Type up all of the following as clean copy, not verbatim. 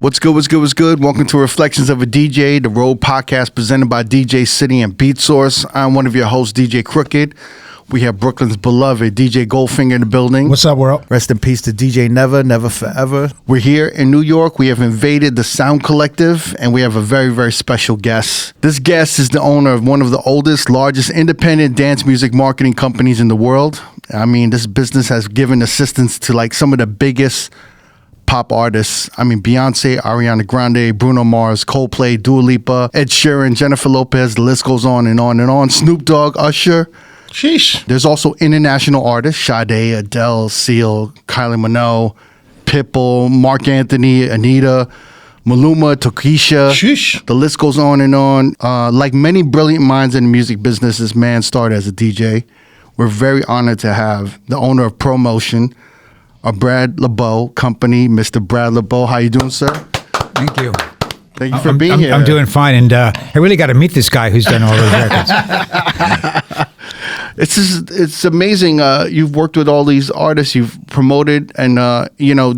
What's good, what's good, what's good? Welcome to Reflections of a DJ, the R.O.A.D podcast presented by DJ City and Beat Source. I'm one of your hosts, DJ Crooked. We have Brooklyn's beloved DJ Goldfinger in the building. What's up, world? Rest in peace to DJ Never, Never Forever. We're here in New York. We have invaded the Sound Collective, and we have a very, very special guest. This guest is the owner of one of the oldest, largest independent dance music marketing companies in the world. I mean, this business has given assistance to like some of the biggest pop artists. I mean, Beyonce, Ariana Grande, Bruno Mars, Coldplay, Dua Lipa, Ed Sheeran, Jennifer Lopez, the list goes on and on and on. Snoop Dogg, Usher. Sheesh. There's also international artists, Sade, Adele, Seal, Kylie Minogue, Pitbull, Mark Anthony, Anita, Maluma, Tokisha. Sheesh. The list goes on and on. Like many brilliant minds in the music business, this man started as a DJ. We're very honored to have the owner of ProMotion, a Brad LeBeau company, Mr. Brad LeBeau. How you doing, sir? Thank you. Thank you for being here. I'm doing fine, and I really got to meet this guy who's done all those records. It's amazing. You've worked with all these artists, you've promoted, and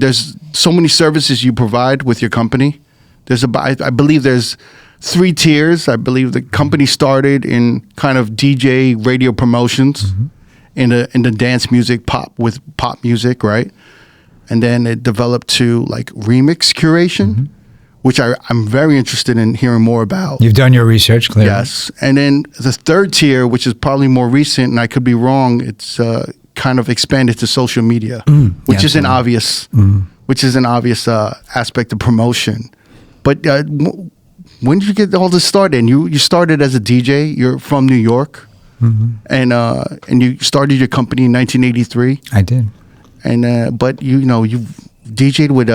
there's so many services you provide with your company. I believe there's 3 tiers. I believe the company started in kind of DJ radio promotions. Mm-hmm. in the dance music, pop music, right? And then it developed to like remix curation, mm-hmm. which I'm very interested in hearing more about. You've done your research, clearly. Yes. And then the 3rd tier, which is probably more recent, and I could be wrong, it's kind of expanded to social media, which is an obvious aspect of promotion. But when did you get all this started? And you started as a DJ. You're from New York. Mm-hmm. And you started your company in 1983. I did. And but you DJ'd with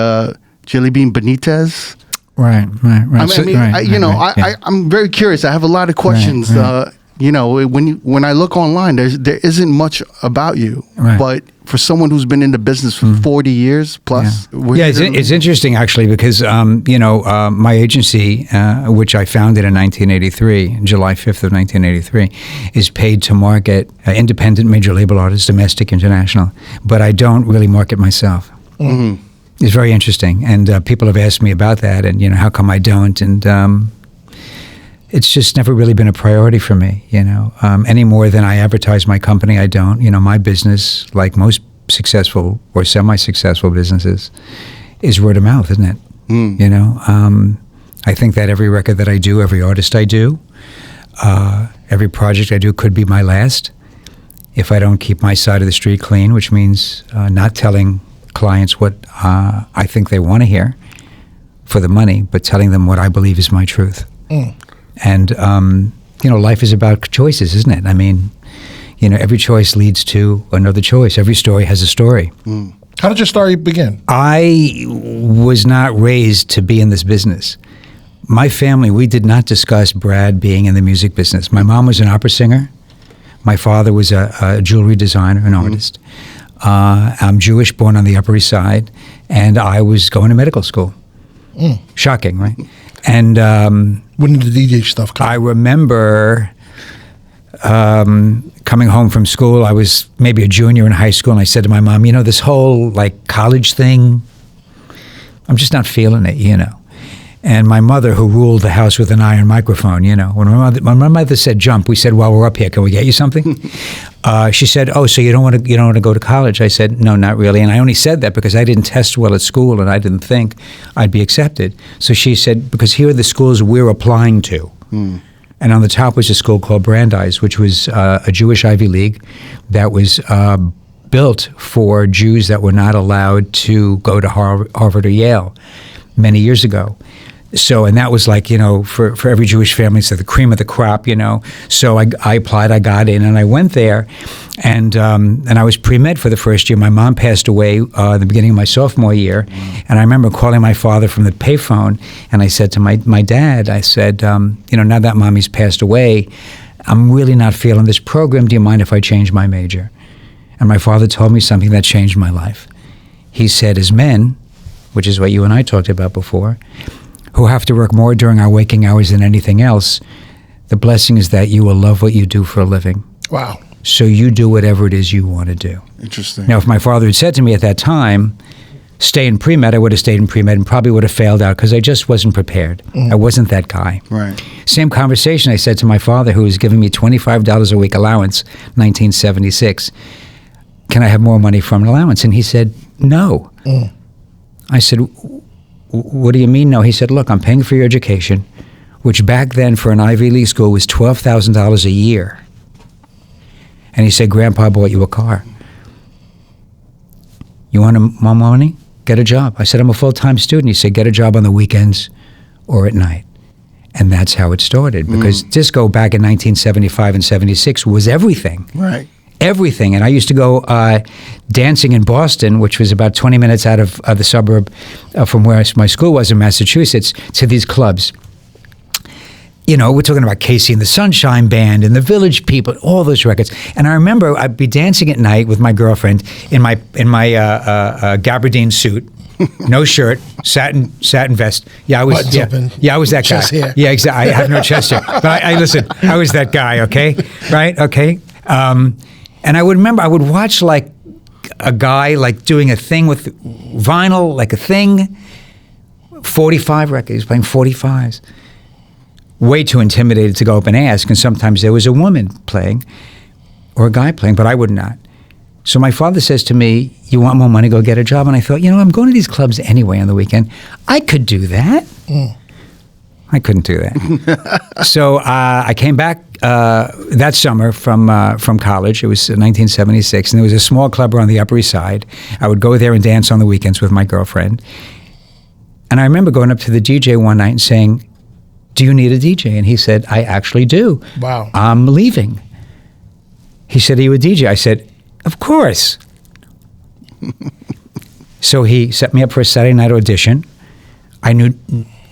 Jelly Bean Benitez. Right. I'm very curious. I have a lot of questions. Right. When I look online, there isn't much about you. Right. But for someone who's been in the business for 40 years plus. Yeah, it's interesting actually because my agency, which I founded in 1983, July 5th of 1983, is paid to market independent major label artists, domestic, international. But I don't really market myself. Mm-hmm. It's very interesting, and people have asked me about that, and how come I don't, and. It's just never really been a priority for me, any more than I advertise my company. I don't. My business, like most successful or semi-successful businesses, is word of mouth, isn't it? Mm. I think that every record that I do, every artist I do, every project I do could be my last if I don't keep my side of the street clean, which means not telling clients what I think they want to hear for the money, but telling them what I believe is my truth. Mm. And, life is about choices, isn't it? I mean, every choice leads to another choice. Every story has a story. Mm. How did your story begin? I was not raised to be in this business. My family, we did not discuss Brad being in the music business. My mom was an opera singer. My father was a jewelry designer, an artist. I'm Jewish, born on the Upper East Side, and I was going to medical school. Mm. Shocking, right? And when did the DJ stuff come? I remember coming home from school. I was maybe a junior in high school, and I said to my mom, this whole like college thing, I'm just not feeling it, And my mother, who ruled the house with an iron microphone, when my mother said jump, we said, while we're up here, can we get you something? She said, oh, so you don't want to go to college? I said, no, not really. And I only said that because I didn't test well at school and I didn't think I'd be accepted. So she said, because here are the schools we're applying to. Mm. And on the top was a school called Brandeis, which was a Jewish Ivy League that was built for Jews that were not allowed to go to Harvard or Yale many years ago. So, and that was like, for every Jewish family, so the cream of the crop, So I applied, I got in, and I went there, and I was pre-med for the first year. My mom passed away at the beginning of my sophomore year, and I remember calling my father from the payphone, and I said to my dad, I said, now that mommy's passed away, I'm really not feeling this program. Do you mind if I change my major? And my father told me something that changed my life. He said, as men, which is what you and I talked about before, who have to work more during our waking hours than anything else, the blessing is that you will love what you do for a living. Wow. So you do whatever it is you want to do. Interesting. Now, if my father had said to me at that time, stay in pre-med, I would have stayed in pre-med and probably would have failed out because I just wasn't prepared. I wasn't that guy. Right. Same conversation I said to my father, who was giving me $25 a week allowance, 1976. Can I have more money from an allowance? And he said, no. I said, what do you mean no? He said, look, I'm paying for your education, which back then for an Ivy League school was $12,000 a year. And he said, Grandpa bought you a car. You want more money? Get a job. I said, I'm a full-time student. He said, get a job on the weekends or at night. And that's how it started, because disco back in 1975 and 76 was everything. Right. Everything. And I used to go dancing in Boston, which was about 20 minutes out of the suburb from where my school was in Massachusetts, to these clubs. You know, we're talking about Casey and the Sunshine Band and the Village People, all those records. And I remember I'd be dancing at night with my girlfriend in my gabardine suit, no shirt, satin vest. Yeah, I was. Buttons open, I was that chest guy. hair. Yeah, exactly. I have no chest hair, but I listen. I was that guy. Okay, right? Okay. And I would remember I would watch like a guy like doing a thing with vinyl, like a thing. 45 records. He was playing 45s. Way too intimidated to go up and ask, and sometimes there was a woman playing or a guy playing, but I would not. So my father says to me, you want more money, go get a job. And I thought, I'm going to these clubs anyway on the weekend. I could do that. I couldn't do that. So I came back that summer from college. It was 1976, and there was a small club on the Upper East Side. I would go there and dance on the weekends with my girlfriend. And I remember going up to the DJ one night and saying, do you need a DJ? And he said, I actually do. Wow. I'm leaving. He said, are you a DJ? I said, of course. So he set me up for a Saturday night audition. I knew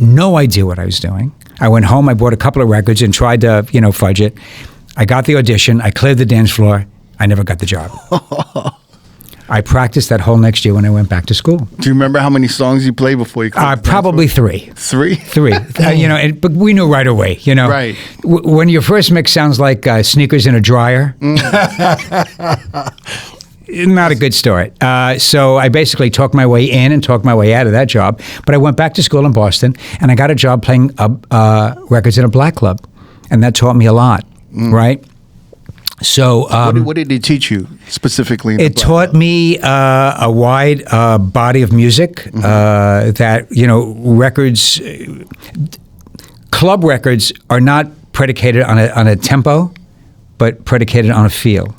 no idea what I was doing. I went home, I bought a couple of records and tried to, fudge it. I got the audition, I cleared the dance floor, I never got the job. I practiced that whole next year when I went back to school. Do you remember how many songs you played before you cleared the dance probably floor? 3. 3? 3. But we knew right away, Right. When your first mix sounds like sneakers in a dryer, not a good start. So I basically talked my way in and talked my way out of that job. But I went back to school in Boston, and I got a job playing records in a black club. And that taught me a lot, right? So what did it teach you specifically? It taught me a wide body of music that, records, club records are not predicated on a tempo, but predicated on a feel.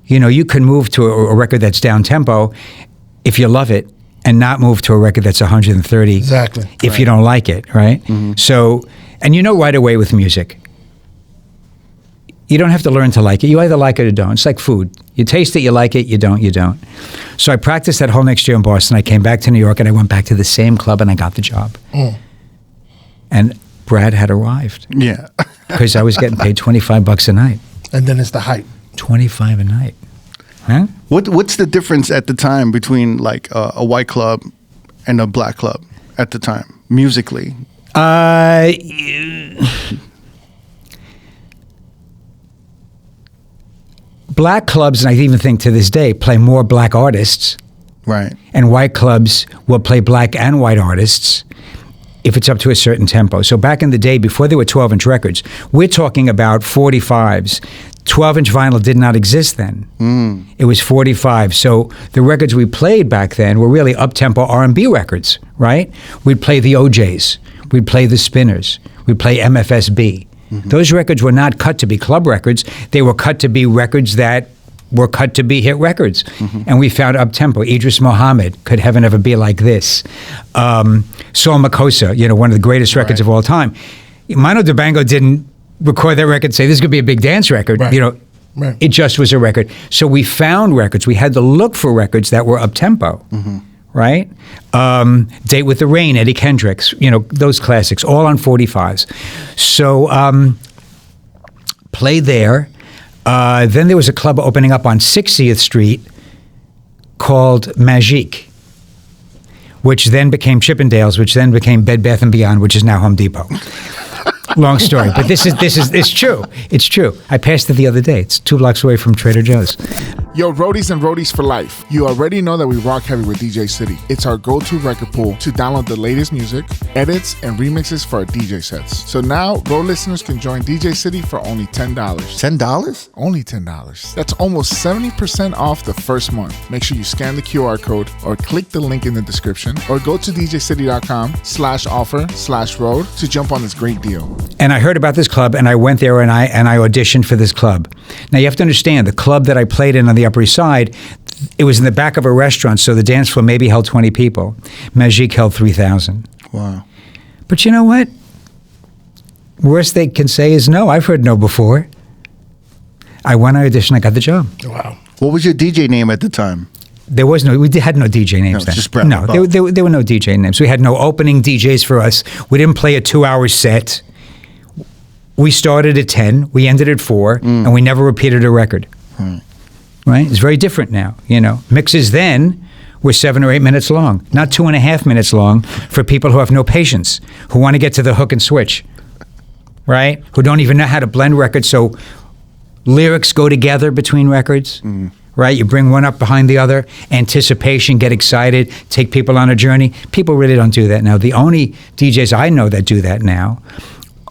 You can move to a record that's down tempo if you love it, and not move to a record that's 130 Exactly. if you don't like it, right? So, and right away with music. You don't have to learn to like it. You either like it or don't. It's like food. You taste it, you like it, you don't. So I practiced that whole next year in Boston. I came back to New York, and I went back to the same club, and I got the job. And Brad had arrived. Yeah. Because I was getting paid $25 a night. And then it's the hype. 25 a night. Huh? What's the difference at the time between like a white club and a black club at the time, musically? Black clubs, and I even think to this day, play more black artists. Right. And white clubs will play black and white artists if it's up to a certain tempo. So back in the day, before there were 12-inch records, we're talking about 45s. 12-inch vinyl did not exist then. It was 45. So the records we played back then were really up-tempo R&B records, right? We'd play the OJs. We'd play the Spinners. We'd play MFSB. Those records were not cut to be club records. They were cut to be records that were cut to be hit records. And we found up-tempo. Idris Muhammad, Could Heaven Ever Be Like This? Saul Makossa, one of the greatest records of all time. Mano Dibango didn't record that record and say, this is going to be a big dance record. Right. It just was a record. So we found records. We had to look for records that were up-tempo. Right? Date with the Rain, Eddie Kendricks, those classics, all on 45s. So played there. Then there was a club opening up on 60th Street called Magique, which then became Chippendales, which then became Bed Bath & Beyond, which is now Home Depot. Long story, but this is it's true. It's true. I passed it the other day. It's 2 blocks away from Trader Joe's. Yo, roadies and roadies for life. You already know that we rock heavy with DJ City. It's our go-to record pool to download the latest music, edits, and remixes for our DJ sets. So now, Road listeners can join DJ City for only $10. $10? Only $10. That's almost 70% off the first month. Make sure you scan the QR code or click the link in the description or go to djcity.com/offer/road to jump on this great deal. And I heard about this club, and I went there, and I auditioned for this club. Now, you have to understand, the club that I played in on the Upper East Side, it was in the back of a restaurant, so the dance floor maybe held 20 people. Magique held 3,000. Wow. But you know what? Worst they can say is no. I've heard no before. I went, I auditioned, I got the job. Wow. What was your DJ name at the time? There was no, we had no DJ names then. Just Brett no, LeBeau. there were no DJ names. We had no opening DJs for us. We didn't play a 2-hour set. We started at 10, we ended at 4, and we never repeated a record. Right? It's very different now, you know. Mixes then were 7 or 8 minutes long, not 2.5 minutes long for people who have no patience, who want to get to the hook and switch, right? Who don't even know how to blend records, so lyrics go together between records, right? You bring one up behind the other, anticipation, get excited, take people on a journey. People really don't do that now. The only DJs I know that do that now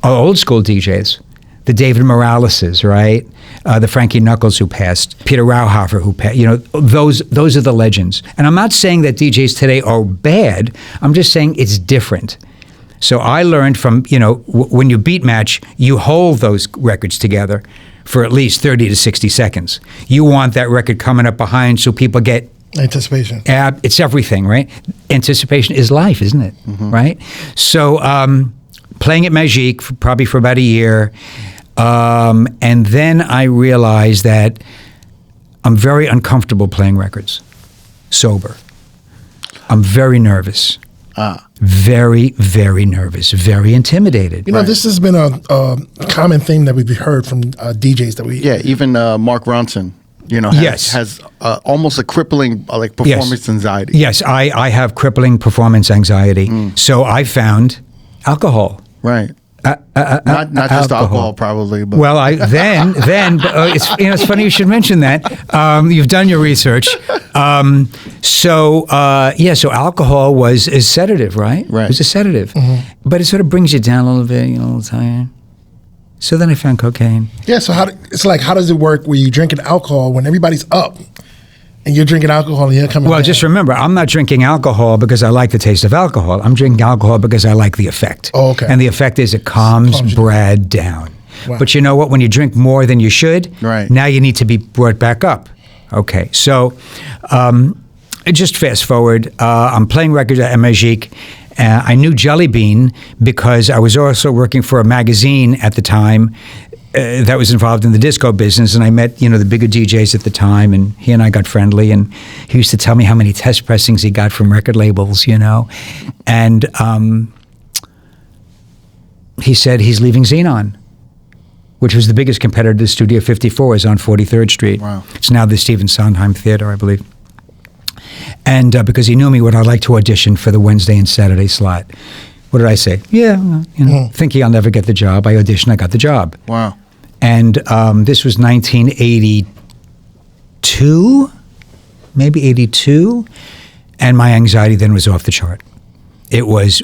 are old school DJs. The David Moraleses, right? The Frankie Knuckles who passed, Peter Rauhofer who passed. You know, those are the legends. And I'm not saying that DJs today are bad. I'm just saying it's different. So I learned from, you know, when you beat match, you hold those records together for at least 30 to 60 seconds. You want that record coming up behind so people get Anticipation. it's everything, right? Anticipation is life, isn't it? Right? So playing at Magique probably for about a year. And then I realized that I'm very uncomfortable playing records, sober. I'm very nervous. Very, very nervous, very intimidated. You know, this has been a common thing that we've heard from DJs that we... Yeah, even Mark Ronson, you know, has almost a crippling performance anxiety. Yes, I have crippling performance anxiety. So I found alcohol. Right. Not just alcohol, probably. But. Well, it's funny you should mention that. You've done your research. So alcohol was a sedative, right? Right. It was a sedative. But it sort of brings you down a little bit, you know, a little tired. So then I found cocaine. Yeah, so how does it work where you drinking alcohol when everybody's up and you're drinking alcohol and you're coming Well, down? just remember, I'm not drinking alcohol because I like the taste of alcohol. I'm drinking alcohol because I like the effect. Oh, okay. And the effect is it calms Brad down. Wow. But you know what? When you drink more than you should, now you need to be brought back up. Okay, so just fast forward. I'm playing records at Magique. I knew Jelly Bean because I was also working for a magazine at the time that was involved in the disco business, and I met, you know, the bigger DJs at the time, and he and I got friendly, and he used to tell me how many test pressings he got from record labels, you know, and he said he's leaving Xenon, which was the biggest competitor to Studio 54, is on 43rd Street. Wow. It's now the Stephen Sondheim Theater, I believe. And because he knew me, would I like to audition for the Wednesday and Saturday slot? What did I say? Yeah, you know, thinking I'll never get the job. I auditioned, I got the job. Wow. And this was 1982, maybe 82, and my anxiety then was off the chart. It was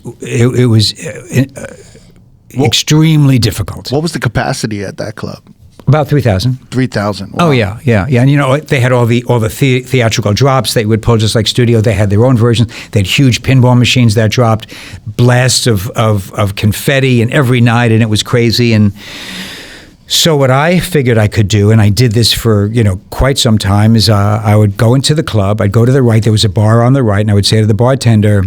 extremely difficult. What was the capacity at that club? About 3,000. 3,000. Wow. Oh yeah. And you know, they had all the theatrical drops they would pull just like studio. They had their own versions. They had huge pinball machines that dropped blasts of confetti and every night, and it was crazy. And so what I figured I could do, and I did this for, you know, quite some time, is I would go into the club. I'd go to the right. There was a bar on the right, and I would say to the bartender,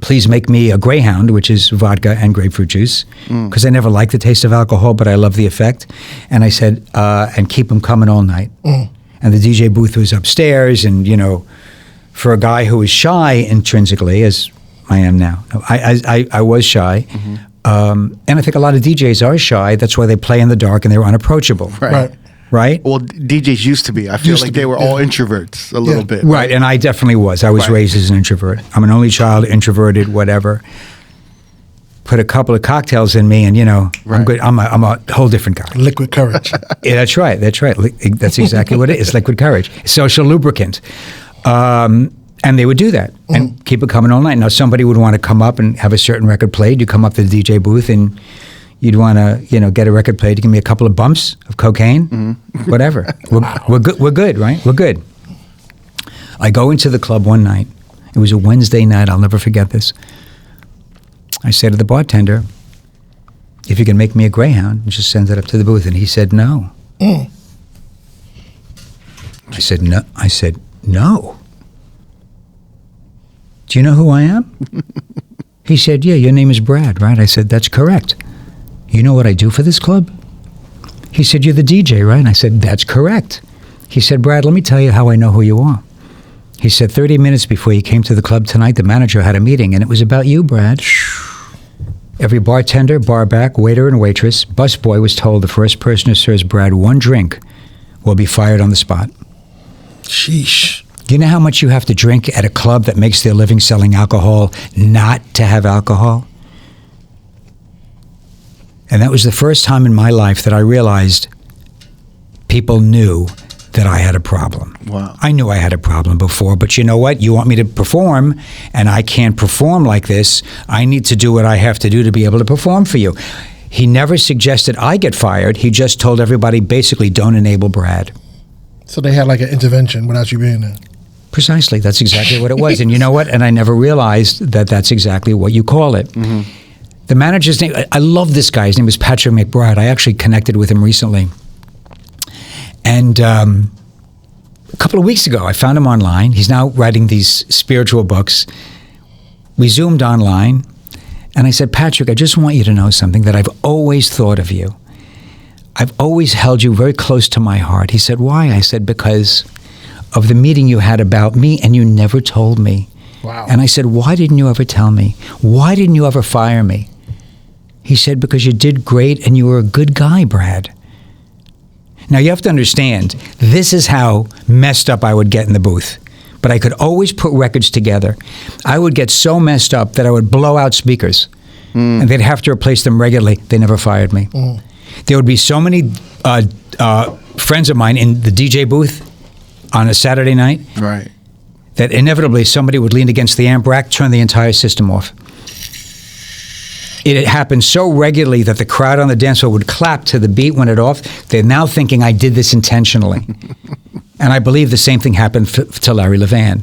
please make me a Greyhound, which is vodka and grapefruit juice, because I never liked the taste of alcohol, but I love the effect. And I said, and keep them coming all night. And the DJ booth was upstairs, and, you know, for a guy who was shy intrinsically, as I am now, I was shy. And I think a lot of DJs are shy. That's why they play in the dark and they're unapproachable. Right? Well, DJs used to be. I feel like they were all introverts a little bit. Right, and I definitely was. I was raised as an introvert. I'm an only child, introverted, whatever. put a couple of cocktails in me, and I'm Right. good. I'm a whole different guy. Liquid courage. Yeah, that's right. That's exactly what it is. Liquid courage, social lubricant. And they would do that and keep it coming all night. Now, somebody would want to come up and have a certain record played. You come up to the DJ booth and you'd want to, get a record played. You give me a couple of bumps of cocaine, whatever. We're good. We're good, right? We're good. I go into the club one night. It was a Wednesday night. I'll never forget this. I say to the bartender, "If you can make me a Greyhound, just send it up to the booth." And he said, "No." I said, "No." I said, "No. Do you know who I am?" He said, "Yeah, your name is Brad, right?" I said, "That's correct." "You know what I do for this club?" He said, "You're the DJ, right?" I said, "That's correct." He said, "Brad, let me tell you how I know who you are." He said, 30 minutes before you came to the club tonight, the manager had a meeting, and it was about you, Brad. Every bartender, barback, waiter, and waitress, busboy was told the first person who serves Brad one drink will be fired on the spot. Sheesh. Do you know how much you have to drink at a club that makes their living selling alcohol not to have alcohol? And that was the first time in my life that I realized people knew that I had a problem. Wow. I knew I had a problem before, but you know what? You want me to perform, and I can't perform like this. I need to do what I have to do to be able to perform for you. He never suggested I get fired. He just told everybody, basically, don't enable Brad. So they had like an intervention without you being there. Precisely. That's exactly what it was. And you know what? And I never realized that that's exactly what you call it. Mm-hmm. The manager's name, I love this guy. His name was Patrick McBride. I actually connected with him recently. And a couple of weeks ago, I found him online. He's now writing these spiritual books. We Zoomed online. And I said, "Patrick, I just want you to know something, that I've always thought of you. I've always held you very close to my heart." He said, "Why?" I said, "Because of the meeting you had about me, and you never told me." Wow. And I said, "Why didn't you ever tell me? Why didn't you ever fire me?" He said, "Because you did great and you were a good guy, Brad." Now, you have to understand, this is how messed up I would get in the booth. But I could always put records together. I would get so messed up that I would blow out speakers. And they'd have to replace them regularly. They never fired me. There would be so many friends of mine in the DJ booth on a Saturday night, Right. that inevitably somebody would lean against the amp rack, turn the entire system off. It had happened so regularly that the crowd on the dance floor would clap to the beat when it off. They're now thinking I did this intentionally. And I believe the same thing happened to Larry Levan.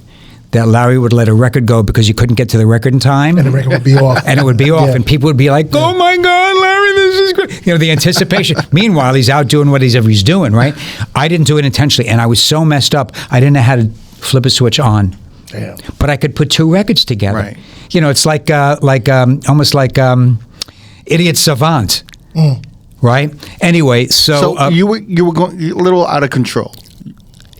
That Larry would let a record go because you couldn't get to the record in time. And the record would be off. And it would be off, Yeah. and people would be like, "Oh my God, Larry, this is great." The anticipation. Meanwhile, he's out doing whatever he's doing, right? I didn't do it intentionally, and I was so messed up, I didn't know how to flip a switch on. Damn. But I could put two records together. Right. It's almost like Idiot Savant, right? Anyway, So you were going a little out of control.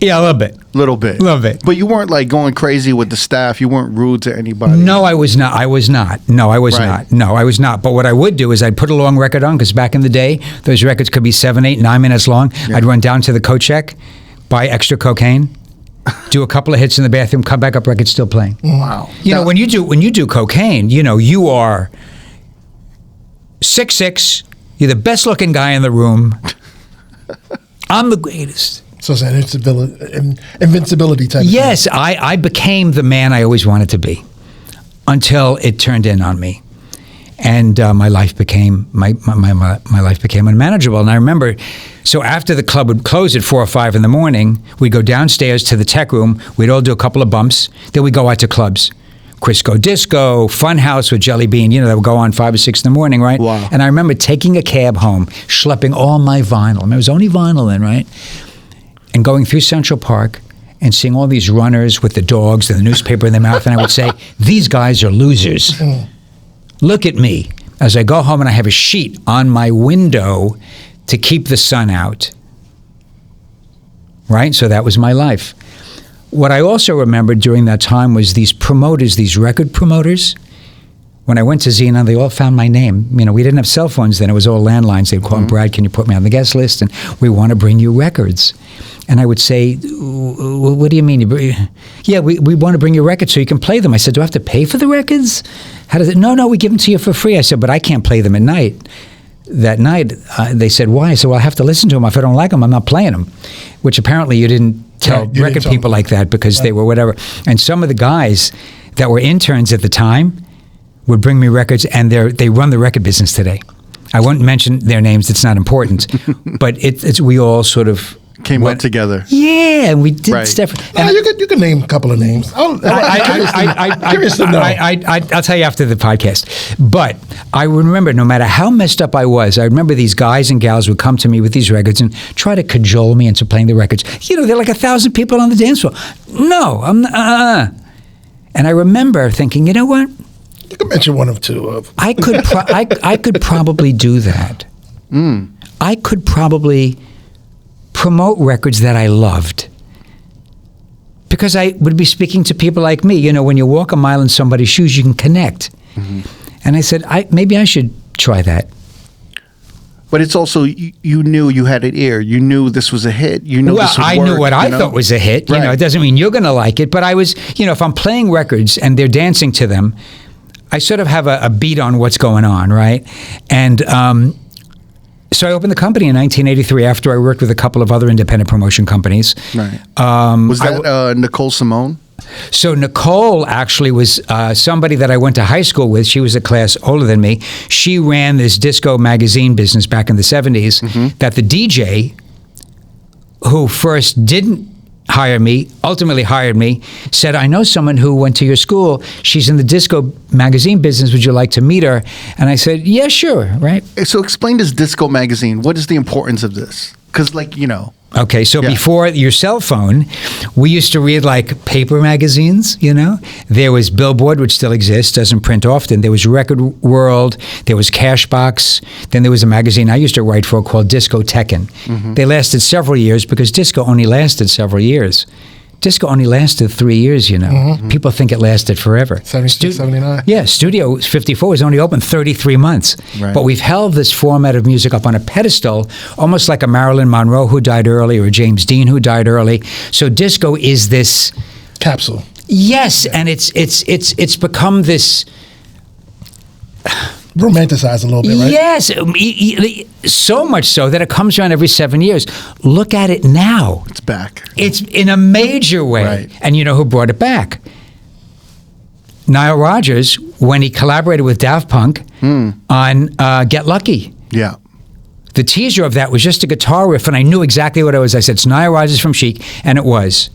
Yeah, a little bit. Little bit. But you weren't like going crazy with the staff. You weren't rude to anybody. No, I was not. No, I was Right. not. No, I was not. But what I would do is I'd put a long record on, because back in the day, those records could be 7, 8, 9 minutes long. Yeah. I'd run down to the coat check, buy extra cocaine, do a couple of hits in the bathroom, come back up, record still playing. Wow. When you do cocaine, you are 6'6", you're the best looking guy in the room. I'm the greatest. So it's an invincibility type of Yes, I became the man I always wanted to be, until it turned in on me, and my life became my life became unmanageable. And I remember, so after the club would close at 4 or 5 in the morning, we'd go downstairs to the tech room. We'd all do a couple of bumps. Then we'd go out to clubs. Crisco Disco, Funhouse with Jelly Bean, that would go on 5 or 6 in the morning, right? Wow. And I remember taking a cab home, schlepping all my vinyl. I mean, it was only vinyl then, right? And going through Central Park and seeing all these runners with the dogs and the newspaper in their mouth, and I would say, "These guys are losers. Look at me." As I go home and I have a sheet on my window to keep the sun out. Right? So that was my life. What I also remembered during that time was these promoters, these record promoters. When I went to Xenon, they all found my name. We didn't have cell phones then. It was all landlines. They'd call me, "Brad, can you put me on the guest list? And we want to bring you records." And I would say, what do you mean? Yeah, we want to bring you records so you can play them. I said, do I have to pay for the records? How does it? No, we give them to you for free. I said, but I can't play them at night. That night, they said, why? I said, well, I have to listen to them. If I don't like them, I'm not playing them. Which apparently you didn't tell record people like that because they were whatever. And some of the guys that were interns at the time would bring me records, and they run the record business today. I won't mention their names. It's not important. But it's we all sort of came up together. Yeah, and we did stuff. And you can name a couple of names. I'm curious to know. I'll tell you after the podcast. But I remember, no matter how messed up I was, I remember these guys and gals would come to me with these records and try to cajole me into playing the records. There are like 1,000 people on the dance floor. No, I'm not. And I remember thinking, you know what? You can mention one of two. I could probably do that. I could probably promote records that I loved, because I would be speaking to people like me. When you walk a mile in somebody's shoes, you can connect. And I said, maybe I should try that. But it's also, you knew you had an ear. You knew this was a hit. You knew this would work. I knew what I thought was a hit. Right. It doesn't mean you're going to like it. But I was, if I'm playing records and they're dancing to them, I sort of have a beat on what's going on, right? And so I opened the company in 1983 after I worked with a couple of other independent promotion companies. Right. Was that Nicole Simone? So Nicole actually was somebody that I went to high school with. She was a class older than me. She ran this disco magazine business back in the 70s that the DJ, who first didn't hire me, ultimately hired me, said, I know someone who went to your school. She's in the disco magazine business. Would you like to meet her? And I said, yeah, sure, right? So explain this disco magazine. What is the importance of this? Because Okay, so before your cell phone, we used to read like paper magazines, There was Billboard, which still exists, doesn't print often. There was Record World, there was Cashbox, then there was a magazine I used to write for called Discoteca. They lasted several years because disco only lasted several years. Disco only lasted 3 years, People think it lasted forever. 76, 79. Yeah, Studio 54 was only open 33 months. Right. But we've held this format of music up on a pedestal, almost like a Marilyn Monroe who died early or a James Dean who died early. So disco is this capsule. Yes, and it's become this romanticized a little bit, right? Yes, so much so that it comes around every 7 years. Look at it now. It's back. It's in a major way. Right. And you know who brought it back? Nile Rodgers, when he collaborated with Daft Punk on Get Lucky. Yeah. The teaser of that was just a guitar riff, and I knew exactly what it was. I said, it's Nile Rodgers from Chic, and it was.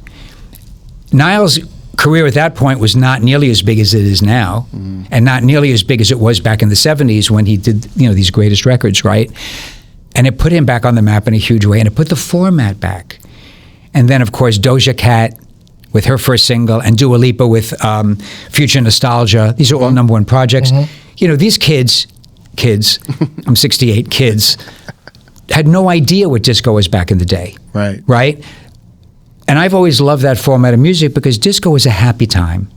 Nile's career at that point was not nearly as big as it is now, and not nearly as big as it was back in the 70s when he did, these greatest records, right? And it put him back on the map in a huge way, and it put the format back. And then, of course, Doja Cat with her first single, and Dua Lipa with Future Nostalgia. These are all number one projects. These kids, I'm 68, kids, had no idea what disco was back in the day. Right? And I've always loved that format of music because disco was a happy time.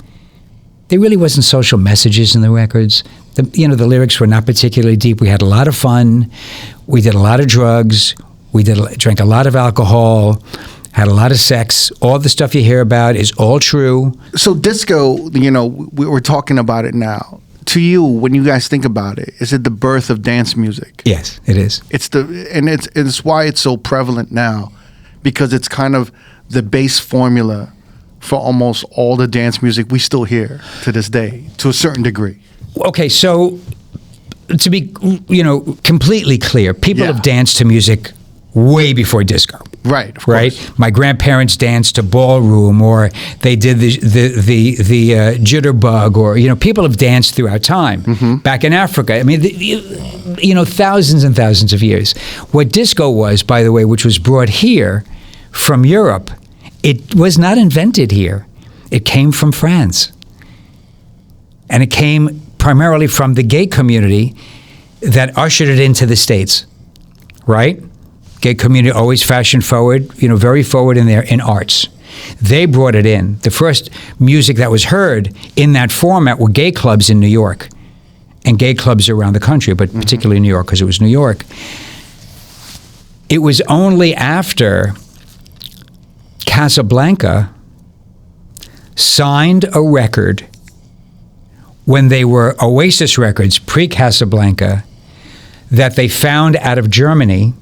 There really wasn't social messages in the records. The lyrics were not particularly deep. We had a lot of fun. We did a lot of drugs. We drank a lot of alcohol, had a lot of sex. All the stuff you hear about is all true. So disco, we're talking about it now. To you, when you guys think about it, is it the birth of dance music? Yes, it is. It's why it's so prevalent now, because it's kind of the base formula for almost all the dance music we still hear to this day, to a certain degree. Okay, so to be, completely clear, people have danced to music way before disco. Right, of right. Course. My grandparents danced to ballroom, or they did the jitterbug, or people have danced throughout time. Back in Africa, I mean, thousands and thousands of years. What disco was, by the way, which was brought here from Europe, it was not invented here. It came from France, and it came primarily from the gay community that ushered it into the States. Right. Gay community always fashion forward, very forward in arts. They brought it in. The first music that was heard in that format were gay clubs in New York, and gay clubs around the country, but particularly New York because it was New York. It was only after Casablanca signed a record when they were Oasis Records, pre-Casablanca, that they found out of Germany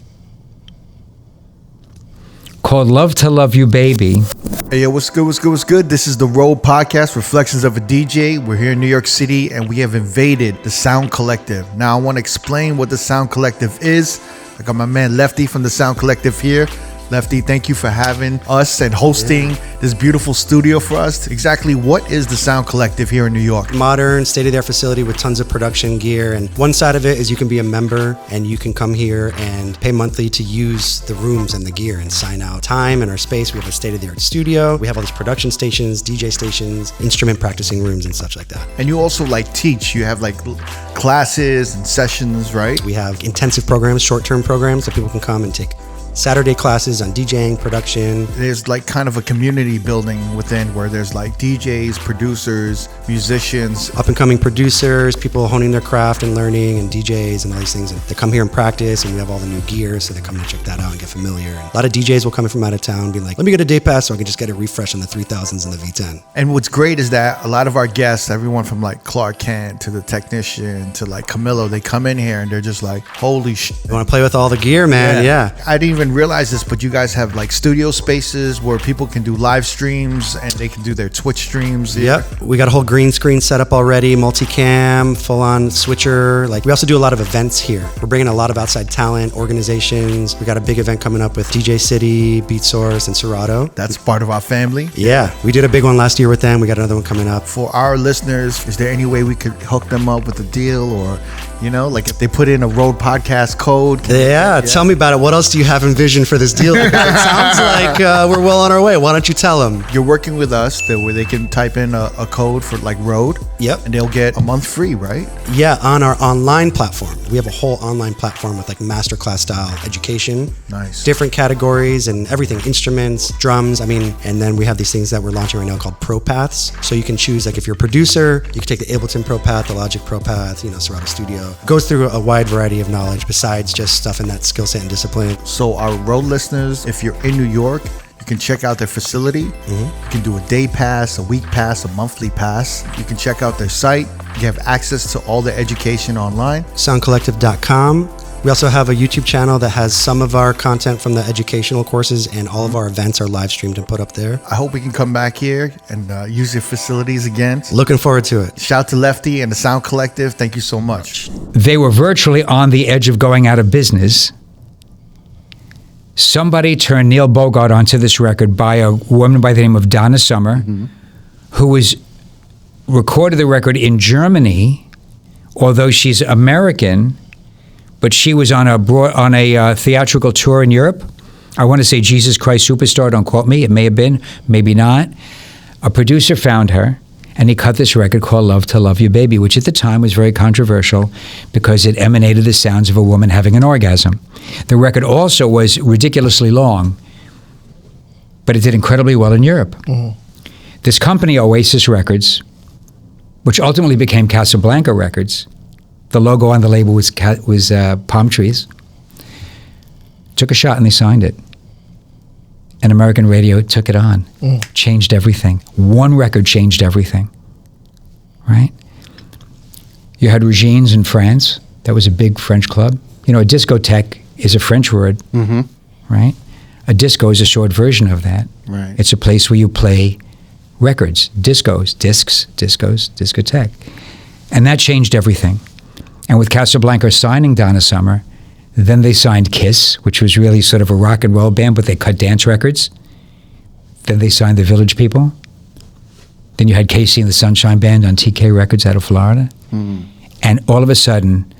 called Love to Love You Baby. Hey, yo, what's good, what's good, what's good? This is the R.O.A.D podcast, Reflections of a DJ. We're here in New York City, and we have invaded the Sound Collective. Now, I want to explain what the Sound Collective is. I got my man Lefty from the Sound Collective here. Lefty, thank you for having us and hosting this beautiful studio for us. Exactly what is the Sound Collective here in New York? Modern, state-of-the-art facility with tons of production gear. And one side of it is you can be a member and you can come here and pay monthly to use the rooms and the gear and sign out time and our space. We have a state-of-the-art studio. We have all these production stations, DJ stations, instrument practicing rooms and such like that. And you also teach. You have classes and sessions, right? We have intensive programs, short-term programs that people can come and take Saturday classes on DJing, production. There's kind of a community building within where there's DJs, producers, musicians. Up and coming producers, people honing their craft and learning, and DJs and all these things. And they come here and practice, and we have all the new gear, so they come to check that out and get familiar. And a lot of DJs will come in from out of town and be like, let me get a day pass so I can just get a refresh on the 3000s and the V10. And what's great is that a lot of our guests, everyone from Clark Kent to the technician to Camilo, they come in here and they're just holy shit. You want to play with all the gear, man? Yeah. I didn't even realize this, but you guys have studio spaces where people can do live streams and they can do their Twitch streams. Yep. We got a whole green screen set up already, multicam, full on switcher. We also do a lot of events here. We're bringing a lot of outside talent, organizations. We got a big event coming up with DJ City, Beat Source, and Serato. That's part of our family. Yeah. We did a big one last year with them. We got another one coming up. For our listeners, is there any way we could hook them up with a deal, or if they put in a R.O.A.D podcast code? Yeah, tell me about it. What else do you have in vision for this deal? It sounds like we're well on our way. Why don't you tell them? You're working with us where they can type in a code for R.O.A.D. Yep. And they'll get a month free, right? Yeah, on our online platform. We have a whole online platform with masterclass style education. Nice. Different categories and everything, instruments, drums. And then we have these things that we're launching right now called Pro Paths. So you can choose, if you're a producer, you can take the Ableton Pro Path, the Logic Pro Path, Serato Studio. Goes through a wide variety of knowledge besides just stuff in that skill set and discipline. So our R.O.A.D listeners, if you're in New York, you can check out their facility. You can do a day pass, a week pass, a monthly pass. You can check out their site. You have access to all the education online. Soundcollective.com. We also have a YouTube channel that has some of our content from the educational courses, and all of our events are live streamed and put up there. I hope we can come back here and use your facilities again. Looking forward to it. Shout out to Lefty and the Sound Collective. Thank you so much. They were virtually on the edge of going out of business. Somebody turned Neil Bogart onto this record by a woman by the name of Donna Summer, who recorded the record in Germany, although she's American. But she was on a theatrical tour in Europe. I want to say Jesus Christ Superstar, don't quote me. It may have been, maybe not. A producer found her, and he cut this record called Love to Love You Baby, which at the time was very controversial because it emanated the sounds of a woman having an orgasm. The record also was ridiculously long, but it did incredibly well in Europe. This company, Oasis Records, which ultimately became Casablanca Records, the logo on the label was palm trees, took a shot and they signed it. And American radio took it on, changed everything. One record changed everything, right? You had Regines in France. That was a big French club. A discotheque is a French word, right? A disco is a short version of that. Right. It's a place where you play records, discos, discotheque. And that changed everything. And with Casablanca signing Donna Summer, then they signed Kiss, which was really sort of a rock and roll band, but they cut dance records. Then they signed the Village People. Then you had Casey and the Sunshine Band on TK Records out of Florida. And all of a sudden,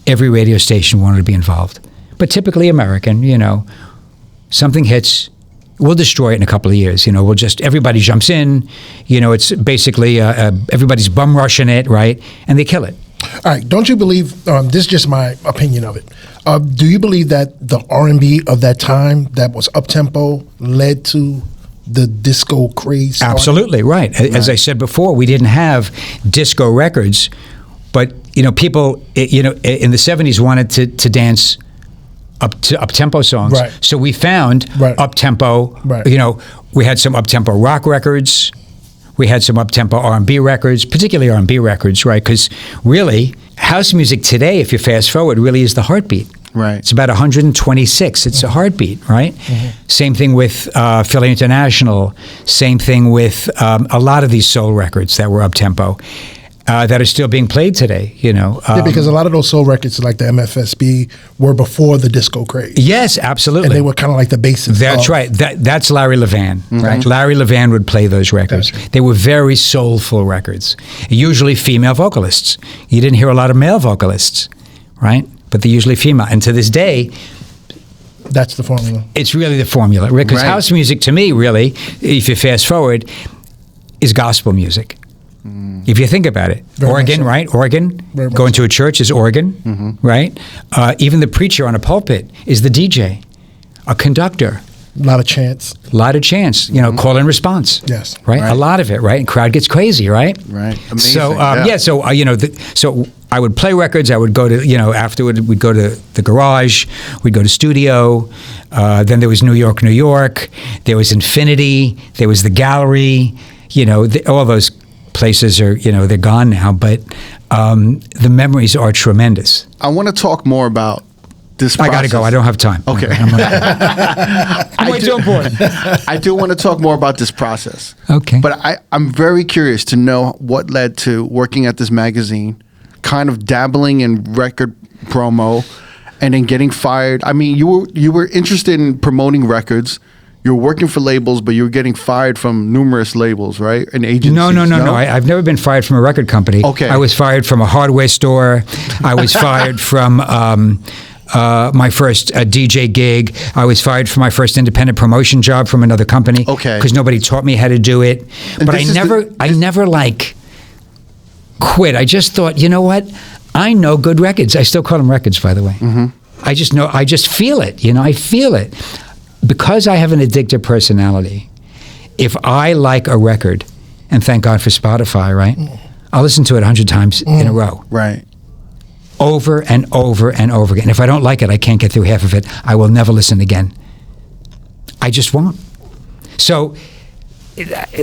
every radio station wanted to be involved. But typically American, something hits, we'll destroy it in a couple of years. Everybody jumps in. It's basically everybody's bum rushing it, right? And they kill it. All right, don't you believe, this is just my opinion of it, do you believe that the R&B of that time that was up-tempo led to the disco craze? Absolutely, right. As I said before, we didn't have disco records, but people in the 70s wanted to dance up tempo songs. Right. So we found Right. up tempo. Right. You know, we had some up tempo rock records. We had some up tempo R&B records, particularly R&B records, right? Because really, house music today, if you fast forward, really is the heartbeat. Right. It's about 126. It's a heartbeat, right? Same thing with Philly International. Same thing with a lot of these soul records that were up tempo. That are still being played today, you know. Yeah, because a lot of those soul records, like the MFSB, were before the disco craze. Yes, absolutely. And they were kind of like the basis. That's right. That's Larry Levan, right? Larry Levan would play those records. That's right. They were very soulful records, usually female vocalists. You didn't hear a lot of male vocalists, right? But they're usually female. And to this day, That's the formula. it's really the formula. Because Right. house music, to me, really, if you fast forward, is gospel music. If you think about it, Very organ, much so. right? Organ. Very much Going so. to a church is organ, right? Even the preacher on a pulpit is the DJ, a conductor. A lot of chants. A lot of chance, you know, call and response. Yes. Right? Right. A lot of it, right? And crowd gets crazy, right? Right. Amazing. So, so, you know, so I would play records. I would go to, you know, afterward, we'd go to the garage, we'd go to studio. Then there was New York, New York. There was Infinity. There was the Gallery. You know, all those places are, you know, they're gone now, but the memories are tremendous. I want to talk more about this I process. got to go. I don't have time. Okay. I'm way too important. I do want to talk more about this process. Okay. But I'm very curious to know what led to working at this magazine, kind of dabbling in record promo, and then getting fired. I mean, you were interested in promoting records. You were working for labels, but you were getting fired from numerous labels, right? And agencies. No. I've never been fired from a record company. Okay. I was fired from a hardware store. I was fired from my first DJ gig. I was fired from my first independent promotion job from another company. Okay. Because nobody taught me how to do it. And But this is I never like quit. I just thought, you know what? I know good records. I still call them records, by the way. I just feel it. You know, I feel it. Because I have an addictive personality, if I like a record, and thank God for Spotify, right? I'll listen to it 100 times in a row. Right. Over and over and over again. If I don't like it, I can't get through half of it. I will never listen again. I just won't. So,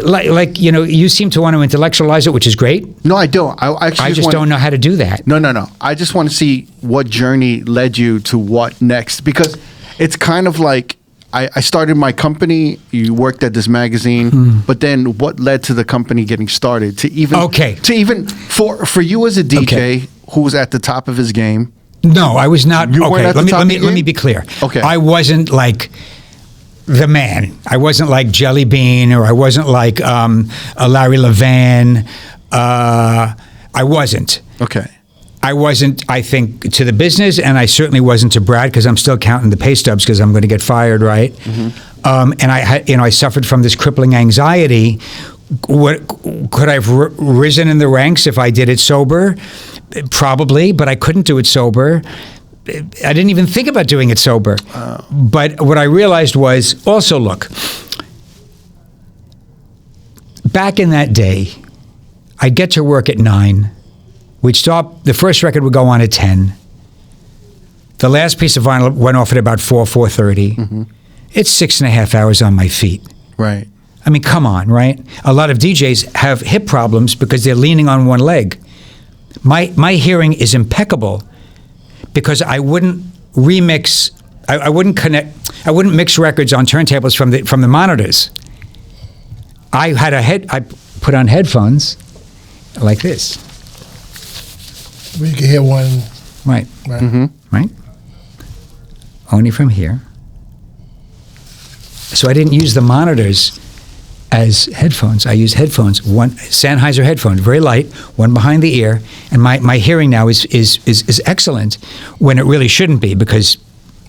like you know, you seem to want to intellectualize it, which is great. No, I don't. I just don't know how to do that. No. I just want to see what journey led you to what next, because it's kind of like I started my company. You worked at this magazine, but then what led to the company getting started? For you as a DJ who was at the top of his game. No, I was not. You weren't Okay, at the top of your let me game? be clear. Okay. I wasn't like the man. I wasn't like Jelly Bean, or I wasn't like a Larry Levan. I wasn't. Okay. I wasn't, I think, to the business, and I certainly wasn't to Brad, because I'm still counting the pay stubs because I'm going to get fired, right? And I had, I suffered from this crippling anxiety. Could I have risen in the ranks if I did it sober? Probably, but I couldn't do it sober. I didn't even think about doing it sober. But what I realized was, also look, back in that day, I'd get to work at 9. We'd stop, the first record would go on at 10. The last piece of vinyl went off at about 4:30. It's 6.5 hours on my feet. Right. I mean, come on, right? A lot of DJs have hip problems because they're leaning on one leg. My hearing is impeccable because I wouldn't remix, I wouldn't connect, I wouldn't mix records on turntables from the monitors. I put on headphones like this. You can hear one. Right. Right. Right? Only from here. So I didn't use the monitors as headphones. I used headphones, one Sennheiser headphone, very light, one behind the ear, and my hearing now is excellent when it really shouldn't be, because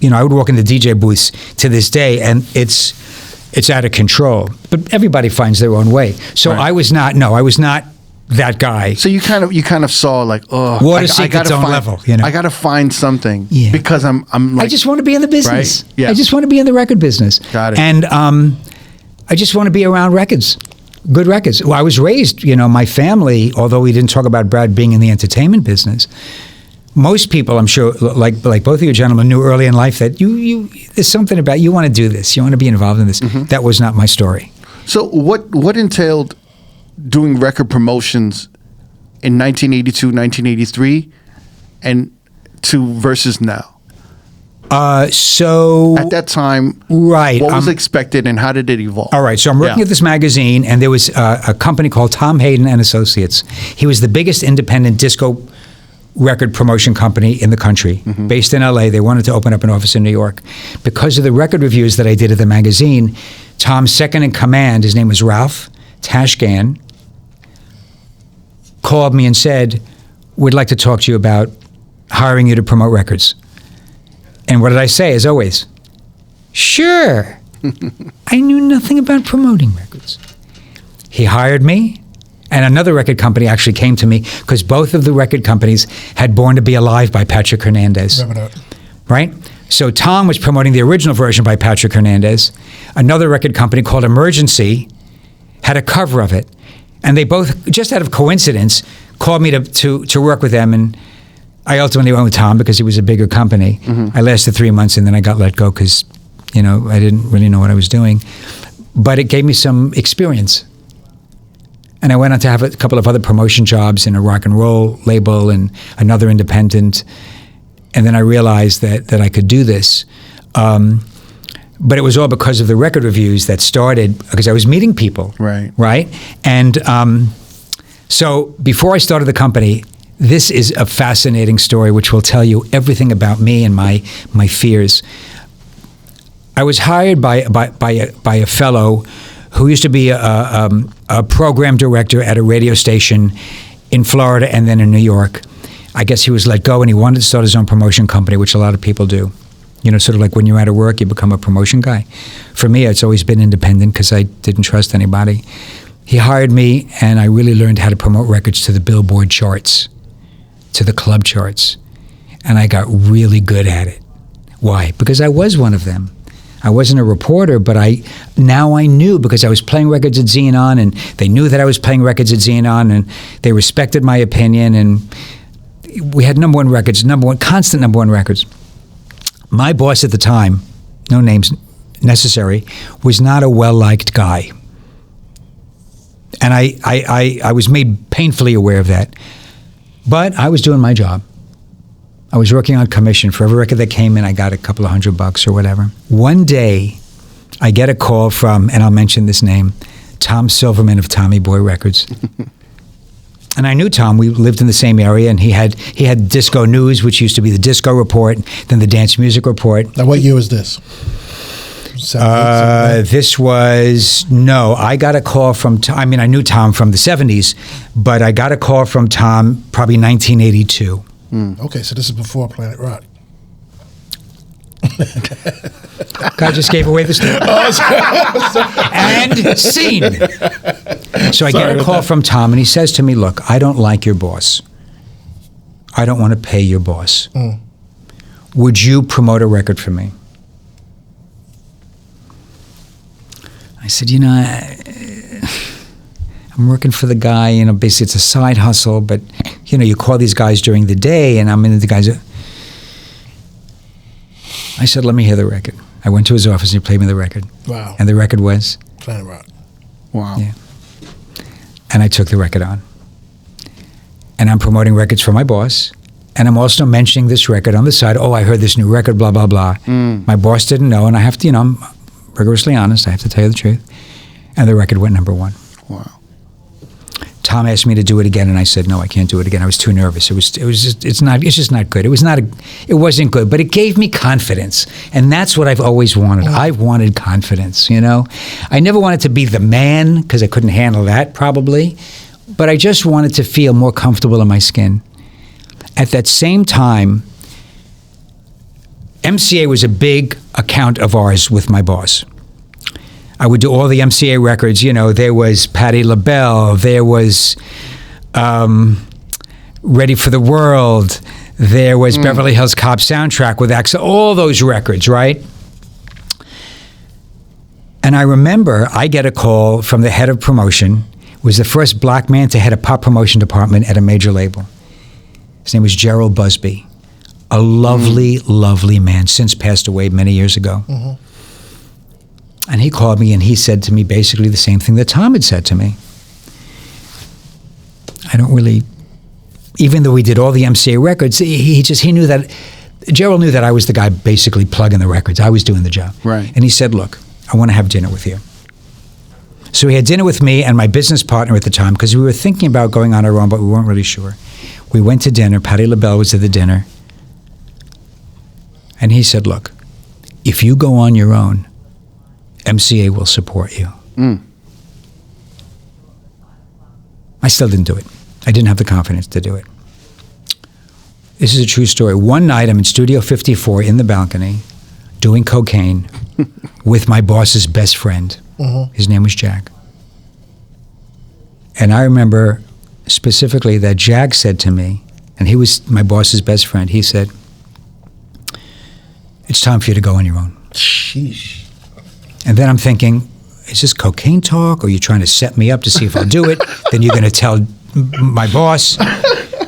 I would walk into DJ booths to this day and it's out of control. But everybody finds their own way. So Right. I was not that guy. So you kind of saw like, oh, Water seek its own level, I got to find something because I'm like, I just want to be in the business. Right? Yeah. I just want to be in the record business. Got it. And I just want to be around records, good records. Well, I was raised, my family, although we didn't talk about Brad being in the entertainment business, most people, I'm sure, like both of you gentlemen, knew early in life that you there's something about you want to do this, you want to be involved in this. That was not my story. So what entailed doing record promotions in 1982, 1983, and to versus now? So at that time, right, what was expected and how did it evolve? All right, so I'm working at this magazine, and there was a company called Tom Hayden and Associates. He was the biggest independent disco record promotion company in the country, based in LA. They wanted to open up an office in New York. Because of the record reviews that I did at the magazine, Tom's second in command, his name was Ralph Tashgan, called me and said, "We'd like to talk to you about hiring you to promote records." And what did I say, as always? Sure. I knew nothing about promoting records. He hired me, and another record company actually came to me because both of the record companies had Born to Be Alive by Patrick Hernandez. Remember that. Right? So Tom was promoting the original version by Patrick Hernandez. Another record company called Emergency had a cover of it. And they both, just out of coincidence, called me to work with them. And I ultimately went with Tom because he was a bigger company. I lasted 3 months and then I got let go because, I didn't really know what I was doing. But it gave me some experience. And I went on to have a couple of other promotion jobs in a rock and roll label and another independent. And then I realized that I could do this. But it was all because of the record reviews that started, because I was meeting people. Right. Right? And so before I started the company, this is a fascinating story which will tell you everything about me and my fears. I was hired by a fellow who used to be a program director at a radio station in Florida and then in New York. I guess he was let go and he wanted to start his own promotion company, which a lot of people do. Sort of like when you're out of work, you become a promotion guy. For me, it's always been independent because I didn't trust anybody. He hired me, and I really learned how to promote records to the Billboard charts, to the club charts. And I got really good at it. Why? Because I was one of them. I wasn't a reporter, but now I knew because I was playing records at Xenon, and they knew that I was playing records at Xenon, and they respected my opinion, and we had constant number one records. My boss at the time, no names necessary, was not a well-liked guy. And I was made painfully aware of that. But I was doing my job. I was working on commission. For every record that came in, I got a couple of $100 or whatever. One day, I get a call from, and I'll mention this name, Tom Silverman of Tommy Boy Records. And I knew Tom. We lived in the same area, and he had Disco News, which used to be the Disco Report, then the Dance Music Report. Now, what year was this? I got a call from Tom. I mean, I knew Tom from the 70s, but I got a call from Tom probably 1982. Okay, so this is before Planet Rock. God just gave away the story. And scene. So I get a call from Tom, and he says to me, "Look, I don't like your boss. I don't want to pay your boss. Would you promote a record for me?" I said, I'm working for the guy, basically it's a side hustle, but, you call these guys during the day, and I'm in the guys. I said, "Let me hear the record." I went to his office and he played me the record. Wow. And the record was? Planet Rock. Wow. Yeah. And I took the record on. And I'm promoting records for my boss. And I'm also mentioning this record on the side. "Oh, I heard this new record, blah, blah, blah." My boss didn't know, and I have to, I'm rigorously honest. I have to tell you the truth. And the record went number one. Wow. Tom asked me to do it again, and I said, "No, I can't do it again." I was too nervous. It's just not good. It wasn't good, but it gave me confidence, and that's what I've always wanted. I've wanted confidence. I never wanted to be the man because I couldn't handle that probably, but I just wanted to feel more comfortable in my skin. At that same time, MCA was a big account of ours with my boss. I would do all the MCA records. There was Patti LaBelle. There was Ready for the World. There was Beverly Hills Cop soundtrack with Axel. All those records, right? And I remember I get a call from the head of promotion. Was the first black man to head a pop promotion department at a major label. His name was Gerald Busby. A lovely, lovely man, since passed away many years ago. And he called me and he said to me basically the same thing that Tom had said to me. I don't really, even though we did all the MCA records, he knew that, Gerald knew that I was the guy basically plugging the records. I was doing the job. Right. And he said, look, I want to have dinner with you. So he had dinner with me and my business partner at the time, because we were thinking about going on our own, but we weren't really sure. We went to dinner. Patti LaBelle was at the dinner. And he said, look, if you go on your own, MCA will support you. I still didn't do it. I didn't have the confidence to do it. This is a true story. One night, I'm in Studio 54 in the balcony doing cocaine with my boss's best friend. His name was Jack. And I remember specifically that Jack said to me, and he was my boss's best friend, he said, it's time for you to go on your own. Sheesh. And then I'm thinking, is this cocaine talk? Or are you trying to set me up to see if I'll do it? Then you're going to tell my boss.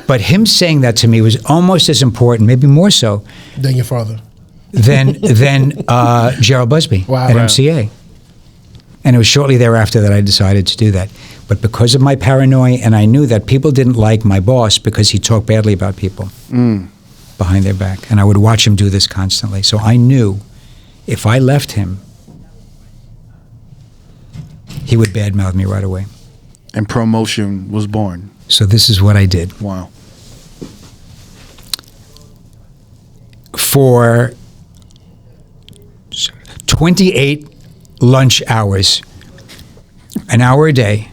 But him saying that to me was almost as important, maybe more so, Than your father. than Gerald Busby Wow. at Wow. MCA. And it was shortly thereafter that I decided to do that. But because of my paranoia, and I knew that people didn't like my boss because he talked badly about people behind their back. And I would watch him do this constantly. So I knew if I left him, he would badmouth me right away. And promotion was born. So this is what I did. Wow. For 28 lunch hours, an hour a day,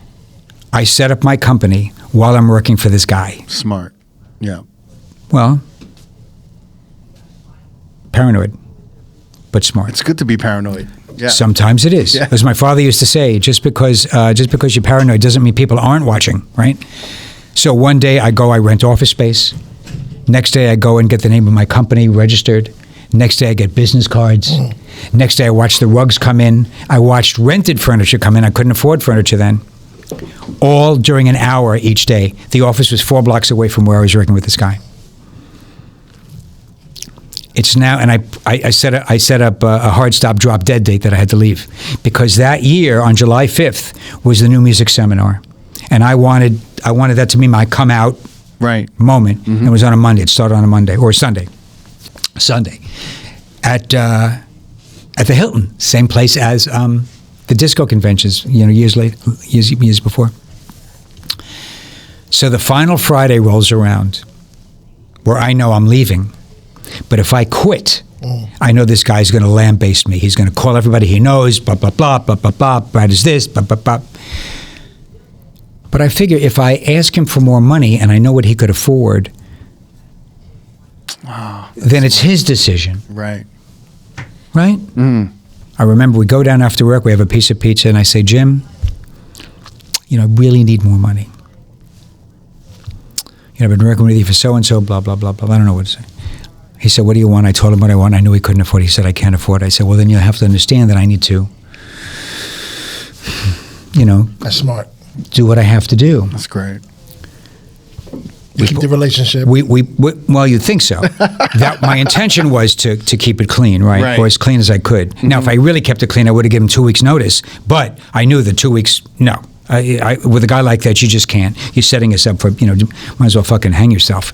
I set up my company while I'm working for this guy. Smart. Yeah. Well, paranoid, but smart. It's good to be paranoid. Yeah. Sometimes it is. Yeah. As my father used to say, just because you're paranoid doesn't mean people aren't watching, right? So one day I rent office space. Next day I go and get the name of my company registered. Next day I get business cards. Next day I watch the rugs come in. I watched rented furniture come in. I couldn't afford furniture then. All during an hour each day. The office was 4 blocks away from where I was working with this guy. It's now, and I set up a hard stop, drop dead date that I had to leave, because that year on July 5th was the New Music Seminar, and I wanted that to be my come out moment. And it was on a Monday. It started on a Monday or Sunday at the Hilton, same place as the disco conventions, years before. So the final Friday rolls around, where I know I'm leaving. But if I quit, I know this guy's going to lambaste me. He's going to call everybody he knows, blah, blah, blah, blah, blah, blah, Brad is this, blah, blah, blah. But I figure if I ask him for more money and I know what he could afford, then it's his decision. Right. Right? I remember we go down after work, we have a piece of pizza, and I say, Jim, I really need more money. I've been working with you for so-and-so, blah, blah, blah, blah. I don't know what to say. He said, what do you want? I told him what I want. I knew he couldn't afford it. He said, I can't afford it. I said, well, then you'll have to understand that I need to, That's smart. do what I have to do. That's great. You keep the relationship. Well, you'd think so. That my intention was to keep it clean, right? Or as clean as I could. Now, if I really kept it clean, I would have given him 2 weeks notice. But I knew that 2 weeks, no. I, with a guy like that, you just can't. You're setting us up for, might as well fucking hang yourself.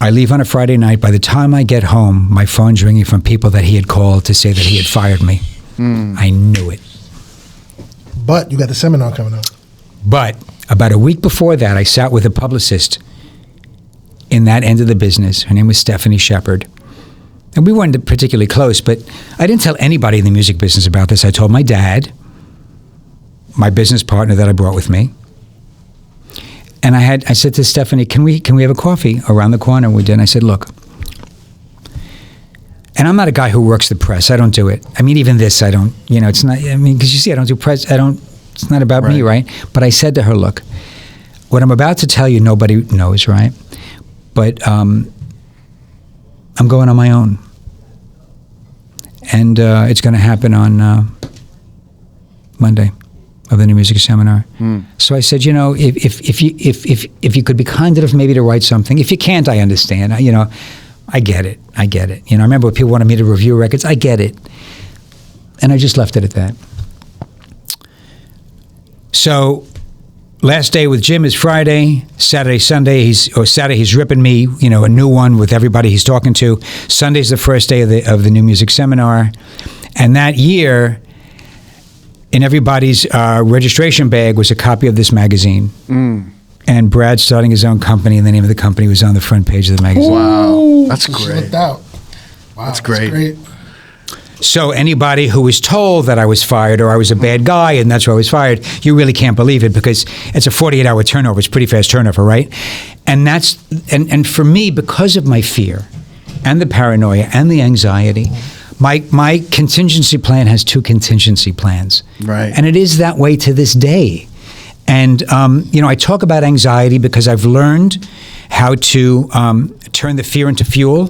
I leave on a Friday night. By the time I get home, my phone's ringing from people that he had called to say that he had fired me. I knew it. But you got the seminar coming up. But about a week before that, I sat with a publicist in that end of the business. Her name was Stephanie Shepard. And we weren't particularly close, but I didn't tell anybody in the music business about this. I told my dad, my business partner that I brought with me. And I said to Stephanie, can we have a coffee around the corner? And we did. And I said, look, and I'm not a guy who works the press. I don't do it. I mean, even this, I don't, it's not, because you see, I don't do press. It's not about me, right? But I said to her, look, what I'm about to tell you, nobody knows, right? But I'm going on my own. And it's going to happen on Monday. of the New Music Seminar. So I said, if you could be kind enough maybe to write something. If you can't, I understand. I get it. I remember when people wanted me to review records. I get it. And I just left it at that. So last day with Jim is Friday. Saturday, Sunday, he's ripping me, a new one with everybody he's talking to. Sunday's the first day of the New Music Seminar. And that year, in everybody's registration bag was a copy of this magazine. And Brad starting his own company, and the name of the company was on the front page of the magazine. Wow. That's She great. looked out. Wow, That's great. So anybody who was told that I was fired or I was a bad guy and that's why I was fired, you really can't believe it because it's a 48-hour turnover. It's pretty fast turnover, right? And and for me, because of my fear and the paranoia and the anxiety, my contingency plan has 2 contingency plans. Right. And it is that way to this day. And, I talk about anxiety because I've learned how to turn the fear into fuel.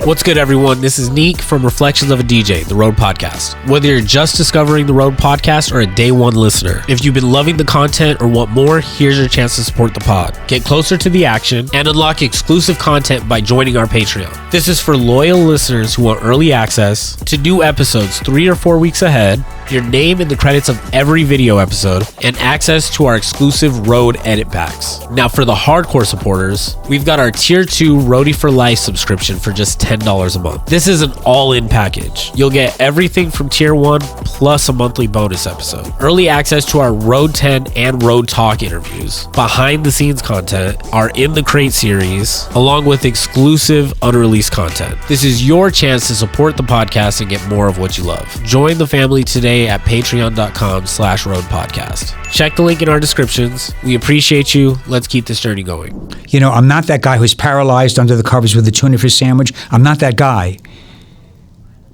What's good, everyone? This is Neek from Reflections of a DJ, the R.O.A.D podcast. Whether you're just discovering the R.O.A.D podcast or a day one listener, if you've been loving the content or want more, here's your chance to support the pod. Get closer to the action and unlock exclusive content by joining our Patreon. This is for loyal listeners who want early access to new episodes 3 or 4 weeks ahead, your name in the credits of every video episode, and access to our exclusive R.O.A.D edit packs. Now, for the hardcore supporters, we've got our Tier 2 R.O.A.D for Life subscription for just $10 a month. This is an all-in package. You'll get everything from Tier 1 plus a monthly bonus episode, early access to our R.O.A.D 10 and R.O.A.D Talk interviews, behind-the-scenes content, our In the Crate series, along with exclusive unreleased content. This is your chance to support the podcast and get more of what you love. Join the family today at patreon.com/R.O.A.D podcast. Check the link in our descriptions. We appreciate you. Let's keep this journey going. I'm not that guy who's paralyzed under the covers with a tuna fish sandwich. I'm not that guy.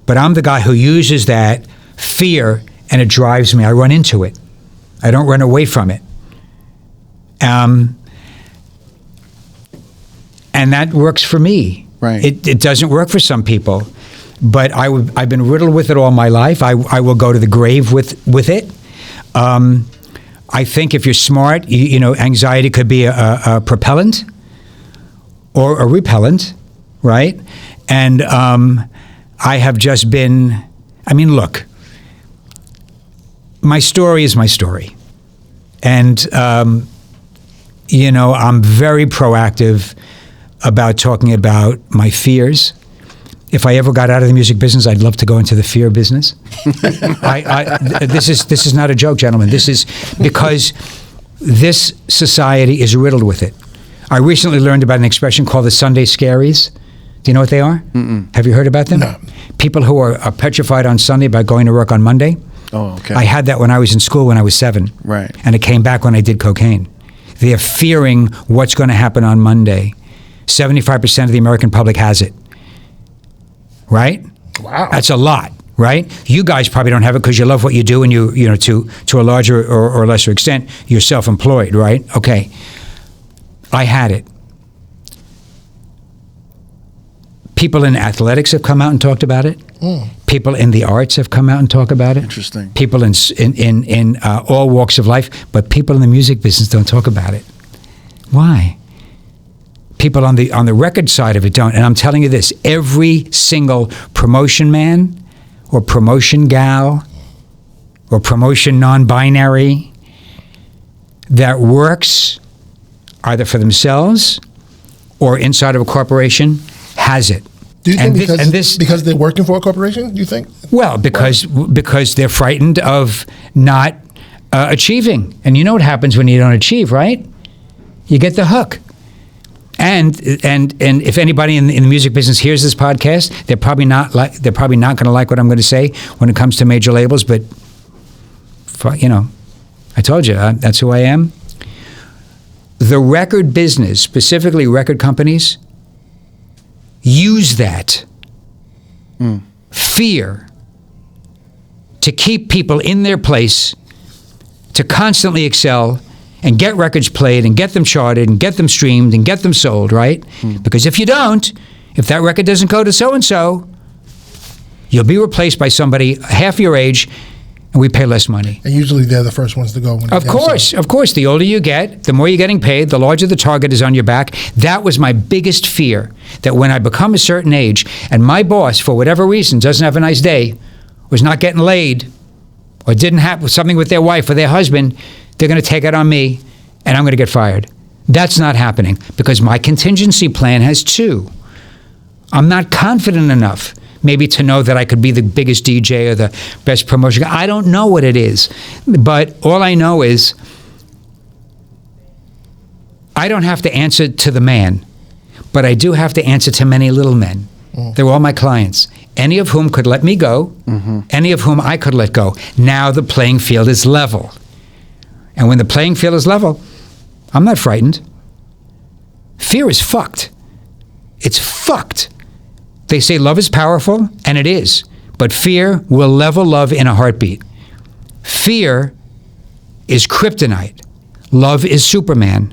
But I'm the guy who uses that fear and it drives me. I run into it. I don't run away from it. And that works for me. Right. It doesn't work for some people. But I've been riddled with it all my life. I will go to the grave with it. I think if you're smart, anxiety could be a propellant or a repellent, right? And I have just been, look, my story is my story. And, I'm very proactive about talking about my fears. If I ever got out of the music business, I'd love to go into the fear business. This is not a joke, gentlemen. This is because this society is riddled with it. I recently learned about an expression called the Sunday Scaries. Do you know what they are? Have you heard about them? No. People who are petrified on Sunday about going to work on Monday. Oh, okay. I had that when I was in school when I was 7. Right. And it came back when I did cocaine. They're fearing what's going to happen on Monday. 75% of the American public has it. Right? Wow. That's a lot, right? You guys probably don't have it because you love what you do and you to a larger or lesser extent, you're self-employed, right? Okay. I had it. People in athletics have come out and talked about it. People in the arts have come out and talked about it. Interesting. People in all walks of life, but people in the music business don't talk about it. Why? People on the record side of it don't. And I'm telling you this, every single promotion man or promotion gal or promotion non-binary that works either for themselves or inside of a corporation has it. Do you think because they're working for a corporation, you think? Well, because they're frightened of not achieving. And you know what happens when you don't achieve, right? You get the hook. And if anybody in the music business hears this podcast, they're probably not going to like what I'm going to say when it comes to major labels. But I told you that's who I am. The record business, specifically record companies, use that fear to keep people in their place, to constantly excel. And get records played and get them charted and get them streamed and get them sold, right? Because if you don't, if that record doesn't go to so-and-so, you'll be replaced by somebody half your age and we pay less money. And usually they're the first ones to go. When Of course. The older you get, the more you're getting paid, the larger the target is on your back. That was my biggest fear, that when I become a certain age and my boss, for whatever reason, doesn't have a nice day, was not getting laid, or didn't have something with their wife or their husband, they're going to take it on me and I'm going to get fired. That's not happening because my contingency plan has two. I'm not confident enough maybe to know that I could be the biggest DJ or the best promotion. I don't know what it is, but all I know is I don't have to answer to the man, but I do have to answer to many little men. They're all my clients, any of whom could let me go, any of whom I could let go. Now the playing field is level. And when the playing field is level, I'm not frightened. Fear is fucked. It's fucked. They say love is powerful, and it is. But fear will level love in a heartbeat. Fear is kryptonite. Love is Superman.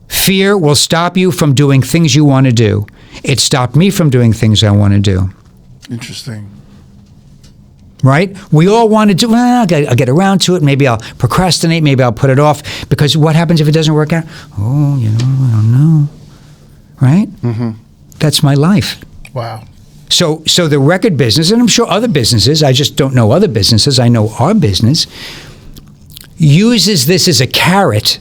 Fear will stop you from doing things you want to do. It stopped me from doing things I want to do. Interesting. Right? We all want to do, well, I'll get around to it. Maybe I'll procrastinate. Maybe I'll put it off. Because what happens if it doesn't work out? Oh, I don't know. Right? Mm-hmm. That's my life. Wow. So the record business, and I'm sure other businesses, I just don't know other businesses, I know our business, uses this as a carrot.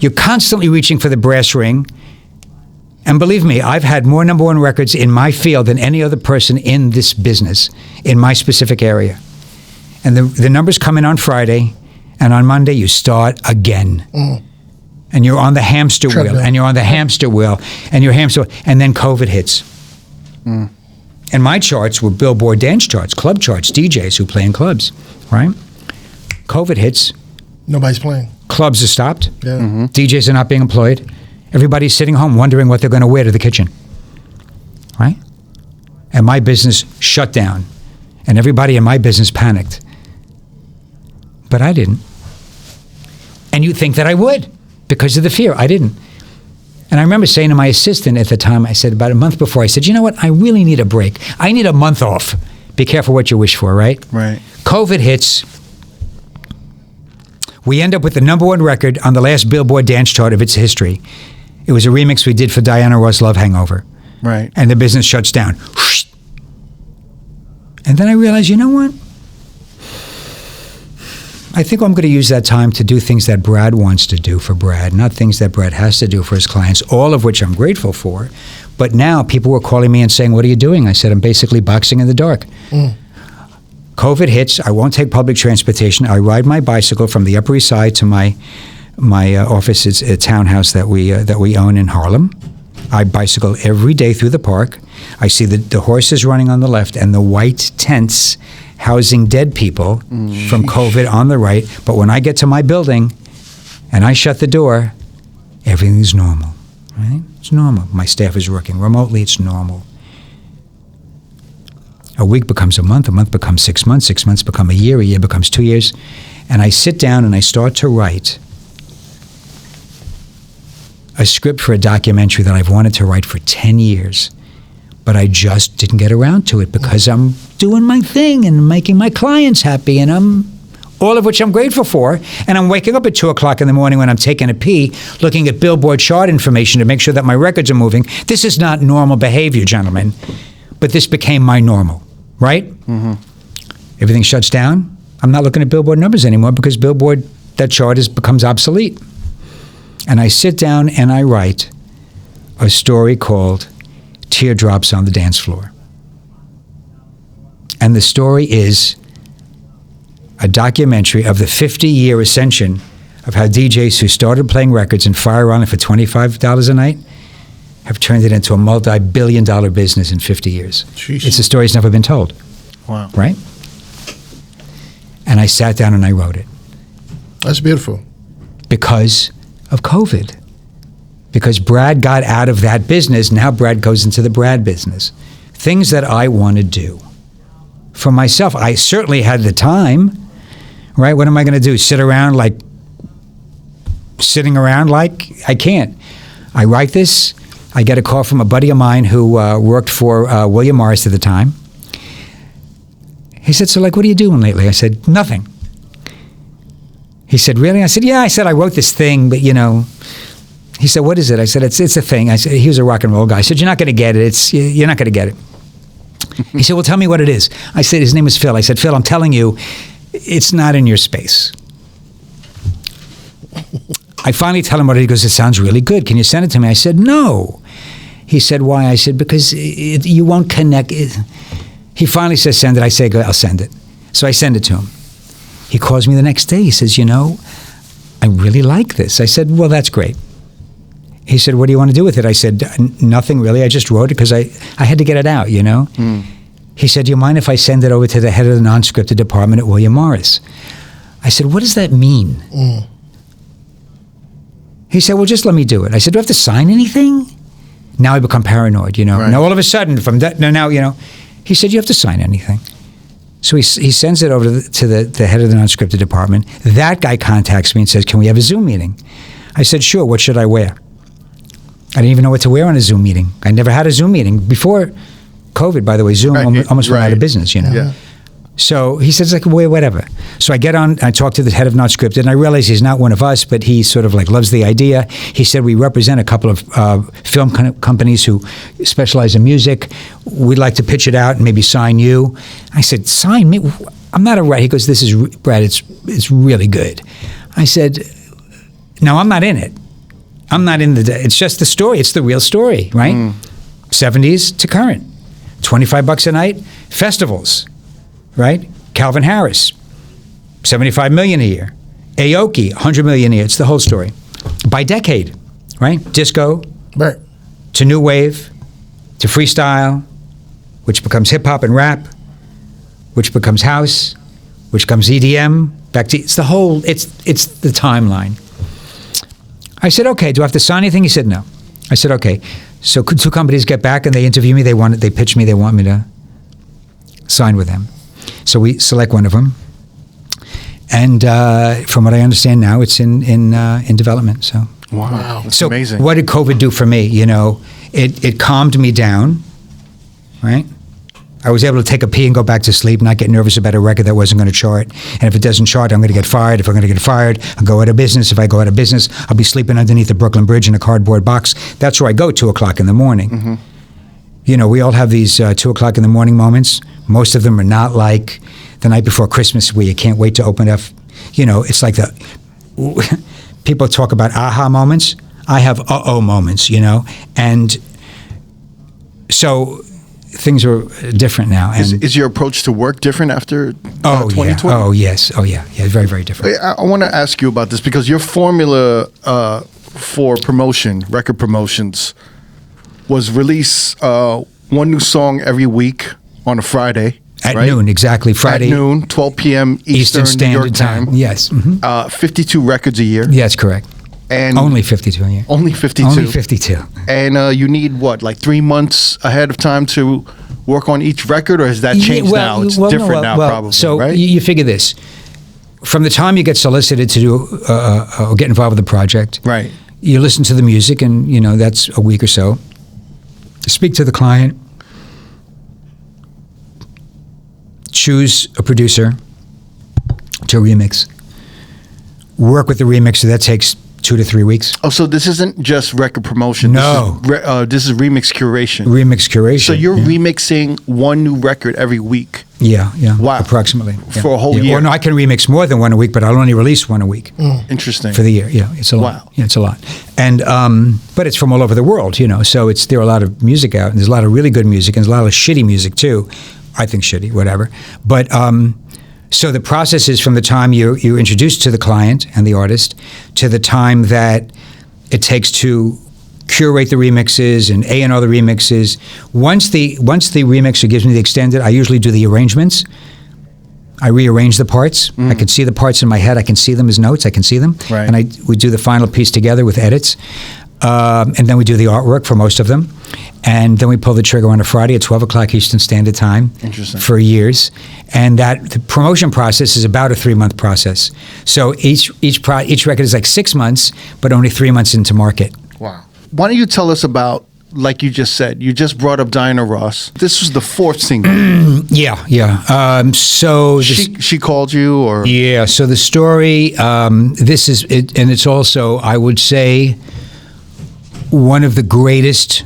You're constantly reaching for the brass ring. And believe me, I've had more number one records in my field than any other person in this business, in my specific area. And the numbers come in on Friday, and on Monday you start again. And you're on the hamster wheel, and you're on the hamster wheel, and you're hamster, and then COVID hits. And my charts were Billboard dance charts, club charts, DJs who play in clubs, right? COVID hits. Nobody's playing. Clubs are stopped. Yeah. DJs are not being employed. Everybody's sitting home wondering what they're going to wear to the kitchen, right? And my business shut down, and everybody in my business panicked. But I didn't. And you'd think that I would because of the fear. I didn't. And I remember saying to my assistant at the time, I said about a month before, I said, you know what? I really need a break. I need a month off. Be careful what you wish for, right? Right. COVID hits. We end up with the number one record on the last Billboard dance chart of its history. It was a remix we did for Diana Ross' Love Hangover. Right. And the business shuts down. And then I realized, you know what? I think I'm going to use that time to do things that Brad wants to do for Brad, not things that Brad has to do for his clients, all of which I'm grateful for. But now people were calling me and saying, what are you doing? I said, I'm basically boxing in the dark. COVID hits. I won't take public transportation. I ride my bicycle from the Upper East Side to my office. It's a townhouse that we own in Harlem. I bicycle every day through the park. I see the horses running on the left and the white tents housing dead people from COVID on the right. But when I get to my building and I shut the door, everything's normal. Right? It's normal. My staff is working remotely. It's normal. A week becomes a month becomes 6 months, 6 months become a year becomes 2 years. And I sit down and I start to write a script for a documentary that I've wanted to write for 10 years. But I just didn't get around to it because I'm doing my thing and making my clients happy, and I'm all of which I'm grateful for. And I'm waking up at 2 o'clock in the morning when I'm taking a pee, looking at Billboard chart information to make sure that my records are moving. This is not normal behavior, gentlemen, but this became my normal, right? Everything shuts down. I'm not looking at Billboard numbers anymore because Billboard, that chart becomes obsolete. And I sit down and I write a story called Teardrops on the Dance Floor. And the story is a documentary of the 50-year ascension of how DJs who started playing records in Fire Island for $25 a night have turned it into a multi-billion-dollar business in 50 years. Jeez. It's a story that's never been told. Wow. Right? And I sat down and I wrote it. That's beautiful. Because of COVID. Because Brad got out of that business, now Brad goes into the Brad business. Things that I want to do for myself. I certainly had the time, right? What am I going to do? Sitting around like I can't. I write this. I get a call from a buddy of mine who worked for William Morris at the time. He said, so like, what are you doing lately? I said, nothing. He said, really? I said, yeah. I said, I wrote this thing, but you know. He said, what is it? I said, it's a thing. I said, he was a rock and roll guy. I said, you're not going to get it. You're not going to get it. He said, well, tell me what it is. I said, his name is Phil. I said, Phil, I'm telling you, it's not in your space. I finally tell him what it is. He goes, it sounds really good. Can you send it to me? I said, no. He said, why? I said, because you won't connect. He finally says, send it. I say, I'll send it. So I send it to him. He calls me the next day. He says, you know, I really like this. I said, well, that's great. He said, what do you want to do with it? I said, nothing really. I just wrote it because I had to get it out, you know? He said, do you mind if I send it over to the head of the non-scripted department at William Morris? I said, what does that mean? He said, well, just let me do it. I said, do I have to sign anything? Now I become paranoid, you know? Right. Now all of a sudden, from that, now, you know, he said, you have to sign anything. So he sends it over to the head of the non-scripted department. That guy contacts me and says, can we have a Zoom meeting? I said, sure, what should I wear? I didn't even know what to wear on a Zoom meeting. I never had a Zoom meeting. Before COVID, by the way, Zoom almost went out of business, you know? Yeah. So he says, like, wear whatever. So I get on, I talk to the head of Not Scripted, and I realize he's not one of us, but he sort of like loves the idea. He said, we represent a couple of film companies who specialize in music. We'd like to pitch it out and maybe sign you. I said, sign me? I'm not a writer. He goes, this is, Brad, it's really good. I said, no, I'm not in it. I'm not in it's just the story. It's the real story, right? 70s to current. $25 a night, festivals, right? Calvin Harris, $75 million a year. Aoki, $100 million a year. It's the whole story. By decade, right? Disco, Right. to new wave, to freestyle, which becomes hip hop and rap, which becomes house, which becomes EDM, back to, it's the whole, it's the timeline. I said, okay, do I have to sign anything? He said, no. I said, okay. So two companies get back and they interview me, they pitch me, they want me to sign with them. So we select one of them. And from what I understand now, it's in development, so. Wow. That's So amazing. what did COVID do for me? You know, it calmed me down, right? I was able to take a pee and go back to sleep, not get nervous about a record that wasn't going to chart. And if it doesn't chart, I'm going to get fired. If I'm going to get fired, I'll go out of business. If I go out of business, I'll be sleeping underneath the Brooklyn Bridge in a cardboard box. That's where I go 2 o'clock in the morning. You know, we all have these 2 o'clock in the morning moments. Most of them are not like the night before Christmas where you can't wait to open up. You know, it's like people talk about aha moments. I have uh-oh moments, you know. And so things are different now. And Is your approach to work different after 2020? yeah. Oh, yes. Oh, yeah. Yeah, very, very different. I want to ask you about this because your formula for promotion, record promotions, was release one new song every week on a Friday. At right? noon, exactly. Friday. At noon, 12 p.m. Eastern Standard New York time. Yes. 52 records a year. Yes, correct. And Only 52, yeah. Only 52. Only 52. And you need what, like 3 months ahead of time to work on each record, or has that changed now? It's different now, probably. So right? you figure this: from the time you get solicited to do or get involved with the project, right? You listen to the music, and you know that's a week or so. Speak to the client, choose a producer to remix, work with the remixer. That takes 2 to 3 weeks. Oh, so this isn't just record promotion. No. This is remix curation. Remix curation. So you're remixing one new record every week. Yeah. Wow. Approximately. For a whole year. Or no, I can remix more than one a week, but I'll only release one a week. Interesting. For the year. Yeah, it's a lot. Wow. Yeah, it's a lot. And but it's from all over the world, you know. So there are a lot of music out, and there's a lot of really good music, and there's a lot of shitty music too. I think shitty, whatever. But so the process is from the time you introduce to the client and the artist to the time that it takes to curate the remixes and A&R the remixes. Once the remixer gives me the extended, I usually do the arrangements. I rearrange the parts. I can see the parts in my head. I can see them as notes. I can see them. Right. And we do the final piece together with edits. And then we do the artwork for most of them. And then we pull the trigger on a Friday at 12 o'clock Eastern Standard Time. Interesting. For years. And the promotion process is about a 3-month process. So each record is like 6 months, but only 3 months into market. Wow. Why don't you tell us about like you just said, you just brought up Diana Ross. This was the fourth single. Yeah. So she called you, or yeah. So the story. This is it, and it's also, I would say, one of the greatest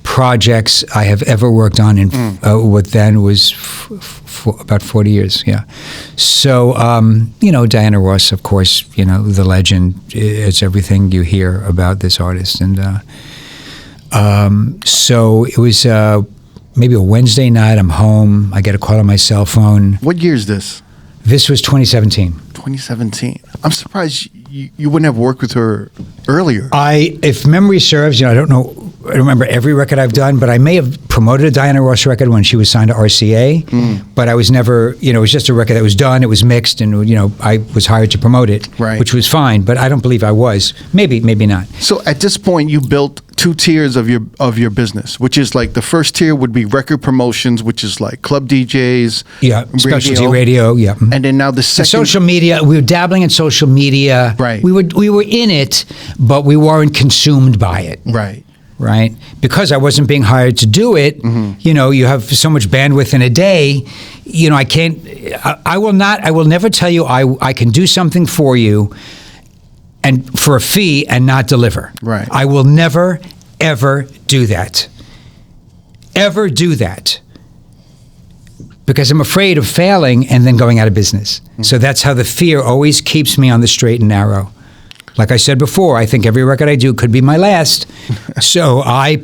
projects I have ever worked on. In what then was about 40 years. Yeah. So Diana Ross, of course, the legend. It's everything you hear about this artist, and so it was maybe a Wednesday night. I'm home. I get a call on my cell phone. What year is this? This was 2017. 2017. I'm surprised you wouldn't have worked with her earlier. If memory serves, I don't know. I don't remember every record I've done, but I may have promoted a Diana Ross record when she was signed to RCA. But I was never, it was just a record that was done. It was mixed, and I was hired to promote it, right, which was fine. But I don't believe I was. Maybe not. So at this point, you built two tiers of your business, which is like the first tier would be record promotions, which is like club DJs, specialty radio, and then now the second, social media. We were dabbling in social media, right? We were in it, but we weren't consumed by it, right? Right, because I wasn't being hired to do it. You have so much bandwidth in a day. I can't. I will not. I will never tell you I can do something for you, and for a fee, and not deliver. Right. I will never, ever do that. Ever do that. Because I'm afraid of failing and then going out of business. So that's how the fear always keeps me on the straight and narrow. Like I said before, I think every record I do could be my last. So I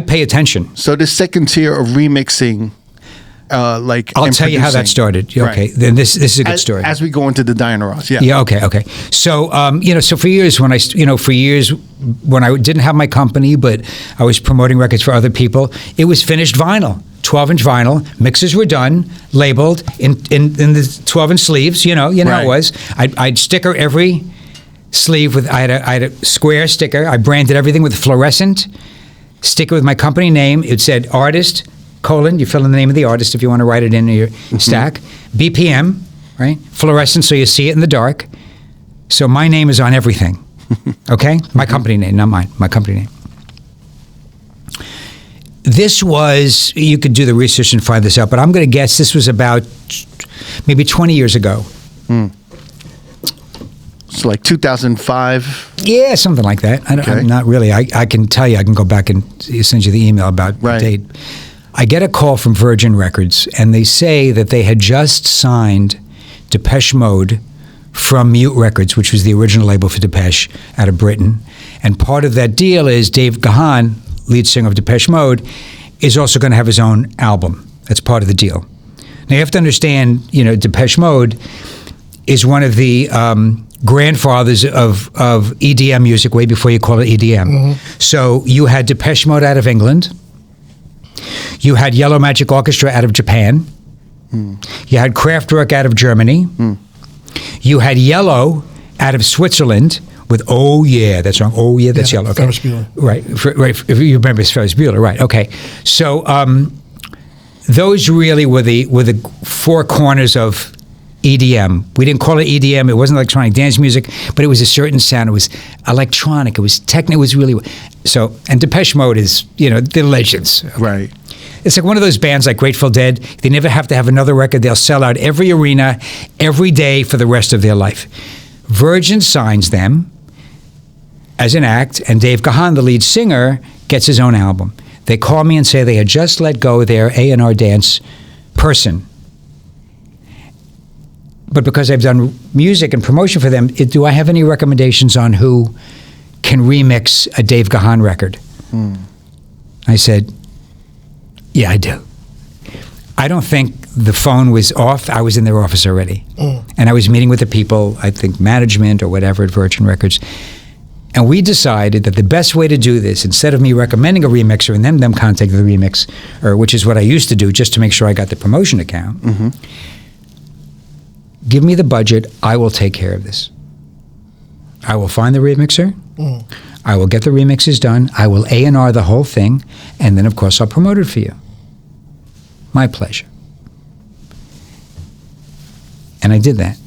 pay attention. So the second tier of remixing, I'll tell you how that started. Okay, right. Then this is a good story. As we go into the Diana Ross, Yeah. Okay. So so for years when I didn't have my company, but I was promoting records for other people, it was finished vinyl. 12-inch vinyl, mixes were done, labeled in the 12-inch sleeves. How it was. I'd sticker every sleeve with. I had a square sticker. I branded everything with fluorescent sticker with my company name. It said artist : you fill in the name of the artist if you want to write it in your stack. BPM, right? Fluorescent, so you see it in the dark. So my name is on everything. Okay, my company name, not mine. My company name. This was, you could do the research and find this out, but I'm going to guess this was about maybe 20 years ago. So like 2005? Yeah, something like that. I'm not really. I can tell you, I can go back and send you the email about the date. I get a call from Virgin Records, and they say that they had just signed Depeche Mode from Mute Records, which was the original label for Depeche out of Britain. And part of that deal is Dave Gahan, lead singer of Depeche Mode, is also going to have his own album. That's part of the deal. Now you have to understand, Depeche Mode is one of the grandfathers of EDM music way before you call it EDM. So you had Depeche Mode out of England. You had Yellow Magic Orchestra out of Japan. You had Kraftwerk out of Germany. You had Yellow out of Switzerland with "Oh Yeah," that song. "Oh Yeah," that's Yellow. Okay. Ferris Bueller. Right. If you remember, it's Ferris Bueller. Right. Okay. So those really were the four corners of EDM. We didn't call it EDM. It wasn't electronic dance music, but it was a certain sound. It was electronic. It was techno. It was really so. And Depeche Mode is, they're legends. Right. It's like one of those bands like Grateful Dead. They never have to have another record. They'll sell out every arena, every day for the rest of their life. Virgin signs them as an act, and Dave Gahan, the lead singer, gets his own album. They call me and say they had just let go their A&R dance person. But because I've done music and promotion for them, do I have any recommendations on who can remix a Dave Gahan record? I said, yeah, I do. I don't think the phone was off. I was in their office already. And I was meeting with the people, I think management or whatever at Virgin Records. And we decided that the best way to do this, instead of me recommending a remixer and them contacting the remix, which is what I used to do just to make sure I got the promotion account, give me the budget, I will take care of this. I will find the remixer, I will get the remixes done, I will A&R the whole thing, and then of course I'll promote it for you. My pleasure. And I did that.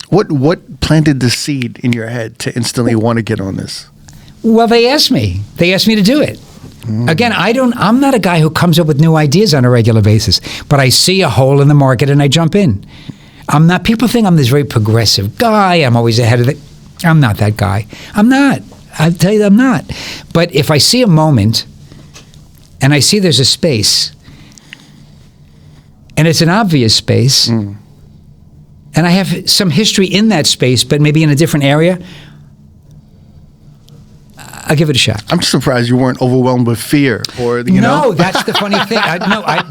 What planted the seed in your head to instantly want to get on this? Well, they asked me. They asked me to do it. Again, I'm not a guy who comes up with new ideas on a regular basis, but I see a hole in the market and I jump in. People think I'm this very progressive guy. I'm always ahead of I'm not that guy. I'm not. I'll tell you I'm not. But if I see a moment and I see there's a space, and it's an obvious space, and I have some history in that space, but maybe in a different area, I'll give it a shot. I'm surprised you weren't overwhelmed with fear, or you know. No, that's the funny thing.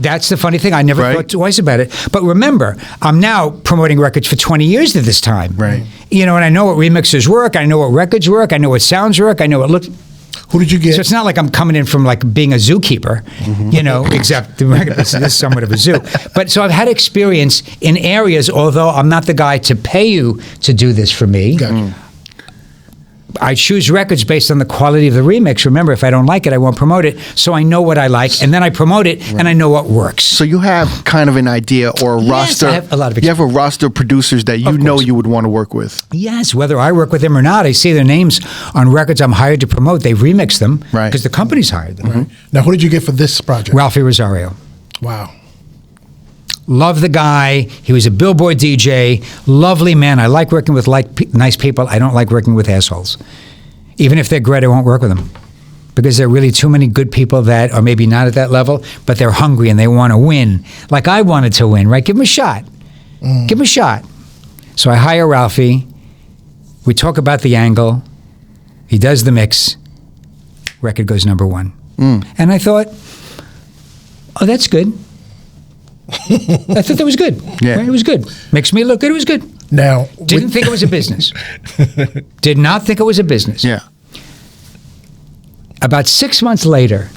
That's the funny thing. I never thought twice about it. But remember, I'm now promoting records for 20 years at this time. Right. You know, and I know what remixes work. I know what records work. I know what sounds work. I know what looks. Who did you get? So it's not like I'm coming in from like being a zookeeper, you know, except the record business is somewhat of a zoo. But so I've had experience in areas, although I'm not the guy to pay you to do this for me. Gotcha. I choose records based on the quality of the remix. Remember, if I don't like it, I won't promote it. So I know what I like, and then I promote it, and I know what works. So you have kind of an idea or a roster. I have a lot of you have a roster of producers that you know you would want to work with. Yes, whether I work with them or not, I see their names on records I'm hired to promote. They've remixed them because the company's hired them. Right. Now, who did you get for this project? Ralphie Rosario. Wow. Love the guy. He was a Billboard DJ. Lovely man. I like working with nice people. I don't like working with assholes. Even if they're great, I won't work with them. Because there are really too many good people that are maybe not at that level, but they're hungry and they want to win. Like I wanted to win, right? Give him a shot. Give him a shot. So I hire Ralphie. We talk about the angle. He does the mix. Record goes number 1. And I thought, oh, that's good. I thought that was good. Yeah. Right? It was good. Makes me look good. It was good. Now, Didn't think it was a business. Did not think it was a business. Yeah. About 6 months later,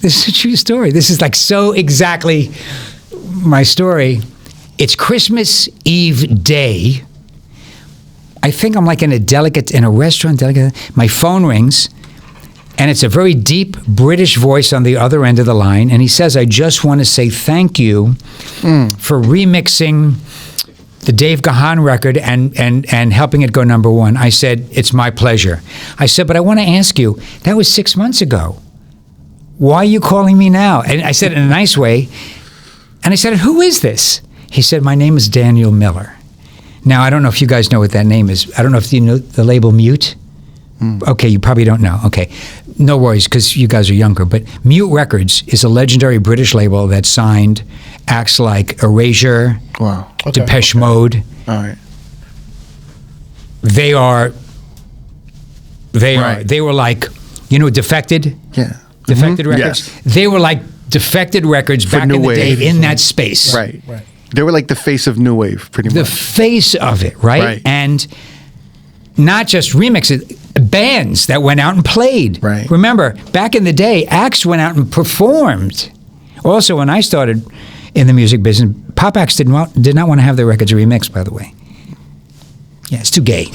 this is a true story. This is like so exactly my story. It's Christmas Eve day. I think I'm like in a restaurant. My phone rings. And it's a very deep British voice on the other end of the line. And he says, I just want to say thank you for remixing the Dave Gahan record and helping it go number 1. I said, it's my pleasure. I said, but I want to ask you, that was 6 months ago. Why are you calling me now? And I said it in a nice way. And I said, who is this? He said, my name is Daniel Miller. Now, I don't know if you guys know what that name is. I don't know if you know the label Mute. Okay, you probably don't know. Okay, no worries because you guys are younger. But Mute Records is a legendary British label that signed acts like Erasure, Depeche Mode. All right. They were like, you know, Defected? Yeah. Defected Records? Yes. They were like Defected Records back in the day in that space. Right. They were like the face of New Wave, pretty much. The face of it, right? And not just remixes, bands that went out and played. Right. Remember, back in the day, acts went out and performed. Also, when I started in the music business, pop acts did not want to have their records remixed, by the way. Yeah, it's too gay.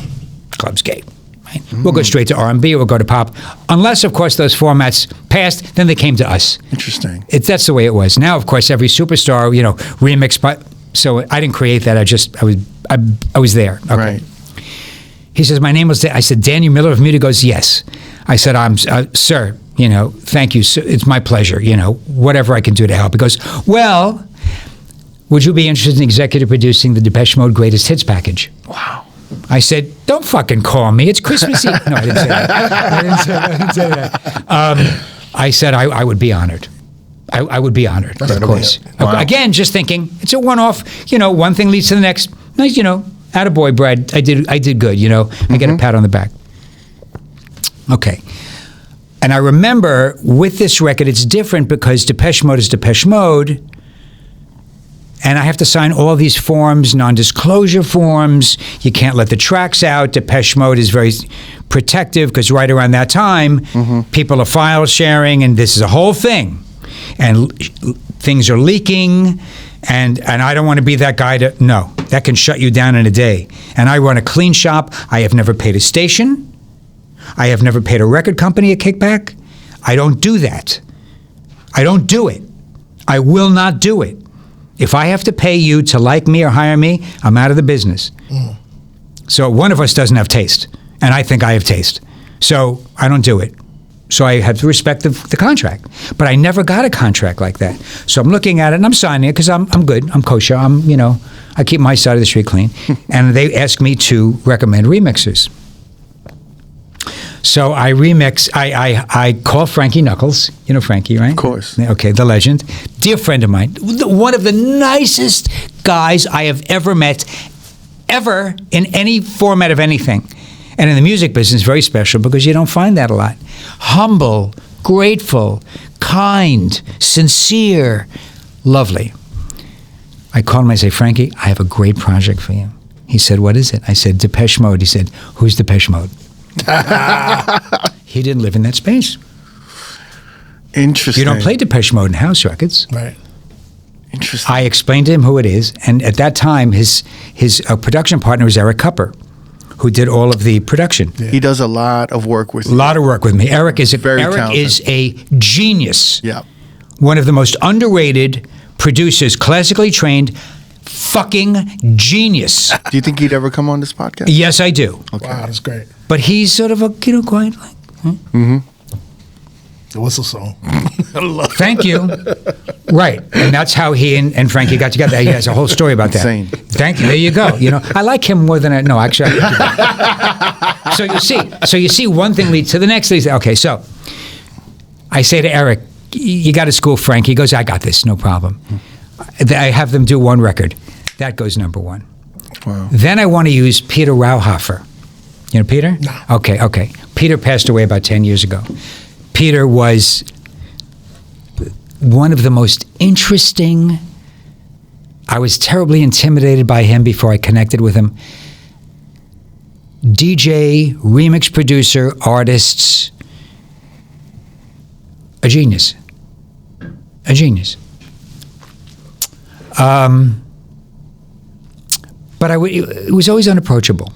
Club's gay. Right? We'll go straight to R&B or we'll go to pop. Unless, of course, those formats passed, then they came to us. Interesting. That's the way it was. Now, of course, every superstar, you know, remixed. So I didn't create that. I was there. Okay. Right. He says, my name was, I said, Daniel Miller of Mute. He goes, yes. I said, sir, you know, thank you. It's my pleasure, you know, whatever I can do to help. He goes, well, would you be interested in executive producing the Depeche Mode Greatest Hits package? Wow. I said, don't fucking call me. It's Christmas Eve. No, I didn't say that. I didn't say that. I said, I would be honored. I would be honored, of course. Wow. Again, just thinking, it's a one-off, you know, one thing leads to the next. Nice, you know. Attaboy, Brad. I did good, you know. I get a pat on the back. Okay. And I remember with this record, it's different because Depeche Mode is Depeche Mode. And I have to sign all these forms, non-disclosure forms. You can't let the tracks out. Depeche Mode is very protective because right around that time, people are file sharing and this is a whole thing. And things are leaking. And I don't want to be that guy no, that can shut you down in a day. And I run a clean shop. I have never paid a station. I have never paid a record company a kickback. I don't do that. I don't do it. I will not do it. If I have to pay you to like me or hire me, I'm out of the business. So one of us doesn't have taste. And I think I have taste. So I don't do it. So I had to respect the contract. But I never got a contract like that. So I'm looking at it and I'm signing it because I'm good. I'm kosher. I keep my side of the street clean. And they asked me to recommend remixers. So I call Frankie Knuckles. You know Frankie, right? Of course. Okay, the legend. Dear friend of mine. One of the nicest guys I have ever met, ever in any format of anything. And in the music business, very special because you don't find that a lot. Humble, grateful, kind, sincere, lovely. I called him, I say, Frankie, I have a great project for you. He said, what is it? I said, Depeche Mode. He said, who's Depeche Mode? He didn't live in that space. Interesting. You don't play Depeche Mode in house records. Right. Interesting. I explained to him who it is, and at that time, his production partner was Eric Kupper, who did all of the production. Yeah. He does a lot of work with A lot of work with me. Eric is Very talented. a genius. Yeah. One of the most underrated producers, classically trained, fucking genius. Do you think he'd ever come on this podcast? Yes, I do. Okay. Wow, that's great. But he's sort of quiet like. The whistle song. Thank you. Right. And that's how he and Frankie got together. He has a whole story about that. Insane. Thank you. There you go. I like him more than no, actually. So you see one thing leads to the next. Okay, so I say to Eric, you got to school Frank. He goes, I got this, no problem. I have them do one record. That goes number one. Wow. Then I want to use Peter Rauhofer. You know Peter? No. Okay. Peter passed away about 10 years ago. Peter was one of the most interesting. I was terribly intimidated by him before I connected with him. DJ, remix producer, artists, a genius. A genius. But it was always unapproachable.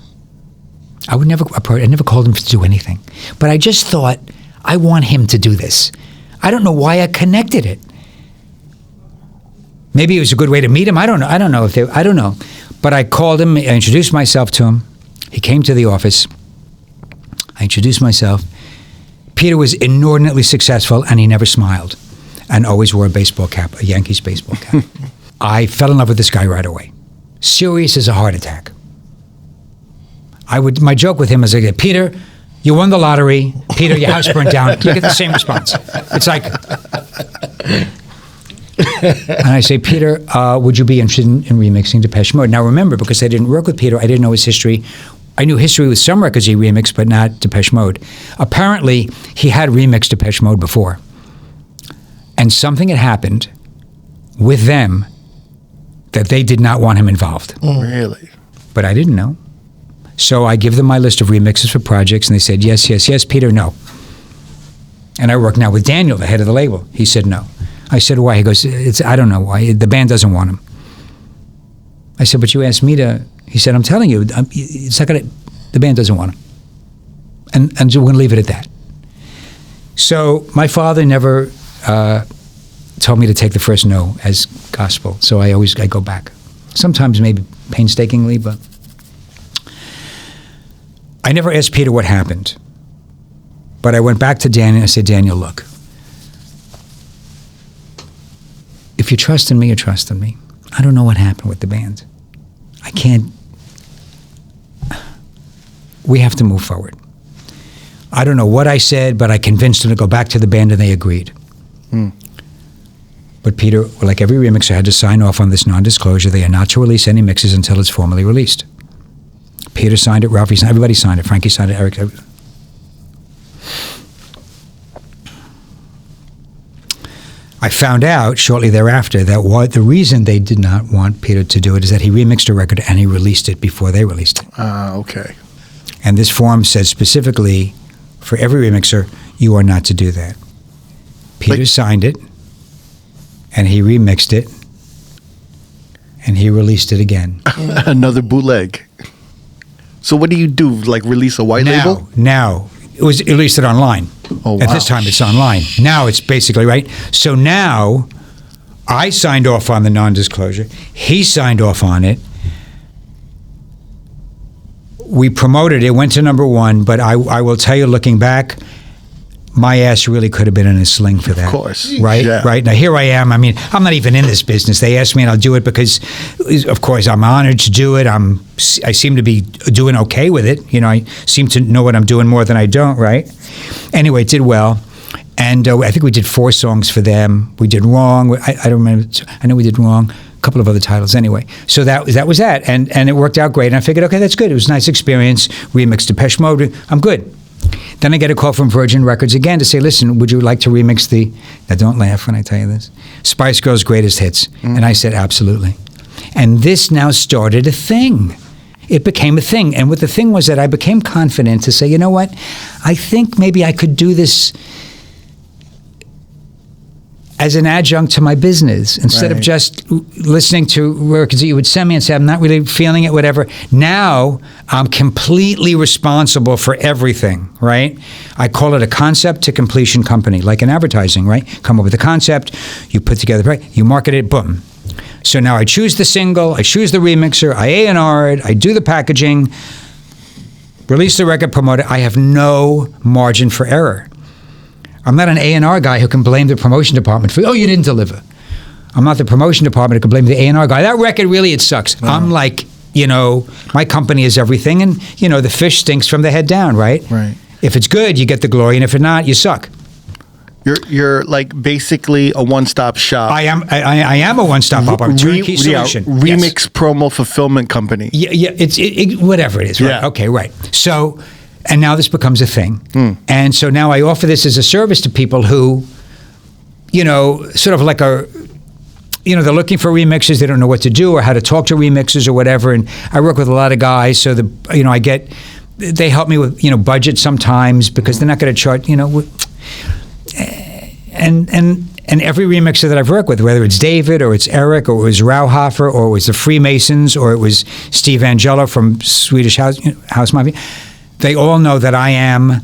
I never called him to do anything. But I just thought, I want him to do this. I don't know why I connected it. Maybe it was a good way to meet him. I don't know. I don't know. But I called him. I introduced myself to him. He came to the office. I introduced myself. Peter was inordinately successful, and he never smiled, and always wore a baseball cap, a Yankees baseball cap. I fell in love with this guy right away. Serious as a heart attack. My joke with him is, I get, Peter, you won the lottery. Peter, your house burned down. You get the same response. It's like, and I say, Peter, would you be interested in remixing Depeche Mode? Now remember, because I didn't work with Peter, I didn't know his history. I knew history with some records he remixed, but not Depeche Mode. Apparently, he had remixed Depeche Mode before. And something had happened with them that they did not want him involved. Really? But I didn't know. So I give them my list of remixes for projects, and they said, yes, Peter, no. And I work now with Daniel, the head of the label. He said no. I said, why? He goes, I don't know why. The band doesn't want him. I said, but you asked me to. He said, I'm telling you, it's not gonna, the band doesn't want him. And so we're going to leave it at that. So my father never told me to take the first no as gospel. So I go back. Sometimes maybe painstakingly, but I never asked Peter what happened. But I went back to Daniel and I said, Daniel, look, if you trust in me, you trust in me. I don't know what happened with the band. I can't. We have to move forward. I don't know what I said, but I convinced them to go back to the band, and they agreed. But Peter, like every remixer, had to sign off on this non-disclosure. They are not to release any mixes until it's formally released. Peter signed it, Ralphie signed it, everybody signed it, Frankie signed it, Eric. I found out shortly thereafter that the reason they did not want Peter to do it is that he remixed a record and he released it before they released it. Okay. And this form said specifically, for every remixer, you are not to do that. Peter signed it, and he remixed it, and he released it again. Another bootleg. So what do you do? Like release a white label? Now, it was released it online. Oh, wow. At this time, it's online. Now it's basically, right? So now, I signed off on the non-disclosure. He signed off on it. We promoted it. It went to number one. But I will tell you, looking back, my ass really could have been in a sling for that. Of course. Right? Yeah. Right. Now, here I am. I mean, I'm not even in this business. They asked me and I'll do it because, of course, I'm honored to do it. I seem to be doing okay with it. You know, I seem to know what I'm doing more than I don't, right? Anyway, it did well. And I think we did 4 songs for them. We did Wrong. I don't remember. I know we did Wrong. A couple of other titles anyway. So that was that. And it worked out great. And I figured, okay, that's good. It was a nice experience. Remixed Depeche Mode. I'm good. Then I get a call from Virgin Records again to say, listen, would you like to remix now don't laugh when I tell you this, Spice Girls' Greatest Hits? And I said, absolutely. And this now started a thing. It became a thing. And what the thing was that I became confident to say, you know what, I think maybe I could do this as an adjunct to my business instead of just listening to records that you would send me and say, I'm not really feeling it, whatever. Now I'm completely responsible for everything, right? I call it a concept to completion company, like in advertising, right? Come up with a concept, you put together, right? You market it, boom. So now I choose the single, I choose the remixer, I A&R it, I do the packaging, release the record, promote it. I have no margin for error. I'm not an A&R guy who can blame the promotion department for, you didn't deliver. I'm not the promotion department who can blame the A&R guy. That record really, it sucks. I'm like, my company is everything, and, the fish stinks from the head down, right? Right. If it's good, you get the glory, and if it's not, you suck. You're like basically a one-stop shop. I am a one-stop shop. I'm a turnkey solution. Remix promo fulfillment company. Yeah, it's whatever it is, right? Yeah. Okay, right. So, and now this becomes a thing. And so now I offer this as a service to people who, sort of like they're looking for remixes. They don't know what to do or how to talk to remixes or whatever. And I work with a lot of guys, so they help me with, budget sometimes because they're not going to charge, and every remixer that I've worked with, whether it's David or it's Eric or it was Rauhofer or it was the Freemasons or it was Steve Angelo from Swedish House Mafia, they all know that I am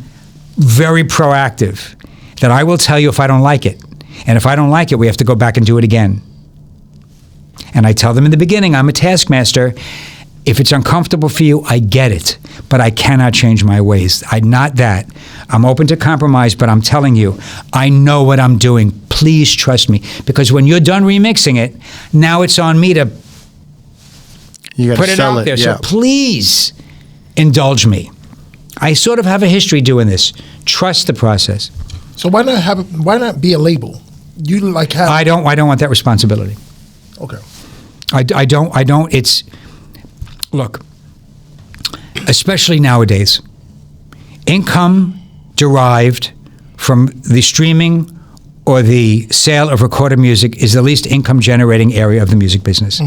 very proactive, that I will tell you if I don't like it. And if I don't like it, we have to go back and do it again. And I tell them in the beginning, I'm a taskmaster. If it's uncomfortable for you, I get it. But I cannot change my ways. I'm not that. I'm open to compromise, but I'm telling you, I know what I'm doing. Please trust me. Because when you're done remixing it, now it's on me to put it out there. Yeah. So please indulge me. I sort of have a history doing this. Trust the process. So why not be a label? You like have I don't want that responsibility. Okay. I don't it's look, especially nowadays, income derived from the streaming or the sale of recorded music is the least income generating area of the music business.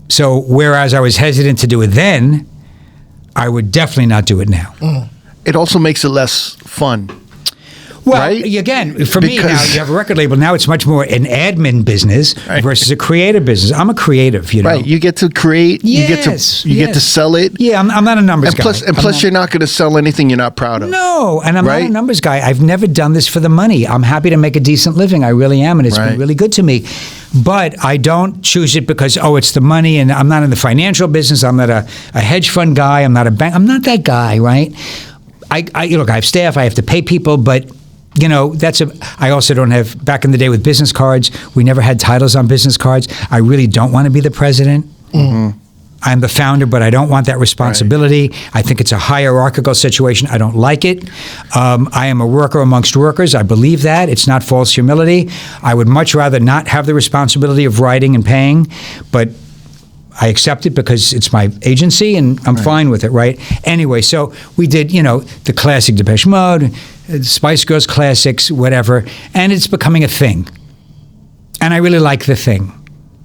So whereas I was hesitant to do it then, I would definitely not do it now. It also makes it less fun. Well, right? Again, for me now, you have a record label. Now it's much more an admin business versus a creative business. I'm a creative, Right, you get to create. Yes, you get to sell it. Yeah, I'm not a numbers guy. Plus, you're not going to sell anything you're not proud of. No, and I'm not a numbers guy. I've never done this for the money. I'm happy to make a decent living. I really am, and it's been really good to me. But I don't choose it because, it's the money, and I'm not in the financial business. I'm not a hedge fund guy. I'm not a bank. I'm not that guy, right? I have staff. I have to pay people, but I also don't have, back in the day with business cards, we never had titles on business cards. I really don't want to be the president. I'm the founder, but I don't want that responsibility. I think it's a hierarchical situation. I don't like it. I am a worker amongst workers. I believe that. It's not false humility. I would much rather not have the responsibility of writing and paying, but I accept it because it's my agency and I'm fine with it, right? Anyway, so we did, the classic Depeche Mode, Spice Girls classics, whatever, and it's becoming a thing. And I really like the thing.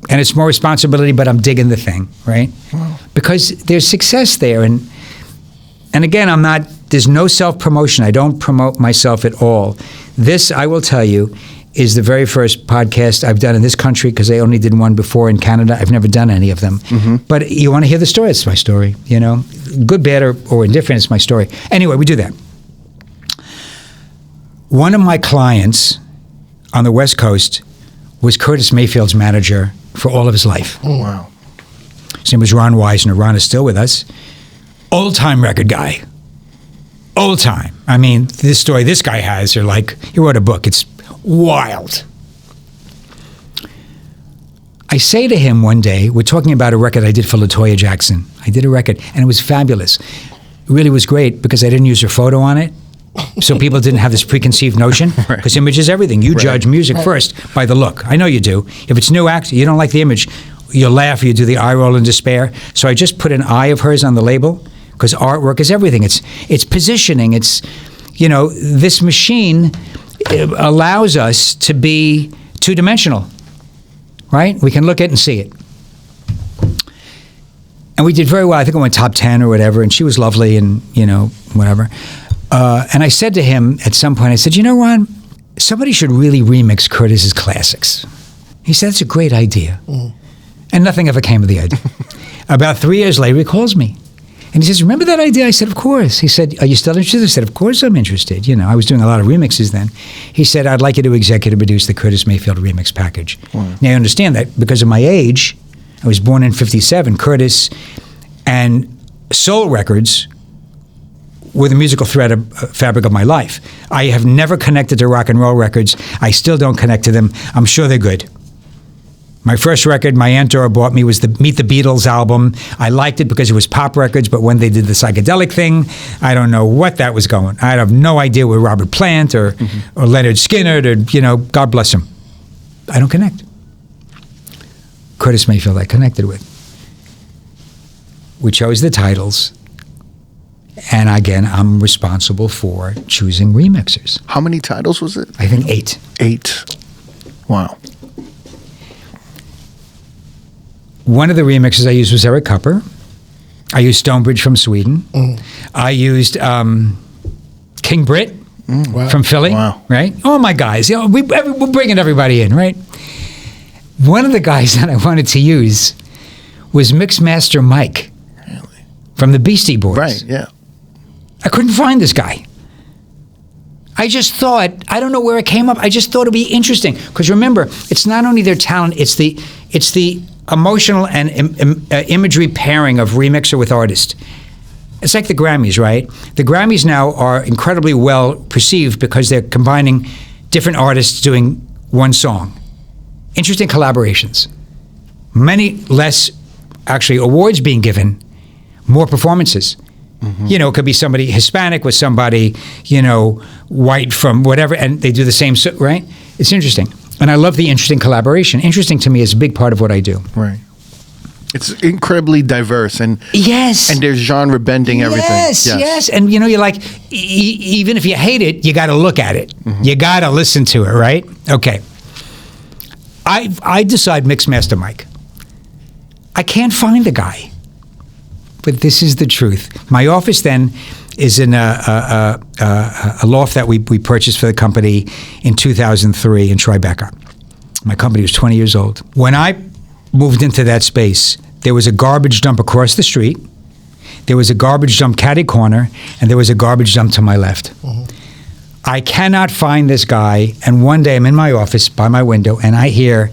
And it's more responsibility, but I'm digging the thing, right? Wow. Because there's success there. And again, there's no self-promotion. I don't promote myself at all. This, I will tell you, is the very first podcast I've done in this country because I only did one before in Canada. I've never done any of them. But you want to hear the story? It's my story, Good, bad, or indifferent, it's my story. Anyway, we do that. One of my clients on the West Coast was Curtis Mayfield's manager for all of his life. Oh, wow. His name was Ron Weisner. Ron is still with us. Old-time record guy. Old time. I mean, this story this guy has, are like, he wrote a book. It's wild. I say to him one day, we're talking about a record I did for LaToya Jackson. I did a record, and it was fabulous. It really was great because I didn't use her photo on it, so people didn't have this preconceived notion, because image is everything. You judge music first by the look. I know you do. If it's new act, you don't like the image, you'll laugh, you do the eye roll in despair. So I just put an eye of hers on the label, because artwork is everything. It's positioning. It's, this machine allows us to be two-dimensional. Right? We can look at it and see it. And we did very well. I think I went top 10 or whatever, and she was lovely and, whatever. And I said to him at some point, I said, Ron, somebody should really remix Curtis's classics. He said, that's a great idea. And nothing ever came of the idea. About 3 years later, he calls me. And he says, remember that idea? I said, of course. He said, are you still interested? I said, of course I'm interested. I was doing a lot of remixes then. He said, I'd like you to executive produce the Curtis Mayfield remix package. Wow. Now, you understand that because of my age, I was born in 57, Curtis and soul records were the musical fabric of my life. I have never connected to rock and roll records. I still don't connect to them. I'm sure they're good. My first record my Aunt Dora bought me was the Meet the Beatles album. I liked it because it was pop records, but when they did the psychedelic thing, I don't know what that was going. I have no idea with Robert Plant or Leonard Skinner or, God bless him. I don't connect. Curtis Mayfield I connected with. We chose the titles, and again, I'm responsible for choosing remixers. How many titles was it? I think 8. 8. Wow. One of the remixes I used was Eric Kupper. I used Stonebridge from Sweden. I used King Britt from Philly. Wow. Right? All my guys. We're bringing everybody in, right? One of the guys that I wanted to use was Mixmaster Mike from the Beastie Boys. Right, yeah. I couldn't find this guy. I just thought, I don't know where it came up, I just thought it'd be interesting. Because remember, it's not only their talent, it's the emotional and imagery pairing of remixer with artist. It's like the Grammys, right? The Grammys now are incredibly well perceived because they're combining different artists doing one song. Interesting collaborations. Many less, actually, awards being given, more performances. It could be somebody Hispanic with somebody, white from whatever, and they do the same, right? It's interesting. And I love the interesting collaboration. Interesting to me is a big part of what I do. Right. It's incredibly diverse, and yes, and there's genre bending everything. Yes. And you're like, even if you hate it, you got to look at it. You got to listen to it, right? Okay. I decide Mixmaster Mike. I can't find the guy, but this is the truth. My office then is in a loft that we purchased for the company in 2003 in Tribeca. My company was 20 years old. When I moved into that space, there was a garbage dump across the street, there was a garbage dump catty corner, and there was a garbage dump to my left. I cannot find this guy, and one day I'm in my office by my window, and I hear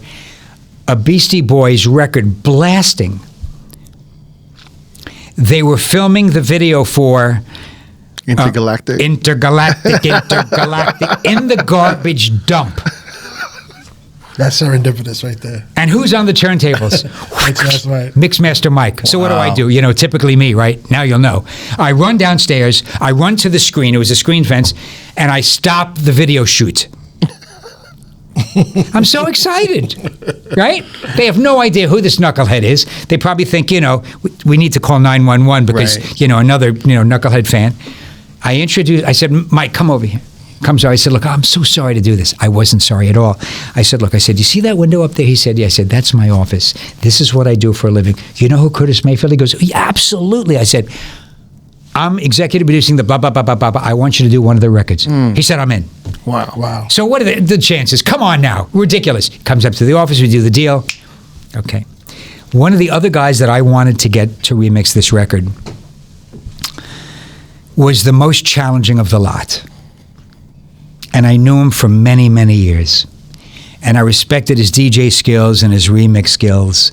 a Beastie Boys record blasting. They were filming the video for Intergalactic in the garbage dump. That's serendipitous right there. And who's on the turntables? That's right. Mixmaster Mike. So what do I do? Typically me, right? Now you'll know. I run downstairs, I run to the screen, it was a screen fence, and I stop the video shoot. I'm so excited, right? They have no idea who this knucklehead is. They probably think, we need to call 911 because, another, knucklehead fan. I said, Mike, come over here. Comes over. I said, look, I'm so sorry to do this. I wasn't sorry at all. I said, you see that window up there? He said, yeah. I said, that's my office. This is what I do for a living. You know who Curtis Mayfield? He goes, yeah, absolutely. I said, I'm executive producing the blah, blah, blah, blah, blah, blah. I want you to do one of the records. He said, I'm in. Wow. So what are the chances? Come on now. Ridiculous. Comes up to the office. We do the deal. Okay. One of the other guys that I wanted to get to remix this record was the most challenging of the lot. And I knew him for many, many years. And I respected his DJ skills and his remix skills.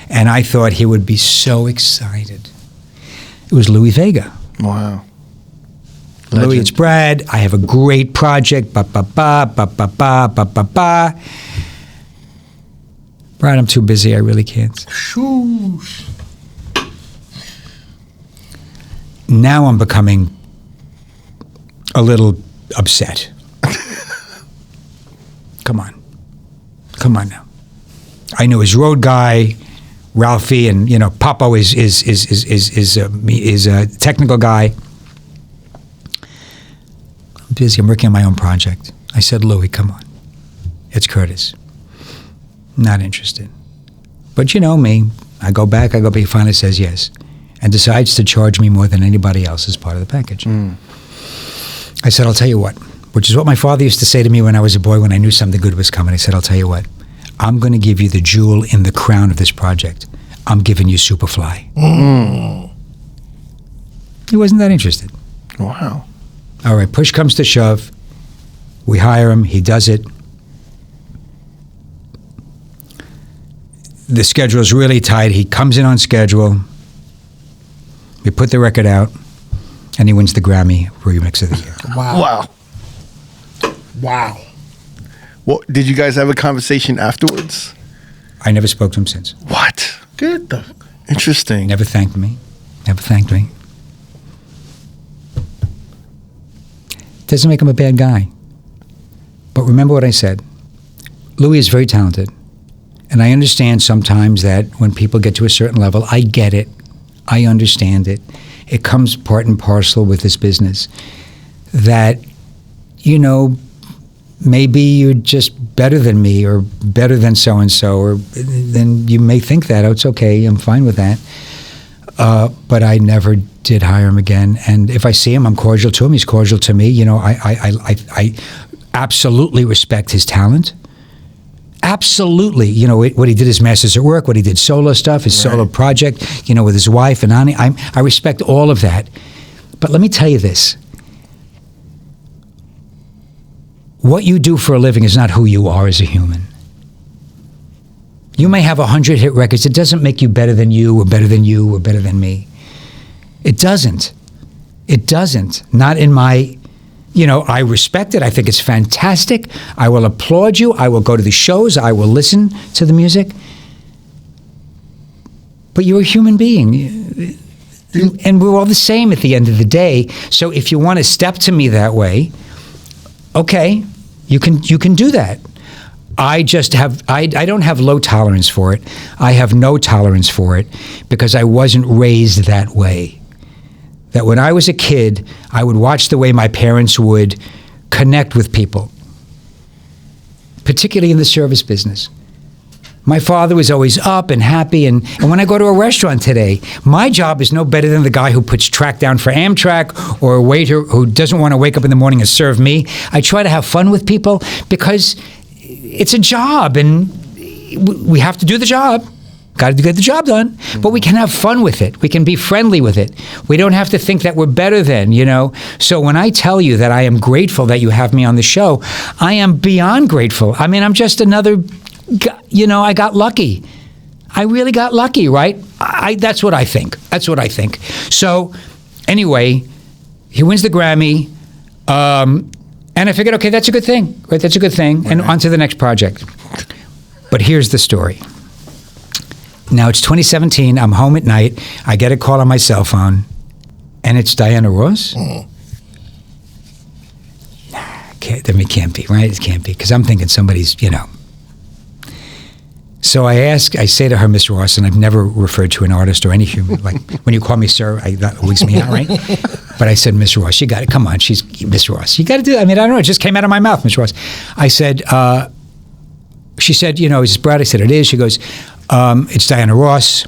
And I thought he would be so excited. It was Louis Vega. Wow. Louis, it's Brad. I have a great project. Ba ba ba ba ba ba ba ba ba. Brad, I'm too busy. I really can't. Shoosh. Now I'm becoming a little upset. Come on now. I know his road guy, Ralphie, and Papo is a technical guy. I'm busy. I'm working on my own project. I said, Louis, come on. It's Curtis. Not interested. But you know me. I go back. He finally says yes, and decides to charge me more than anybody else as part of the package. I said, I'll tell you what, which is what my father used to say to me when I was a boy when I knew something good was coming. I said, I'll tell you what, I'm going to give you the jewel in the crown of this project. I'm giving you Superfly. He wasn't that interested. Wow. All right, push comes to shove. We hire him. He does it. The schedule is really tight. He comes in on schedule. We put the record out, and he wins the Grammy Remix of the Year. Wow. Well, did you guys have a conversation afterwards? I never spoke to him since. What? Good. Interesting. Never thanked me. Doesn't make him a bad guy. But remember what I said. Louis is very talented. And I understand sometimes that when people get to a certain level, I get it. I understand it. It comes part and parcel with this business. That, maybe you're just better than me or better than so-and-so, or then you may think that. Oh, it's okay. I'm fine with that. But I never did hire him again. And if I see him, I'm cordial to him. He's cordial to me. I absolutely respect his talent. Absolutely. What he did as Masters at Work, what he did solo stuff, his solo project, with his wife and Ani. I respect all of that. But let me tell you this. What you do for a living is not who you are as a human. You may have 100 hit records. It doesn't make you better than you or better than you or better than me. It doesn't. Not in my... I respect it. I think it's fantastic. I will applaud you. I will go to the shows. I will listen to the music. But you're a human being. And we're all the same at the end of the day. So if you want to step to me that way, okay, you can do that. I don't have low tolerance for it. I have no tolerance for it because I wasn't raised that way. That when I was a kid, I would watch the way my parents would connect with people, particularly in the service business. My father was always up and happy, and when I go to a restaurant today, my job is no better than the guy who puts track down for Amtrak or a waiter who doesn't want to wake up in the morning and serve me. I try to have fun with people because it's a job, and we have to do the job. Got to get the job done, but we can have fun with it. We can be friendly with it. We don't have to think that we're better than, So when I tell you that I am grateful that you have me on the show, I am beyond grateful. I mean, I'm just another, I got lucky. I really got lucky, right? That's what I think. So anyway, he wins the Grammy, and I figured, okay, that's a good thing, right? That's a good thing, right. And on to the next project. But here's the story. Now it's 2017. I'm home at night. I get a call on my cell phone, and it's Diana Ross. It can't be, right? It can't be, because I'm thinking somebody's, So I say to her, Miss Ross, and I've never referred to an artist or any human, like when you call me sir, that wigs me out, right? But I said, Miss Ross, you got it. Come on, she's Miss Ross. You got to do it. I mean, I don't know. It just came out of my mouth, Miss Ross. I said, she said, is this Brad? I said, it is. She goes, it's Diana Ross.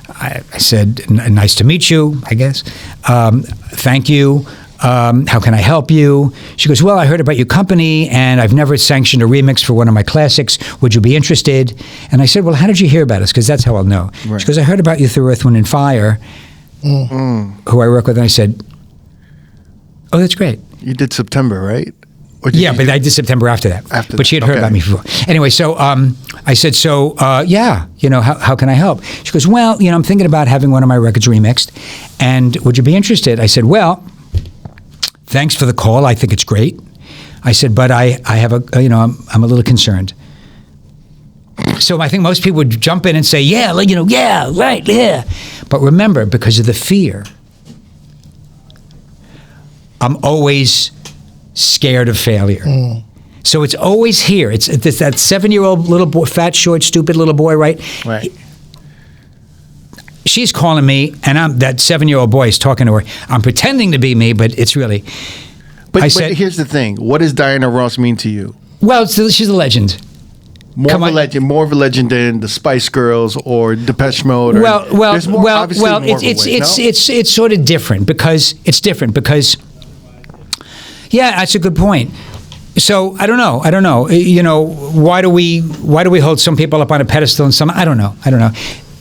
I said, nice to meet you, I guess. Thank you. How can I help you? She goes, well, I heard about your company, and I've never sanctioned a remix for one of my classics. Would you be interested? And I said, well, how did you hear about us? Because that's how I'll know. Right. She goes, I heard about you through Earth, Wind & Fire, who I work with. And I said, oh, that's great. You did September, right? Yeah, but I did September after that. But she had heard about me before. Anyway, so I said, how can I help? She goes, well, I'm thinking about having one of my records remixed, and would you be interested? I said, well, thanks for the call. I think it's great. I said, but I have I'm a little concerned. So I think most people would jump in and say, yeah, right, yeah. But remember, because of the fear, I'm always scared of failure. So it's always here. It's that 7-year-old little boy, fat, short, stupid little boy, right? Right. She's calling me, and that 7-year-old boy is talking to her. I'm pretending to be me, but it's really. But here's the thing. What does Diana Ross mean to you? Well, she's a legend. More of a legend than the Spice Girls or Depeche Mode. It's sort of different because yeah, that's a good point. So I don't know. You know, why do we hold some people up on a pedestal and some? I don't know.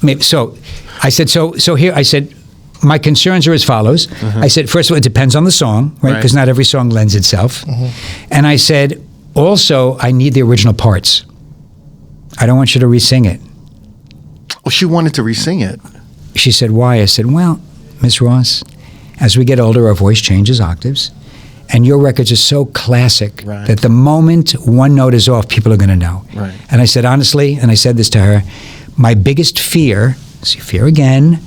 Maybe, so I said here I said my concerns are as follows. I said, first of all, it depends on the song, right? Because not every song lends itself. And I said, also, I need the original parts. I don't want you to re-sing it. Well, she wanted to re-sing it. She said, why? I said, well, Miss Ross, as we get older, our voice changes octaves. And your records are so classic that the moment one note is off, people are going to know. Right. And I said, honestly, and I said this to her, my biggest fear again,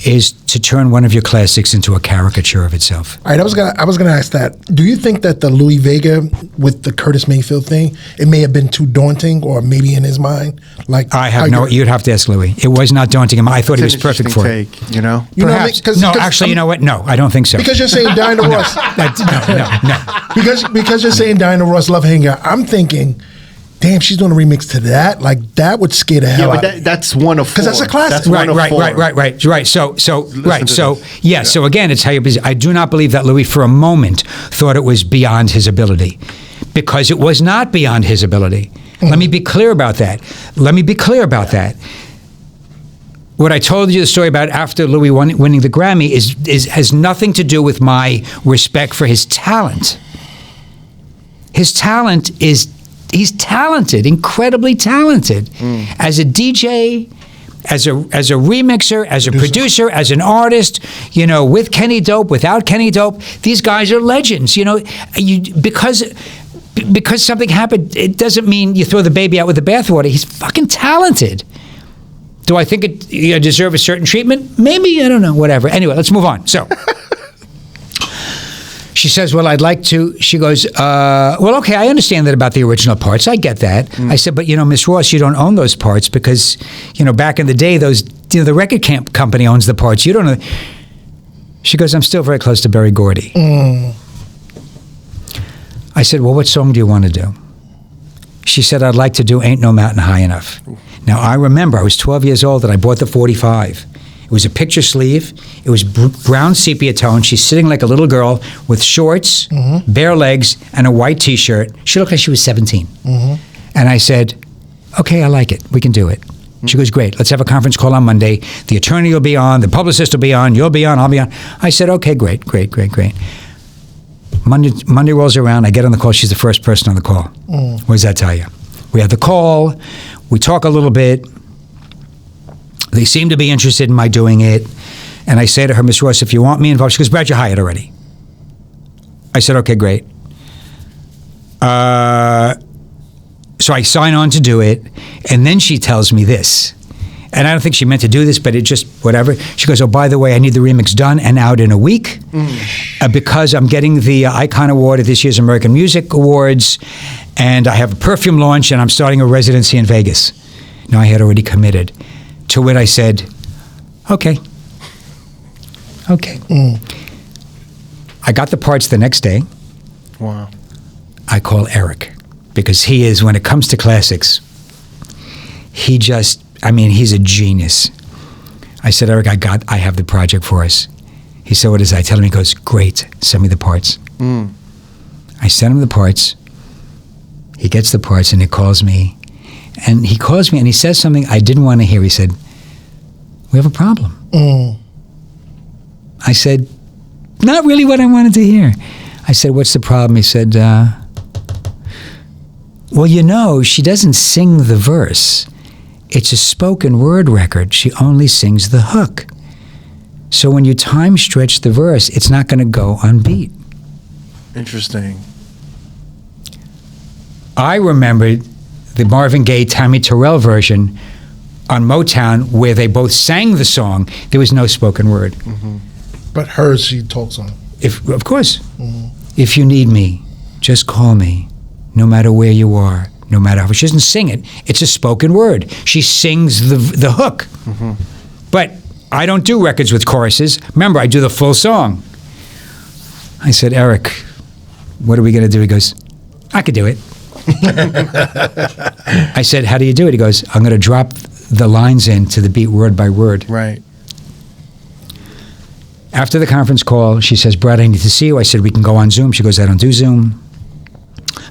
is to turn one of your classics into a caricature of itself. All right, I was gonna ask that. Do you think that the Louis Vega with the Curtis Mayfield thing, it may have been too daunting, or maybe in his mind? Like I have you'd have to ask Louis. It was not daunting him. I thought he was perfect for it. You know? Perhaps. Actually, you know what? No, I don't think so. Because you're saying Diana Ross. No. Because you're saying Diana Ross Love Hanger, I'm thinking, damn, she's doing a remix to that. Like that would scare the hell out. Yeah, but that's one of four. Because that's a classic. That's one of four. Right. So again, it's how you're busy. I do not believe that Louis for a moment thought it was beyond his ability, because it was not beyond his ability. Let me be clear about that. What I told you the story about after Louis winning the Grammy has nothing to do with my respect for his talent. His talent is. He's talented, incredibly talented. As a DJ, as a remixer, as a producer, as an artist, you know, with Kenny Dope, without Kenny Dope, these guys are legends. You know, because something happened, it doesn't mean you throw the baby out with the bathwater. He's fucking talented. Do I think it deserve a certain treatment? Maybe, I don't know, whatever. Anyway, let's move on. So. She says, well, I'd like to. She goes, well, okay, I understand that about the original parts. I get that. I said, but, you know, Miss Ross, you don't own those parts because, you know, back in the day, the record company owns the parts. You don't know. She goes, I'm still very close to Berry Gordy. I said, well, what song do you want to do? She said, I'd like to do Ain't No Mountain High Enough. Now, I remember I was 12 years old and I bought the 45. It was a picture sleeve. It was brown sepia tone. She's sitting like a little girl with shorts, bare legs, and a white T-shirt. She looked like she was 17. And I said, okay, I like it. We can do it. She goes, great. Let's have a conference call on Monday. The attorney will be on. The publicist will be on. You'll be on. I'll be on. I said, okay, great. Monday rolls around. I get on the call. She's the first person on the call. What does that tell you? We have the call. We talk a little bit. They seem to be interested in my doing it. And I say to her, Miss Ross, if you want me involved, she goes, Brad, you're hired already. I said, okay, great. So I sign on to do it. And then she tells me this. And I don't think she meant to do this, but it just, whatever. She goes, oh, by the way, I need the remix done and out in a week because I'm getting the Icon Award at this year's American Music Awards. And I have a perfume launch and I'm starting a residency in Vegas. Now, I had already committed. To which I said, okay. I got the parts the next day. Wow. I call Eric because he is, when it comes to classics, he's a genius. I said, Eric, I have the project for us. He said, what is that? I tell him, he goes, great, send me the parts. I send him the parts. He gets the parts and he calls me. And he calls me and he says something I didn't want to hear. He said, we have a problem. I said, not really what I wanted to hear. I said, what's the problem? He said, well, you know, she doesn't sing the verse. It's a spoken word record. She only sings the hook. So when you time stretch the verse, it's not going to go on beat. Interesting. I remembered the Marvin Gaye, Tammy Terrell version on Motown where they both sang the song. There was no spoken word. But hers, she talks on. Of course. If you need me, just call me, no matter where you are, no matter how. She doesn't sing it. It's a spoken word. She sings the hook. But I don't do records with choruses. Remember, I do the full song. I said, Eric, what are we going to do? He goes, I could do it. I said, how do you do it? He goes, I'm going to drop the lines in to the beat word by word. Right. After the conference call, she says, Brad, I need to see you. I said, we can go on Zoom. She goes, I don't do Zoom.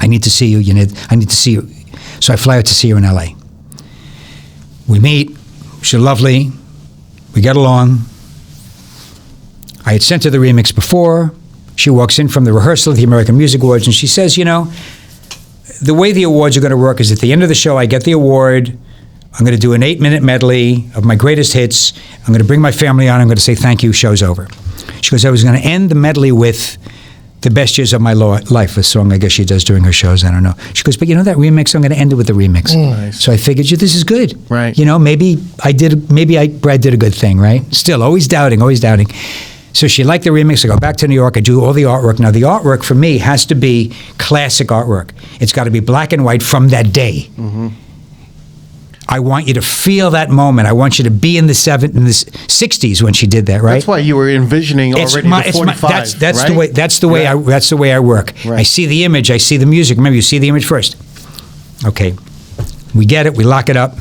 I need to see you. I need to see you. So I fly out to see her in LA. We meet. She's lovely. We get along. I had sent her the remix before. She walks in from the rehearsal of the American Music Awards and she says, the way the awards are going to work is at the end of the show, I get the award. I'm going to do an 8-minute medley of my greatest hits. I'm going to bring my family on. I'm going to say thank you. Show's over. She goes, I was going to end the medley with The Best Years of My Life, a song I guess she does during her shows. I don't know. She goes, but that remix, I'm going to end it with the remix. Nice. So I figured, this is good. Right. Maybe Brad did a good thing, right? Still, always doubting. So she liked the remix. I go back to New York. I do all the artwork. Now, the artwork for me has to be classic artwork. It's got to be black and white from that day. I want you to feel that moment. I want you to be in the 60s when she did that, right? That's why you were envisioning already the 45. That's right? the way I work. Right. I see the image. I see the music. Remember, you see the image first. Okay, we get it. We lock it up.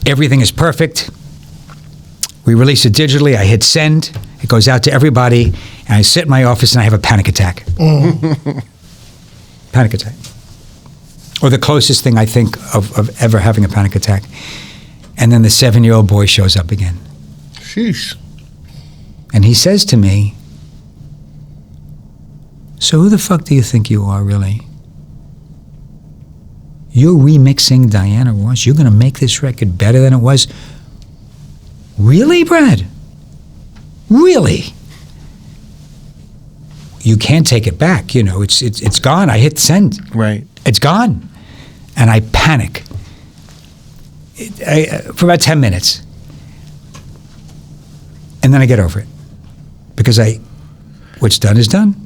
Everything is perfect. We release it digitally. I hit send. It goes out to everybody. And I sit in my office and I have a panic attack. Panic attack. Or the closest thing I think of ever having a panic attack. And then the 7-year-old boy shows up again. Sheesh. And he says to me, so who the fuck do you think you are, really? You're remixing Diana Ross? You're going to make this record better than it was? Really, Brad? Really? You can't take it back. It's gone. I hit send. Right. It's gone. And I panic for about 10 minutes. And then I get over it. Because what's done is done.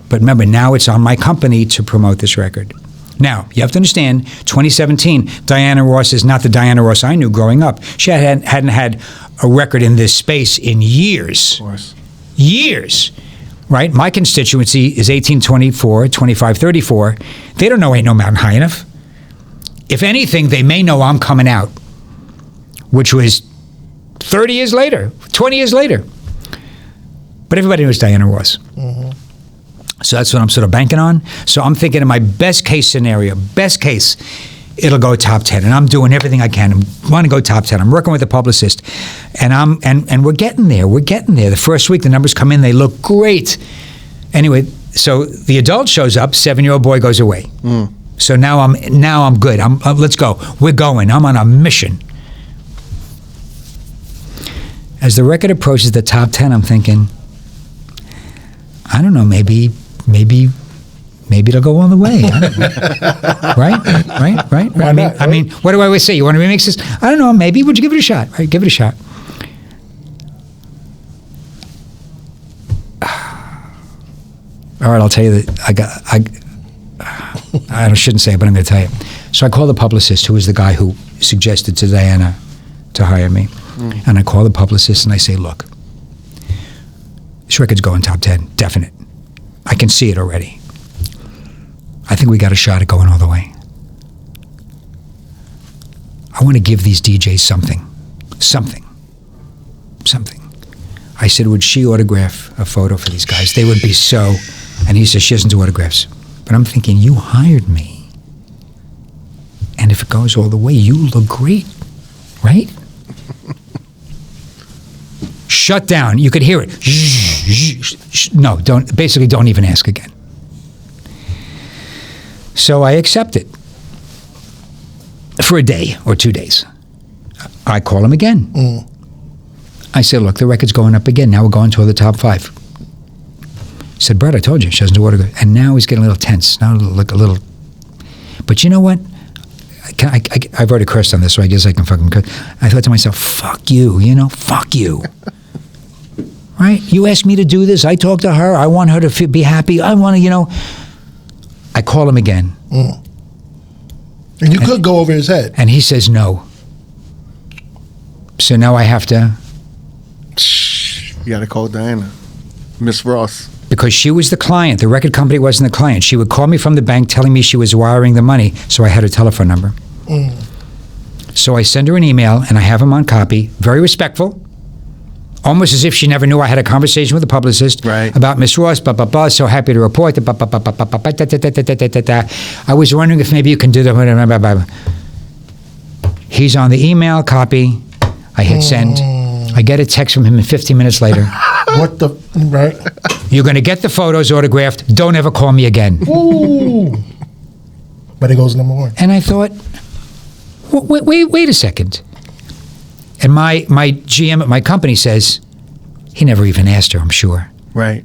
But remember, now it's on my company to promote this record. Now, you have to understand, 2017, Diana Ross is not the Diana Ross I knew growing up. She hadn't had a record in this space in years. Of course. Years. Right? My constituency is 1824, 2534. They don't know Ain't No Mountain High Enough. If anything, they may know I'm Coming Out, which was 30 years later, 20 years later. But everybody knows Diana Ross. So that's what I'm sort of banking on. So I'm thinking in my best case scenario, it'll go top 10. And I'm doing everything I can. I want to go top 10. I'm working with a publicist. And we're getting there. We're getting there. The first week, the numbers come in. They look great. Anyway, so the adult shows up. 7-year-old boy goes away. So now I'm good. Let's go. We're going. I'm on a mission. As the record approaches the top 10, I'm thinking, I don't know, maybe it'll go all the way. I don't know. Right? Why not, I mean, what do I always say? You want to remix this? I don't know. Maybe. Would you give it a shot? Right? Give it a shot. All right, I'll tell you that I shouldn't say it, but I'm going to tell you. So I call the publicist, who was the guy who suggested to Diana to hire me. And I call the publicist and I say, look, this record's going top 10, definite. I can see it already. I think we got a shot at going all the way. I want to give these DJs something. I said, would she autograph a photo for these guys? They would be so. And he says, she doesn't do autographs. But I'm thinking, you hired me. And if it goes all the way, you look great, right? Shut down. You could hear it. No, don't even ask again. So I accept it for a day or 2 days. I call him again. I say, look, the record's going up again. Now we're going to the top 5. He said, Brett, I told you, she doesn't do autograph. And now he's getting a little tense. Now like a little. But you know what? I've already cursed on this, so I guess I can fucking curse. I thought to myself, fuck you, fuck you. Right? You asked me to do this. I talked to her. I want her to be happy. I want to, I call him again. Mm. And you could go over his head. And he says no. So now I have to. You got to call Diana. Miss Ross. Because she was the client. The record company wasn't the client. She would call me from the bank telling me she was wiring the money, so I had her telephone number. Mm. So I send her an email, and I have him on copy, very respectful, almost as if she never knew I had a conversation with the publicist about Miss Ross, blah, blah, blah, so happy to report. I was wondering if maybe you can do that. He's on the email copy. I hit send. I get a text from him 15 minutes later. What the, right? You're going to get the photos autographed. Don't ever call me again. Ooh. But it goes number one. And I thought, wait a second. And my GM at my company says, he never even asked her, I'm sure. Right.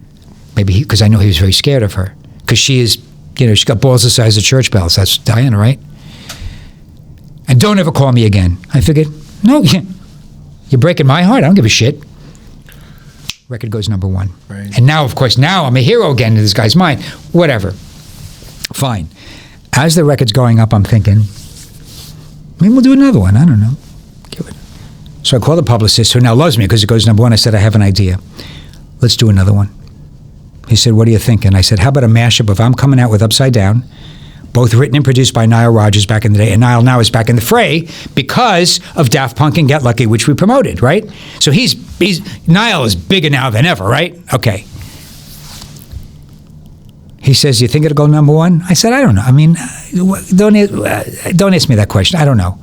Maybe because I know he was very scared of her. Because she is, she's got balls the size of church bells. That's Diana, right? And don't ever call me again. I figured, no, you're breaking my heart. I don't give a shit. Record goes number one. Right. And now, of course, I'm a hero again in this guy's mind. Whatever. Fine. As the record's going up, I'm thinking, maybe we'll do another one. I don't know. Give it. So I call the publicist, who now loves me because it goes number one. I said, I have an idea. Let's do another one. He said, what are you thinking? I said, how about a mashup of I'm Coming Out with Upside Down, both written and produced by Nile Rodgers back in the day, and Nile now is back in the fray because of Daft Punk and Get Lucky, which we promoted, right? So Nile is bigger now than ever, right? Okay. He says, you think it'll go number one? I said, I don't know. I mean, don't ask me that question. I don't know.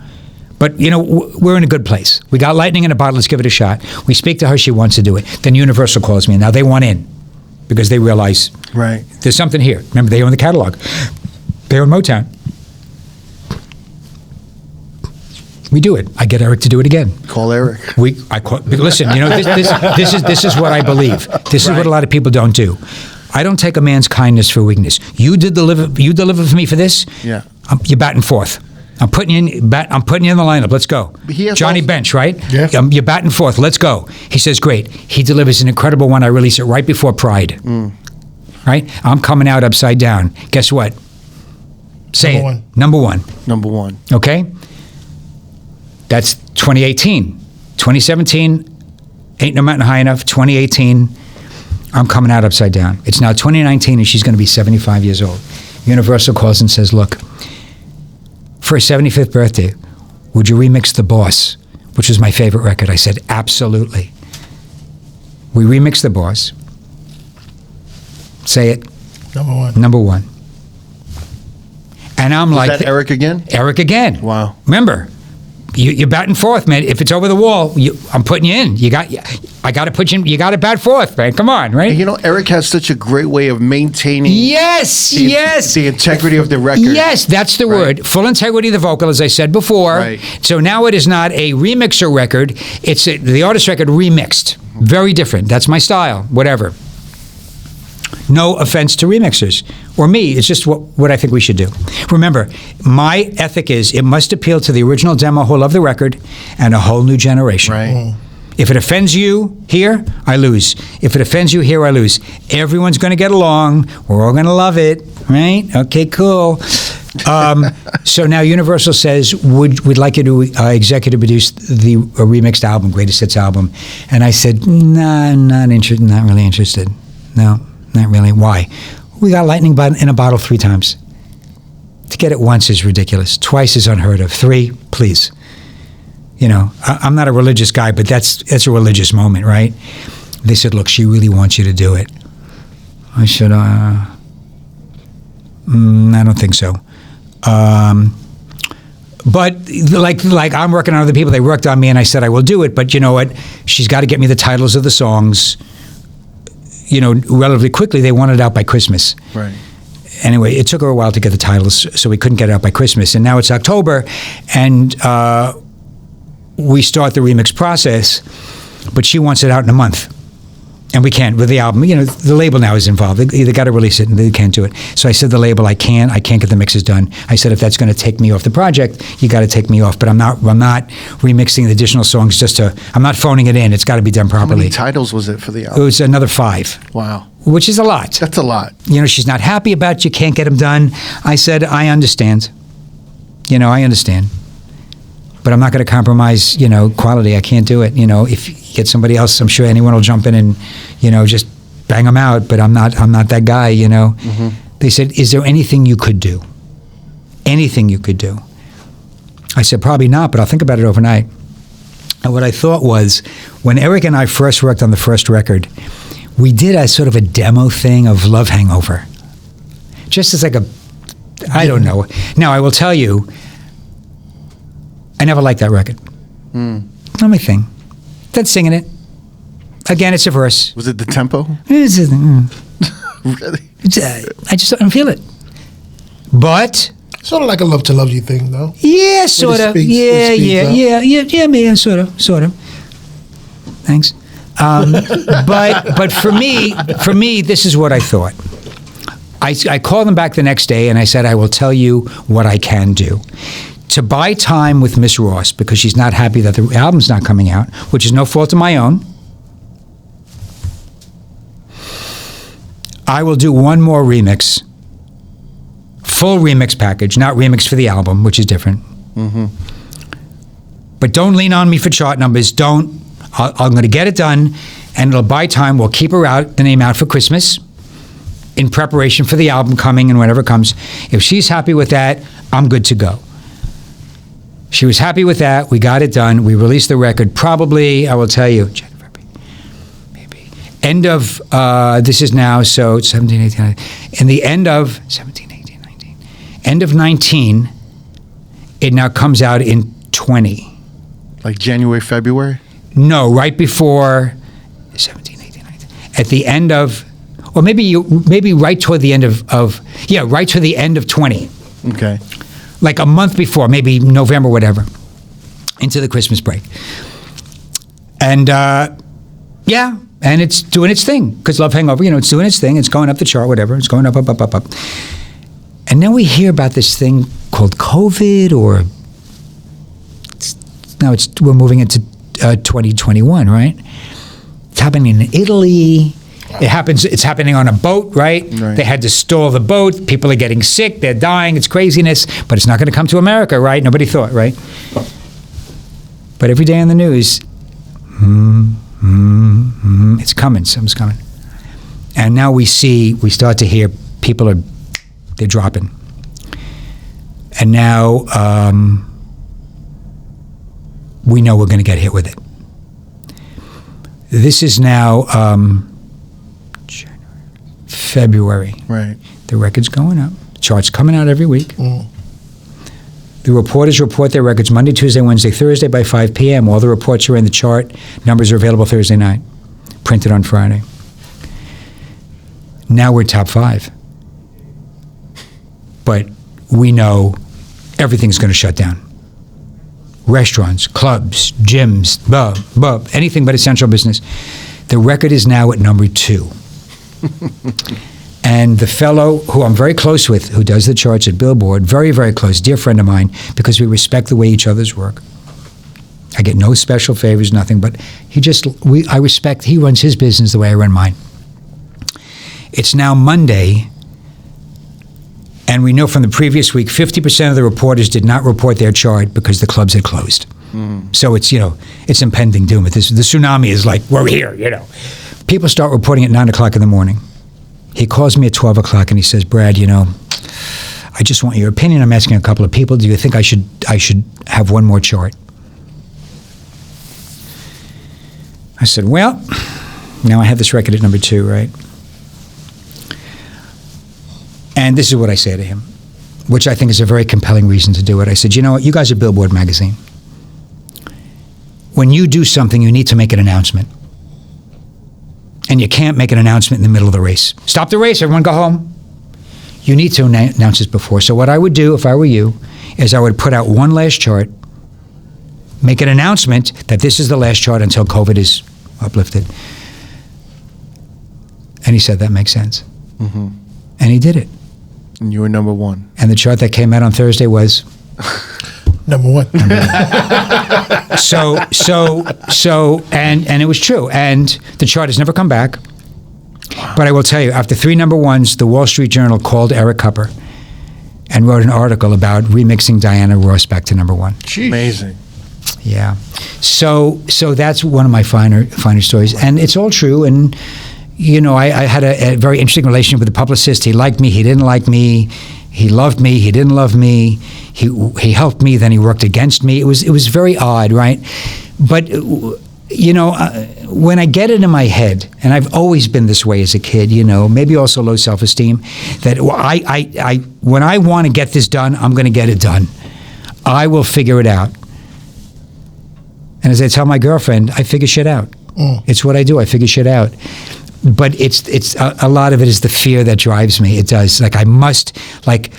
But, we're in a good place. We got lightning in a bottle. Let's give it a shot. We speak to her. She wants to do it. Then Universal calls me. Now they want in because they realize there's something here. Remember, they own the catalog. They own Motown. We do it. I get Eric to do it again. Call Eric. Listen. This is what I believe. This is what a lot of people don't do. I don't take a man's kindness for weakness. You deliver for me for this. Yeah. You're batting fourth. I'm putting you in the lineup. Let's go. Johnny Bench, right? Yeah. You're batting fourth. Let's go. He says, great. He delivers an incredible one. I release it right before Pride. Right? I'm Coming Out Upside Down. Guess what? Say number it. One. Number one. Number one. Okay? That's 2018. 2017, Ain't No Mountain High Enough. 2018, I'm Coming Out Upside Down. It's now 2019 and she's going to be 75 years old. Universal calls and says, look, for her 75th birthday, would you remix The Boss, which was my favorite record? I said, absolutely. We remixed The Boss. Say it. Number one. Number one. And I'm Was like... that Eric again? Eric again. Wow. Remember, you're batting fourth, man. If it's over the wall, I'm putting you in. I got to put you in. You got to bat fourth, man. Come on, right? And Eric has such a great way of maintaining the integrity of the record. Yes, that's the word. Full integrity of the vocal, as I said before. Right. So now it is not a remixer record. It's the artist record remixed. Very different. That's my style. Whatever. No offense to remixers or me. It's just what I think we should do. Remember, my ethic is it must appeal to the original demo who love the record and a whole new generation. Right. If it offends you here, I lose. If it offends you here, I lose. Everyone's going to get along. We're all going to love it, right? Okay, cool. So now Universal says, we'd like you to executive produce the remixed album, Greatest Hits album. And I said, nah, I'm not really interested. No. Not really. Why? We got lightning in a bottle 3 times. To get it once is ridiculous. Twice is unheard of. 3, please. I'm not a religious guy, but that's a religious moment, right? They said, look, she really wants you to do it. I said, I don't think so. But like I'm working on other people, they worked on me, and I said I will do it. But you know what? She's got to get me the titles of the songs. Relatively quickly. They wanted it out by Christmas. Right. Anyway, it took her a while to get the titles, so we couldn't get it out by Christmas. And now it's October, and we start the remix process, but she wants it out in a month. And we can't with the album. You know, the label now is involved. They got to release it, and they can't do it. So I said to the label, I can't get the mixes done. I said, if that's going to take me off the project, you got to take me off. But I'm not remixing the additional songs I'm not phoning it in. It's got to be done properly. How many titles was it for the album? It was another 5. Wow. Which is a lot. That's a lot. You know, she's not happy about you can't get them done. I said, I understand. You know, I understand. But I'm not going to compromise, you know, quality. I can't do it. You know, if you get somebody else, I'm sure anyone will jump in and, you know, just bang them out. But I'm not that guy, you know. Mm-hmm. They said, is there anything you could do? Anything you could do? I said, probably not, but I'll think about it overnight. And what I thought was, when Eric and I first worked on the first record, we did a sort of a demo thing of Love Hangover. Just as like I don't know. Now, I will tell you, I never liked that record. Not my thing. That's singing it. Again, it's a verse. Was it the tempo? Really? I just don't feel it. But Sort of like a Love to Love You thing, though. yeah, sort of. Yeah, man, sort of. Thanks. But for me, this is what I thought. I called them back the next day and I said, I will tell you what I can do. To buy time with Miss Ross, because she's not happy that the album's not coming out, which is no fault of my own, I will do one more remix, full remix package, not remix for the album, which is different. Mm-hmm. But don't lean on me for chart numbers. I'm going to get it done, and it'll buy time. We'll keep the name out for Christmas in preparation for the album coming and whenever it comes. If she's happy with that, I'm good to go. She was happy with that. We got it done. We released the record probably, I will tell you, maybe end of, this is now, so 17, 18, 19. In the end of 17, 18, 19. End of 19, it now comes out in 20. Like January, February? No, right before 17, 18, 19. At the end of, or maybe right toward the end right toward the end of 20. Okay. Like a month before, maybe November, whatever, into the Christmas break. And and it's doing its thing, because Love Hangover, it's doing its thing. It's going up the chart, whatever. It's going up. And then we hear about this thing called COVID, or we're moving into 2021, right? It's happening in Italy. It's happening on a boat, right? They had to stall the boat. People are getting sick. They're dying. It's craziness. But it's not going to come to America, right? Nobody thought, right? But every day on the news, it's coming. Something's coming. And now we start to hear they're dropping. And now we know we're going to get hit with it. This is now February. Right. The record's going up. Charts coming out every week. The reporters report their records Monday, Tuesday, Wednesday, Thursday by 5 p.m. All the reports are in the chart. Numbers are available Thursday night. Printed on Friday. Now we're top 5. But we know everything's going to shut down. Restaurants, clubs, gyms, anything but essential business. The record is now at number 2. And the fellow who I'm very close with, who does the charts at Billboard, very, very close, dear friend of mine, because we respect the way each other's work. I get no special favors, nothing, but I respect, he runs his business the way I run mine. It's now Monday, and we know from the previous week, 50% of the reporters did not report their chart because the clubs had closed. So it's, it's impending doom. The tsunami is like, we're here, People start reporting at 9 o'clock in the morning. He calls me at 12 o'clock and he says, Brad, I just want your opinion. I'm asking a couple of people. Do you think I should have one more chart? I said, well, now I have this record at number 2, right? And this is what I say to him, which I think is a very compelling reason to do it. I said, you know what? You guys are Billboard magazine. When you do something, you need to make an announcement. And you can't make an announcement in the middle of the race. Stop the race, everyone go home. You need to announce this before. So what I would do if I were you is I would put out one last chart, make an announcement that this is the last chart until COVID is uplifted. And he said, that makes sense. Mm-hmm. And he did it. And you were number one. And the chart that came out on Thursday was Number one. and it was true. And the chart has never come back. But I will tell you, after 3 number ones, the Wall Street Journal called Eric Cupper and wrote an article about remixing Diana Ross back to number one. Amazing. Yeah. So that's one of my finer stories. And it's all true. And, you know, I had a very interesting relationship with the publicist. He liked me. He didn't like me. He loved me. He didn't love me. He helped me. Then he worked against me. It was very odd, right? But, you know, when I get it in my head, and I've always been this way as a kid, you know, maybe also low self-esteem, that I when I want to get this done, I'm going to get it done. I will figure it out. And as I tell my girlfriend, I figure shit out. It's what I do. I figure shit out. But it's a lot of it is the fear that drives me. It does. Like I must, like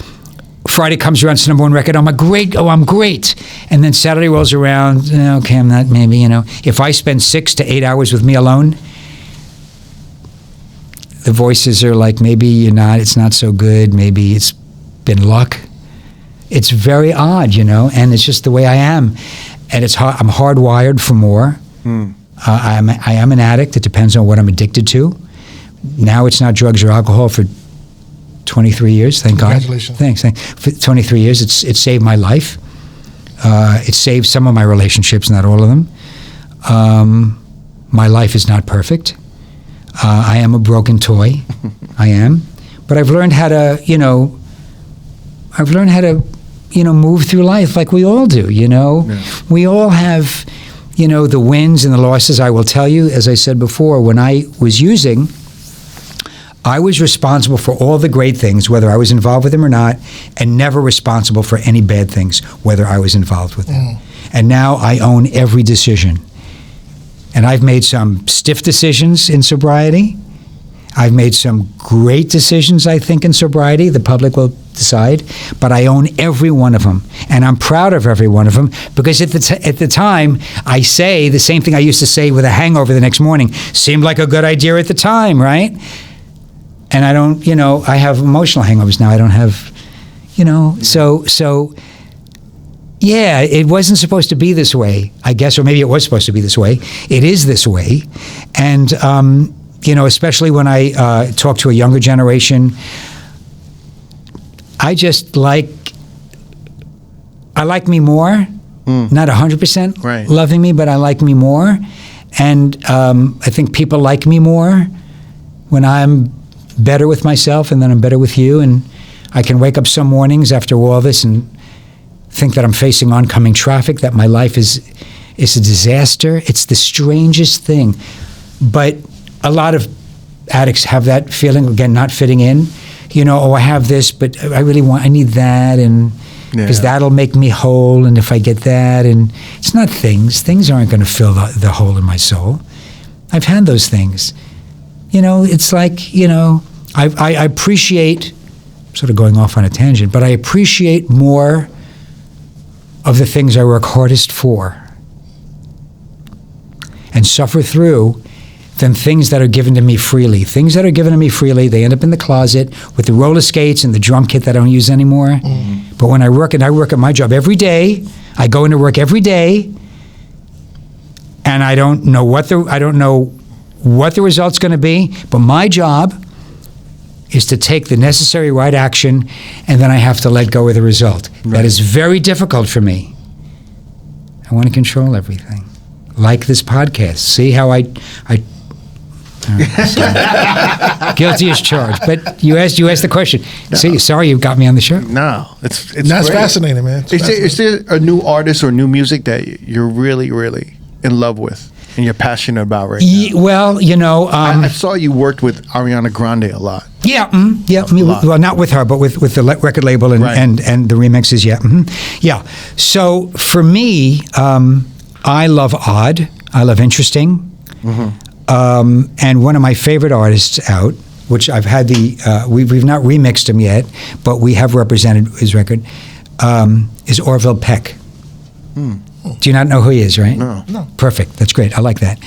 Friday comes around, it's the number one record. I'm great. And then Saturday rolls around. Okay, I'm not. Maybe, you know, if I spend 6 to 8 hours with me alone, the voices are like, maybe you're not. It's not so good. Maybe it's been luck. It's very odd, you know, and it's just the way I am. And it's hard, I'm hardwired for more. I am an addict. It depends on what I'm addicted to. Now it's not drugs or alcohol for 23 years. Thank God. Congratulations. Thanks. For 23 years, it saved my life. It saved some of my relationships, not all of them. My life is not perfect. I am a broken toy. I am. But I've learned how to, move through life like we all do, you know. Yeah. We all have, the wins and the losses. I will tell you, as I said before, when I was using, I was responsible for all the great things, whether I was involved with them or not, and never responsible for any bad things, whether I was involved with them. And now I own every decision. And I've made some stiff decisions in sobriety. I've made some great decisions, I think, in sobriety. The public will decide. But I own every one of them. And I'm proud of every one of them because at the time, I say the same thing I used to say with a hangover the next morning. Seemed like a good idea at the time, right? And I don't, I have emotional hangovers now. I don't have, so yeah, it wasn't supposed to be this way, I guess, or maybe it was supposed to be this way. It is this way. And, especially when I talk to a younger generation, I like me more, not 100% loving me, but I like me more. And I think people like me more when I'm better with myself and then I'm better with you. And I can wake up some mornings after all this and think that I'm facing oncoming traffic, that my life is a disaster. It's the strangest thing. But a lot of addicts have that feeling, again, not fitting in. I have this, but I need that, and because that'll make me whole, and if I get that, and it's not things. Things aren't going to fill the hole in my soul. I've had those things. It's like, I appreciate, sort of going off on a tangent, but I appreciate more of the things I work hardest for and suffer through than things that are given to me freely. Things that are given to me freely, they end up in the closet with the roller skates and the drum kit that I don't use anymore. But when I work at my job every day, I go into work every day, and I don't know what the result's going to be, but my job is to take the necessary right action, and then I have to let go of the result. Right. That is very difficult for me. I want to control everything. Like this podcast. See how I guilty as charged. But you asked the question. No. See, sorry you got me on the show. No, it's fascinating, man. Is there a new artist or new music that you're really, really in love with and you're passionate about right now? Well, I saw you worked with Ariana Grande a lot. Yeah, well, not with her, but with the record label and the remixes. Yeah. So for me, I love odd. I love interesting. And one of my favorite artists out, which I've had we've not remixed him yet, but we have represented his record, is Orville Peck. Do you not know who he is, right? No. Perfect. That's great. I like that.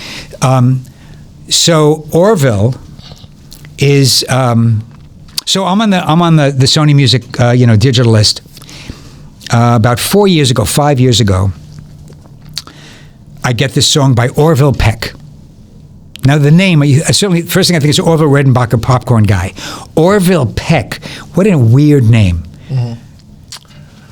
So Orville is so I'm on the Sony Music digital list. About 5 years ago, I get this song by Orville Peck. Now the name, certainly the first thing I think is Orville Redenbacher, popcorn guy. Orville Peck, what a weird name. Mm-hmm.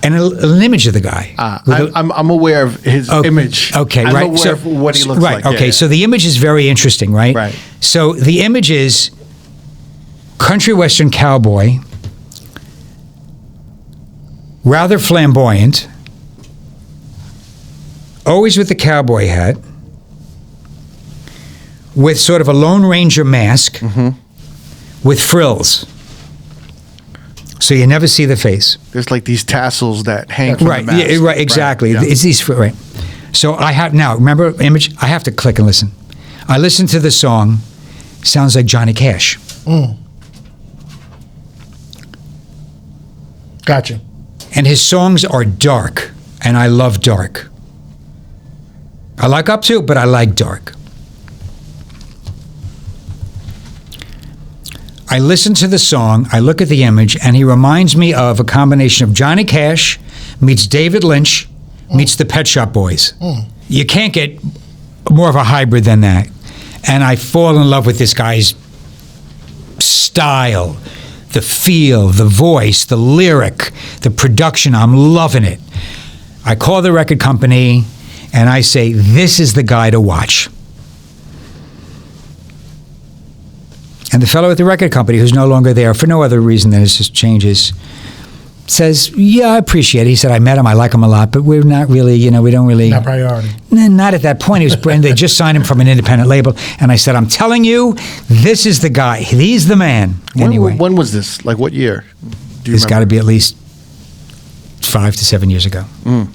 And an image of the guy. I'm aware of his image. Okay, I'm right. aware of what he looks like. Okay, so the image is very interesting, right? Right. So the image is country western cowboy, rather flamboyant, always with the cowboy hat, with sort of a Lone Ranger mask, with frills. So you never see the face. There's like these tassels that hang from the mask. Yeah, right, exactly. Right, yeah. It's these, right. So I have, now, remember image? I have to click and listen. I listen to the song, sounds like Johnny Cash. Gotcha. And his songs are dark, and I love dark. I like up to, but I like dark. I listen to the song, I look at the image, and he reminds me of a combination of Johnny Cash meets David Lynch meets the Pet Shop Boys. You can't get more of a hybrid than that. And I fall in love with this guy's style, the feel, the voice, the lyric, the production. I'm loving it. I call the record company and I say, this is the guy to watch. And the fellow at the record company, who's no longer there for no other reason than it just changes, says, yeah, I appreciate it. He said, I met him, I like him a lot, but we're not really, we don't really... Not priority. Not at that point. He was brand. They just signed him from an independent label. And I said, I'm telling you, this is the guy. He's the man. Anyway. When was this? Like what year? Do you It's got to remember? be at least 5 to 7 years ago.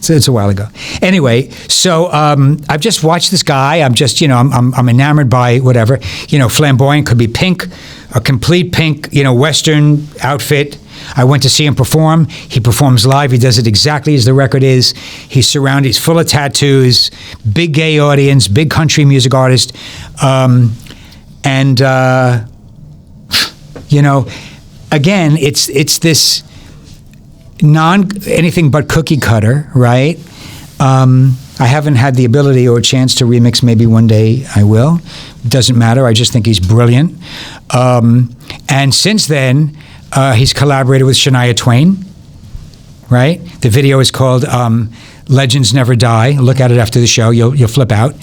So it's a while ago. Anyway, so I've just watched this guy. I'm just, I'm enamored by whatever. Flamboyant could be pink, a complete pink, Western outfit. I went to see him perform. He performs live. He does it exactly as the record is. He's surrounded. He's full of tattoos. Big gay audience. Big country music artist. Again, it's this anything but cookie cutter, right? I haven't had the ability or chance to remix. Maybe one day I will. Doesn't matter. I just think he's brilliant. And since then, he's collaborated with Shania Twain, right? The video is called Legends Never Die. Look at it after the show. You'll flip out.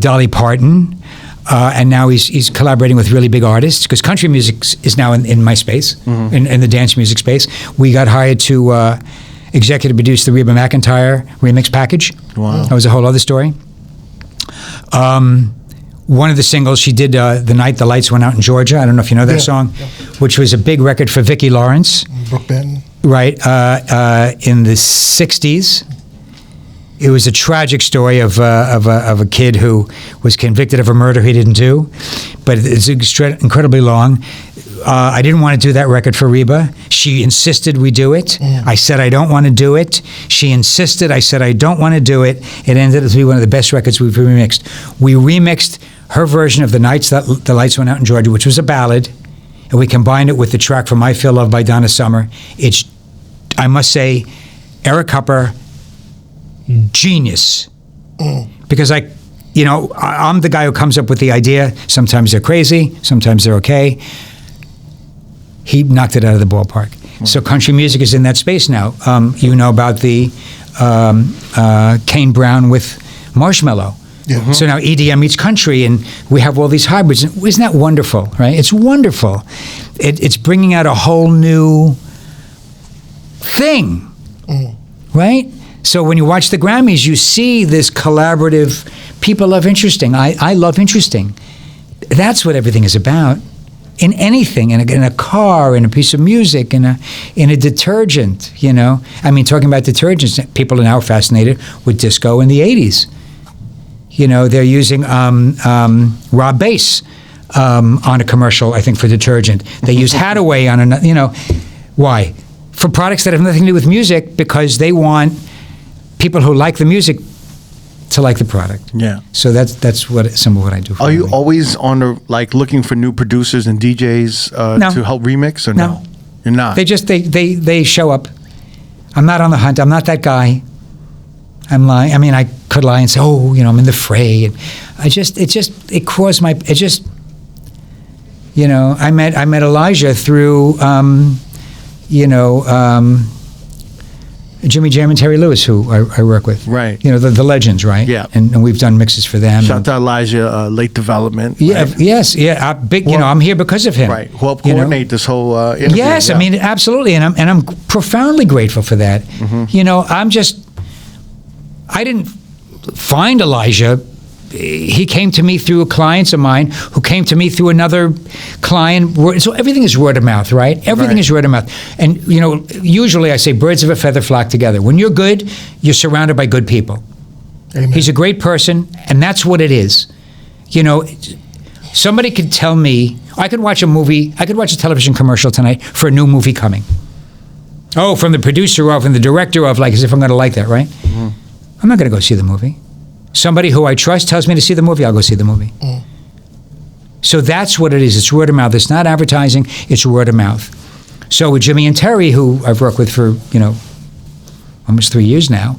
Dolly Parton. And now he's collaborating with really big artists because country music is now in my space, in the dance music space. We got hired to executive produce the Reba McEntire remix package. Wow. That was a whole other story. One of the singles she did, The Night the Lights Went Out in Georgia. I don't know if you know that song, which was a big record for Vicki Lawrence. Brooke Benton. Right, in the 60s. It was a tragic story of a kid who was convicted of a murder he didn't do, but it's incredibly long. I didn't want to do that record for Reba. She insisted we do it. I said I don't want to do it. She insisted. I said I don't want to do it. It ended up to be one of the best records we've remixed. We remixed her version of The Nights That the Lights Went Out in Georgia, which was a ballad, and we combined it with the track from I Feel Love by Donna Summer. It's, I must say, Eric Hupper, genius. Because I'm the guy who comes up with the idea. Sometimes they're crazy, sometimes they're okay. He knocked it out of the ballpark. So country music is in that space now. You know about the Kane Brown with Marshmello. Yeah. So now EDM meets country, and we have all these hybrids. Isn't that wonderful, right? It's wonderful. It's bringing out a whole new thing, right? So when you watch the Grammys, you see this collaborative, people love interesting. I love interesting. That's what everything is about. In anything, in a car, in a piece of music, in a detergent, I mean, talking about detergents, people are now fascinated with disco in the 80s. They're using raw bass on a commercial, I think, for detergent. They use Hadaway on another, why? For products that have nothing to do with music, because they want people who like the music to like the product. Yeah. So that's some of what I do. For Are a you living. always on the like looking for new producers and DJs No. to help remix or No. You're not. They show up. I'm not on the hunt. I'm not that guy. I'm lying. I mean, I could lie and say, oh, I'm in the fray. And it crossed my. It just. I met Elijah through. Jimmy Jam and Terry Lewis, who I work with. Right. The legends, right? Yeah. And we've done mixes for them. Shout out to Elijah, late development. Yeah. Right? Yes. Yeah. Big. I'm here because of him. Right. Who helped coordinate this whole interview. Yes. Yeah. I mean, absolutely. And I'm profoundly grateful for that. I didn't find Elijah. He came to me through clients of mine who came to me through another client. So everything is word of mouth, right? Everything is word of mouth. And, usually I say birds of a feather flock together. When you're good, you're surrounded by good people. Amen. He's a great person, and that's what it is. Somebody could tell me, I could watch a television commercial tonight for a new movie coming. Oh, from the producer of and the director of, like, as if I'm going to like that, right? Mm-hmm. I'm not going to go see the movie. Somebody who I trust tells me to see the movie, I'll go see the movie. Mm. So that's what it is. It's word of mouth. It's not advertising. It's word of mouth. So with Jimmy and Terry, who I've worked with for, almost 3 years now,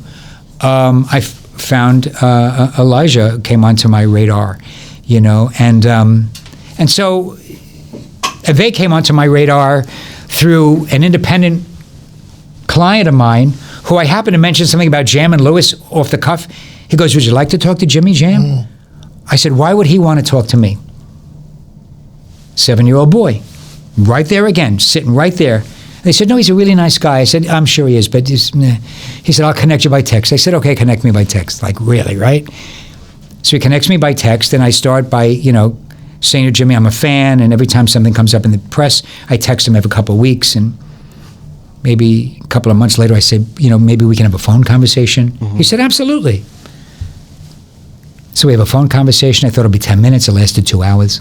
I found Elijah came onto my radar, and so they came onto my radar through an independent client of mine who I happened to mention something about Jam and Lewis off the cuff. He goes, would you like to talk to Jimmy Jam? Mm. I said, why would he want to talk to me? 7-year-old boy, right there again, sitting right there. They said, no, he's a really nice guy. I said, I'm sure he is, but he said, I'll connect you by text. I said, okay, connect me by text. Like, really, right? So he connects me by text, and I start by, saying to Jimmy, I'm a fan, and every time something comes up in the press, I text him every couple of weeks, and maybe a couple of months later, I said, maybe we can have a phone conversation. Mm-hmm. He said, absolutely. So we have a phone conversation. I thought it'd be 10 minutes. It lasted 2 hours.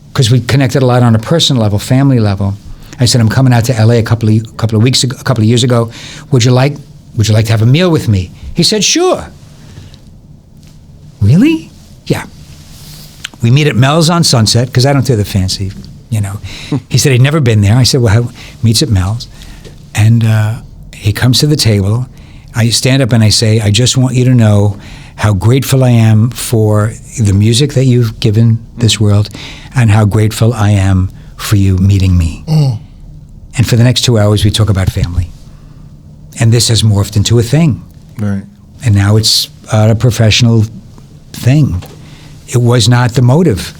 Because we connected a lot on a personal level, family level. I said, I'm coming out to LA a couple of years ago. Would you like to have a meal with me? He said, sure. Really? Yeah. We meet at Mel's on Sunset, because I don't do the fancy, He said he'd never been there. I said, well, meets at Mel's. And he comes to the table. I stand up and I say, I just want you to know how grateful I am for the music that you've given this world, and how grateful I am for you meeting me. Mm. And for the next 2 hours, we talk about family. And this has morphed into a thing. Right. And now it's a professional thing. It was not the motive.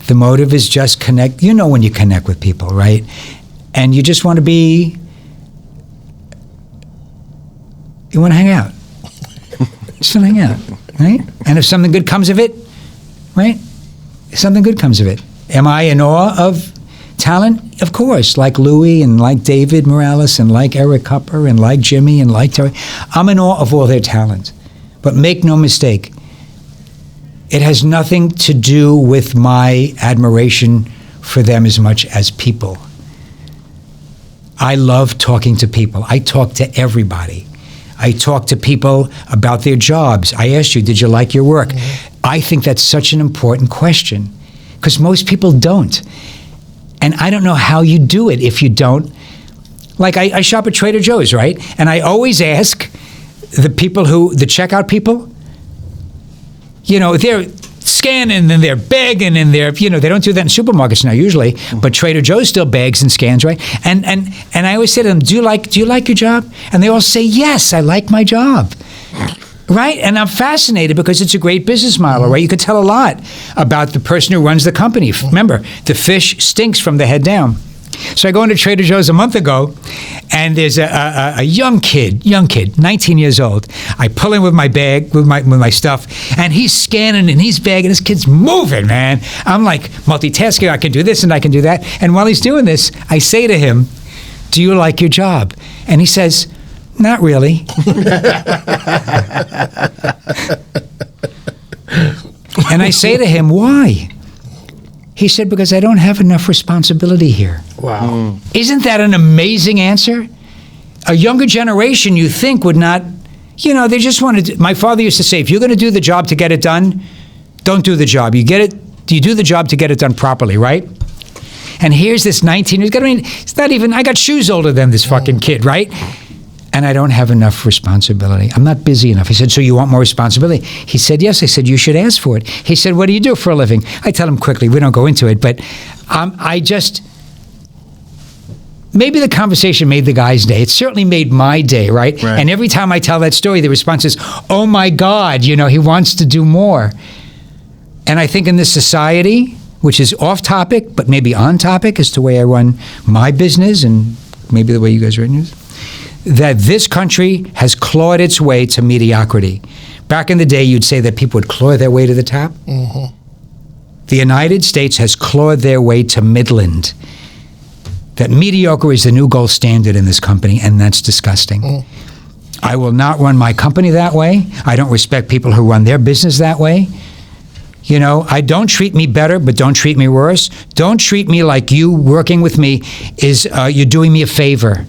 The motive is just connect. When you connect with people, right? And you just want to you want to hang out. Just want to hang out, right? And if something good comes of it, right? Something good comes of it. Am I in awe of talent? Of course, like Louis and like David Morales and like Eric Cupper and like Jimmy and like Terry. I'm in awe of all their talent. But make no mistake, it has nothing to do with my admiration for them as much as people. I love talking to people. I talk to everybody. I talk to people about their jobs. I asked you, did you like your work? Mm-hmm. I think that's such an important question, because most people don't. And I don't know how you do it if you don't. Like, I shop at Trader Joe's, right? And I always ask the checkout people, they're scanning and they're bagging and they're, they don't do that in supermarkets now usually, but Trader Joe's still bags and scans, right? And I always say to them, do you like your job? And they all say, yes, I like my job. Right? And I'm fascinated because it's a great business model, right? You could tell a lot about the person who runs the company. Remember, the fish stinks from the head down. So I go into Trader Joe's a month ago, and there's a young kid, 19 years old. I pull in with my bag, with my stuff, and he's scanning and he's bagging. This kid's moving, man. I'm like multitasking. I can do this and I can do that. And while he's doing this, I say to him, do you like your job? And he says, not really. And I say to him, why? He said, because I don't have enough responsibility here. Wow. Isn't that an amazing answer? A younger generation, you think, would not, You know, they just want to. My father used to say, if you're going to do the job to get it done, don't do the job. You do the job to get it done properly, right? And here's this 19 years. I mean, it's not even. I got shoes older than this fucking kid, right? And I don't have enough responsibility. I'm not busy enough. He said, so you want more responsibility? He said, yes. I said, you should ask for it. He said, what do you do for a living? I tell him quickly. We don't go into it, but maybe the conversation made the guy's day. It certainly made my day, right? And every time I tell that story, the response is, oh my God, you know, he wants to do more. And I think in this society, which is off topic, but maybe on topic as to the way I run my business and maybe the way you guys run yours, that this country has clawed its way to mediocrity. Back in the day, you'd say that people would claw their way to the top. Mm-hmm. The United States has clawed their way to Midland. That mediocre is the new gold standard in this company, and that's disgusting. Mm. I will not run my company that way. I don't respect people who run their business that way. You know, I don't treat me better, but don't treat me worse. Don't treat me like you working with me is you're doing me a favor.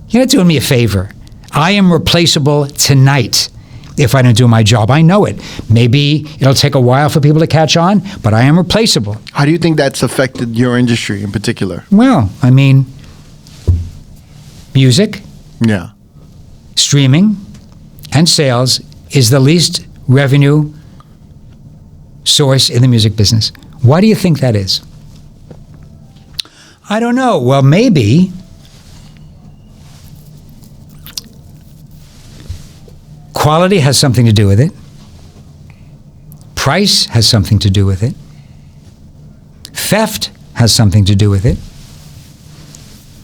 You're not doing me a favor. I am replaceable tonight if I don't do my job. I know it. Maybe it'll take a while for people to catch on, but I am replaceable. How do you think that's affected your industry in particular? Well, I mean, music, streaming, and sales is the least revenue source in the music business. Why do you think that is? I don't know. Well, maybe quality has something to do with it. Price has something to do with it. Theft has something to do with it.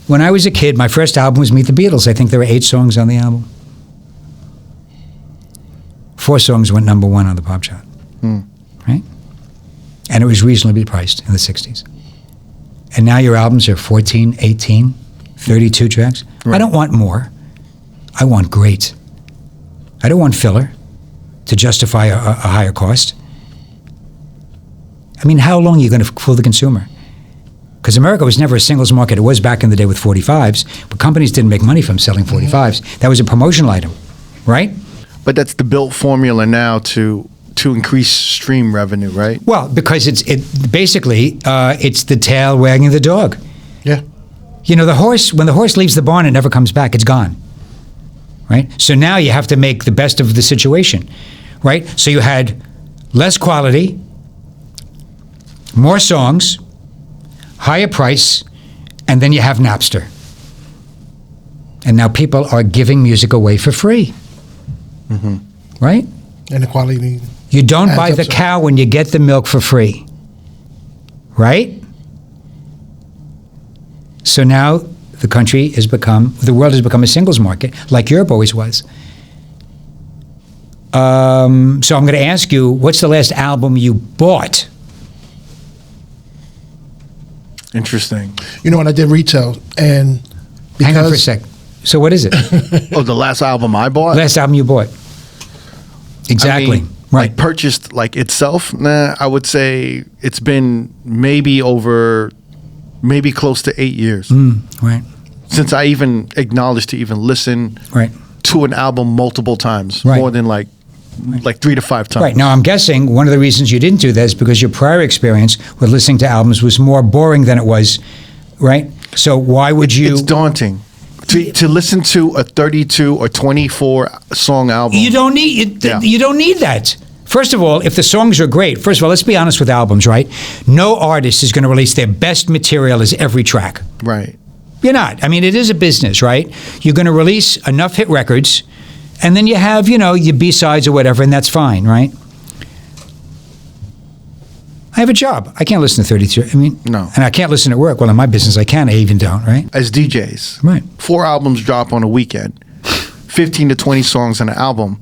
When I was a kid, my first album was Meet the Beatles. I think there were 8 songs on the album. 4 songs went number 1 on the pop chart. Right? And it was reasonably priced in the 60s. And now your albums are 14, 18, 32 tracks. Right. I don't want more. I want great. I don't want filler to justify a higher cost. I mean, how long are you going to fool the consumer? Because America was never a singles market. It was back in the day with 45s, but companies didn't make money from selling 45s. That was a promotional item, right? But that's the built formula now to increase stream revenue, right? Well, because it's the tail wagging the dog. Yeah. You know, when the horse leaves the barn, it never comes back. It's gone. Right? So now you have to make the best of the situation, right? So you had less quality, more songs, higher price, and then you have Napster. And now people are giving music away for free, right? And the quality. You don't buy the cow when you get the milk for free, right? So now the world has become a singles market, like Europe always was. So I'm going to ask you, what's the last album you bought? Interesting. You know, when I did retail, and hang on for a sec. So what is it? The last album I bought? Last album you bought. Exactly. I mean, right. Like purchased like itself? Nah, I would say it's been maybe close to 8 years. Right. Since I even acknowledged to even listen to an album multiple times, more than like 3 to 5 times. Right. Now, I'm guessing one of the reasons you didn't do that is because your prior experience with listening to albums was more boring than it was, right? So why would you... It's daunting. To listen to a 32 or 24 song album. You don't need that. First of all, if the songs are great, first of all, let's be honest with albums, right? No artist is going to release their best material as every track. Right. You're not. I mean, it is a business, right? You're going to release enough hit records, and then you have, your B-sides or whatever, and that's fine, right? I have a job. I can't listen to 32. I mean, no. And I can't listen at work. Well, in my business, I can. I even don't, right? As DJs, right? 4 albums drop on a weekend, 15 to 20 songs on an album.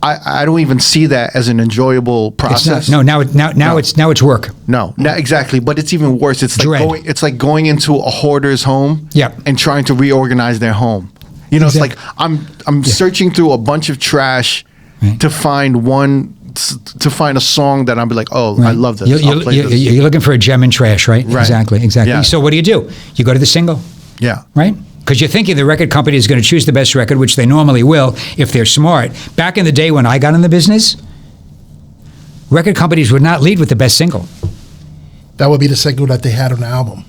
I don't even see that as an enjoyable process. It's not, no, now it's work. No, not exactly. But it's even worse. It's like going into a hoarder's home and trying to reorganize their home. You know, exactly. It's like I'm searching through a bunch of trash to find a song that I'm like, I love this. You're looking for a gem in trash, right? Right. Exactly. Yeah. So what do? You go to the single. Yeah. Right? Because you're thinking the record company is going to choose the best record, which they normally will if they're smart. Back in the day when I got in the business, record companies would not lead with the best single. That would be the single that they had on the album.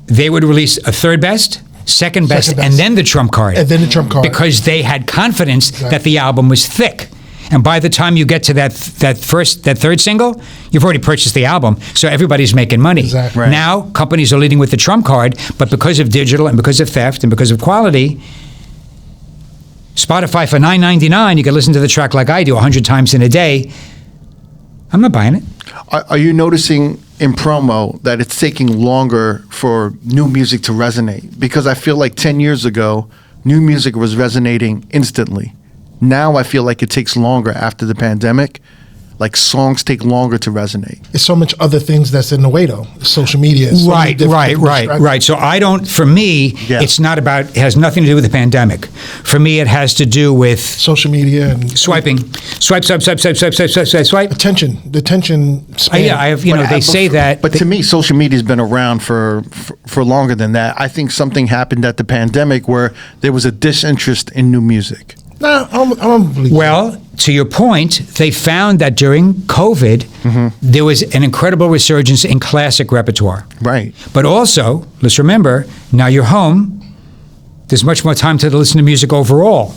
They would release a third best, second best, Second best. and then the trump card. And then the trump card. Because they had confidence Exactly. that the album was thick. And by the time you get to that third single, you've already purchased the album. So everybody's making money. Exactly. Right. Now companies are leading with the trump card, but because of digital and because of theft and because of quality, Spotify for $9.99, you can listen to the track like I do 100 times in a day. I'm not buying it. Are you noticing in promo that it's taking longer for new music to resonate? Because I feel like 10 years ago, new music was resonating instantly. Now I feel like it takes longer after the pandemic. Like songs take longer to resonate. It's so much other things that's in the way, though. Social media. So many Right. different So for me, Yeah. it's not about, it has nothing to do with the pandemic. For me, it has to do with social media and swiping. Swipe. attention. The attention span. Yeah, I have, they say that. But to me, social media's been around for longer than that. I think something happened at the pandemic where there was a disinterest in new music. Nah, I don't believe that. Well, to your point, they found that during COVID, there was an incredible resurgence in classic repertoire. Right. But also, let's remember, now you're home, there's much more time to listen to music overall.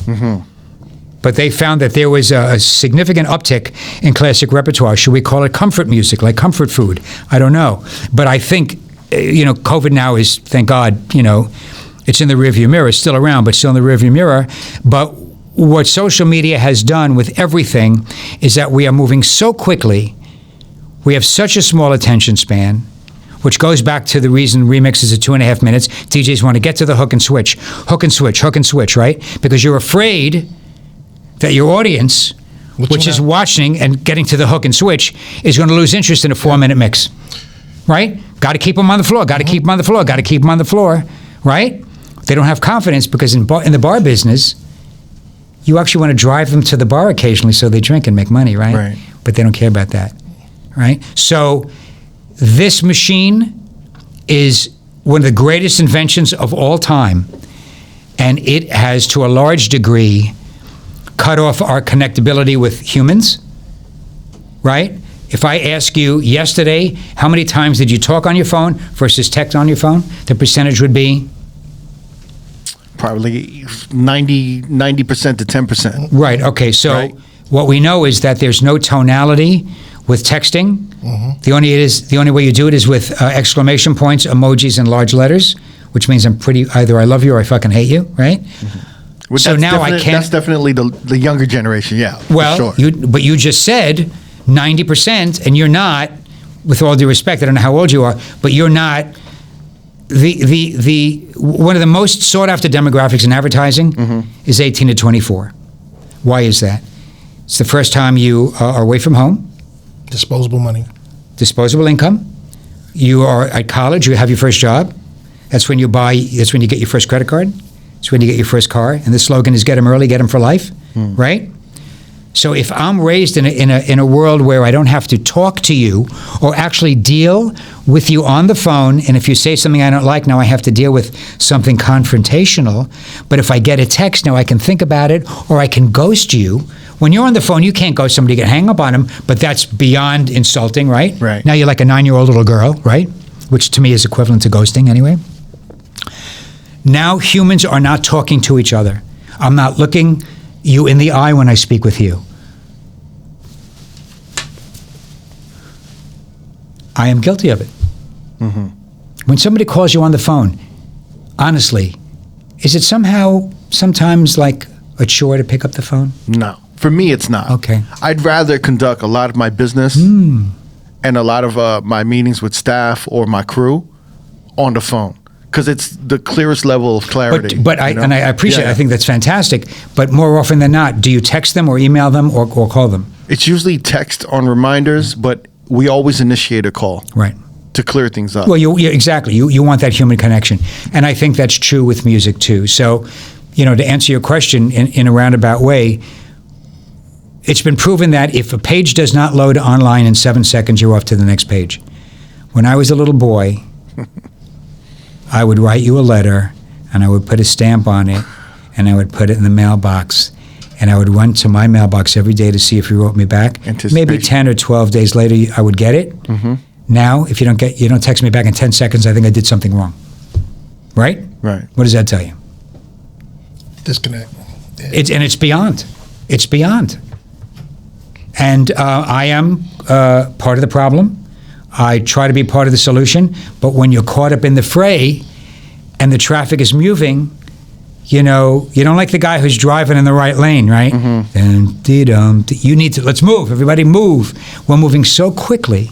But they found that there was a significant uptick in classic repertoire. Should we call it comfort music, like comfort food? I don't know. But I think, COVID now is, thank God, it's in the rearview mirror. It's still around, but still in the rearview mirror. But what social media has done with everything is that we are moving so quickly. We have such a small attention span, which goes back to the reason remixes are 2.5 minutes. DJs want to get to the hook and switch, right? Because you're afraid that your audience, which is watching and getting to the hook and switch, is going to lose interest in a 4-minute mix, right? Got to keep them on the floor, got to keep them on the floor, got to keep them on the floor, right? They don't have confidence because in the bar business, you actually want to drive them to the bar occasionally so they drink and make money, right? Right. But they don't care about that, right? So this machine is one of the greatest inventions of all time, and it has, to a large degree, cut off our connectability with humans, right? If I ask you yesterday, how many times did you talk on your phone versus text on your phone, the percentage would be? Probably 90% to 10%. Right, okay, so Right. what we know is that there's no tonality with texting. The only way you do it is with exclamation points, emojis, and large letters, which means either I love you or I fucking hate you, right? Well, So that's now I definite- can't- That's definitely the younger generation, yeah. for Well, sure. but you just said 90%, and you're not, with all due respect, I don't know how old you are, but you're not. The one of the most sought after demographics in advertising is 18 to 24. Why is that? It's the first time you are away from home, Disposable money. disposable income. You are at college. You have your first job. That's when you get your first credit card. It's when you get your first car. And the slogan is "Get them early, get them for life." Right. So if I'm raised in a world where I don't have to talk to you or actually deal with you on the phone, and if you say something I don't like, now I have to deal with something confrontational. But if I get a text, now I can think about it, or I can ghost you. When you're on the phone, you can't ghost somebody, you can hang up on them, but that's beyond insulting, right? Right. Now you're like a 9-year-old little girl, right? Which to me is equivalent to ghosting anyway. Now humans are not talking to each other. I'm not looking you in the eye when I speak with you. I am guilty of it. When somebody calls you on the phone, honestly, is it sometimes like a chore to pick up the phone? No. For me, it's not. Okay. I'd rather conduct a lot of my business and a lot of my meetings with staff or my crew on the phone because it's the clearest level of clarity. But I appreciate it. I think that's fantastic. But more often than not, do you text them or email them or call them? It's usually text on reminders, but we always initiate a call. Right. To clear things up. Well, exactly. You want that human connection. And I think that's true with music too. So, to answer your question in a roundabout way, it's been proven that if a page does not load online in 7 seconds, you're off to the next page. When I was a little boy, I would write you a letter and I would put a stamp on it, and I would put it in the mailbox, and I would run to my mailbox every day to see if he wrote me back. Maybe 10 or 12 days later, I would get it. Now, if you don't text me back in 10 seconds, I think I did something wrong. Right? Right. What does that tell you? Disconnect. It's beyond. It's beyond. And I am part of the problem. I try to be part of the solution. But when you're caught up in the fray and the traffic is moving, you don't like the guy who's driving in the right lane, right? And you need to, let's move. Everybody move. We're moving so quickly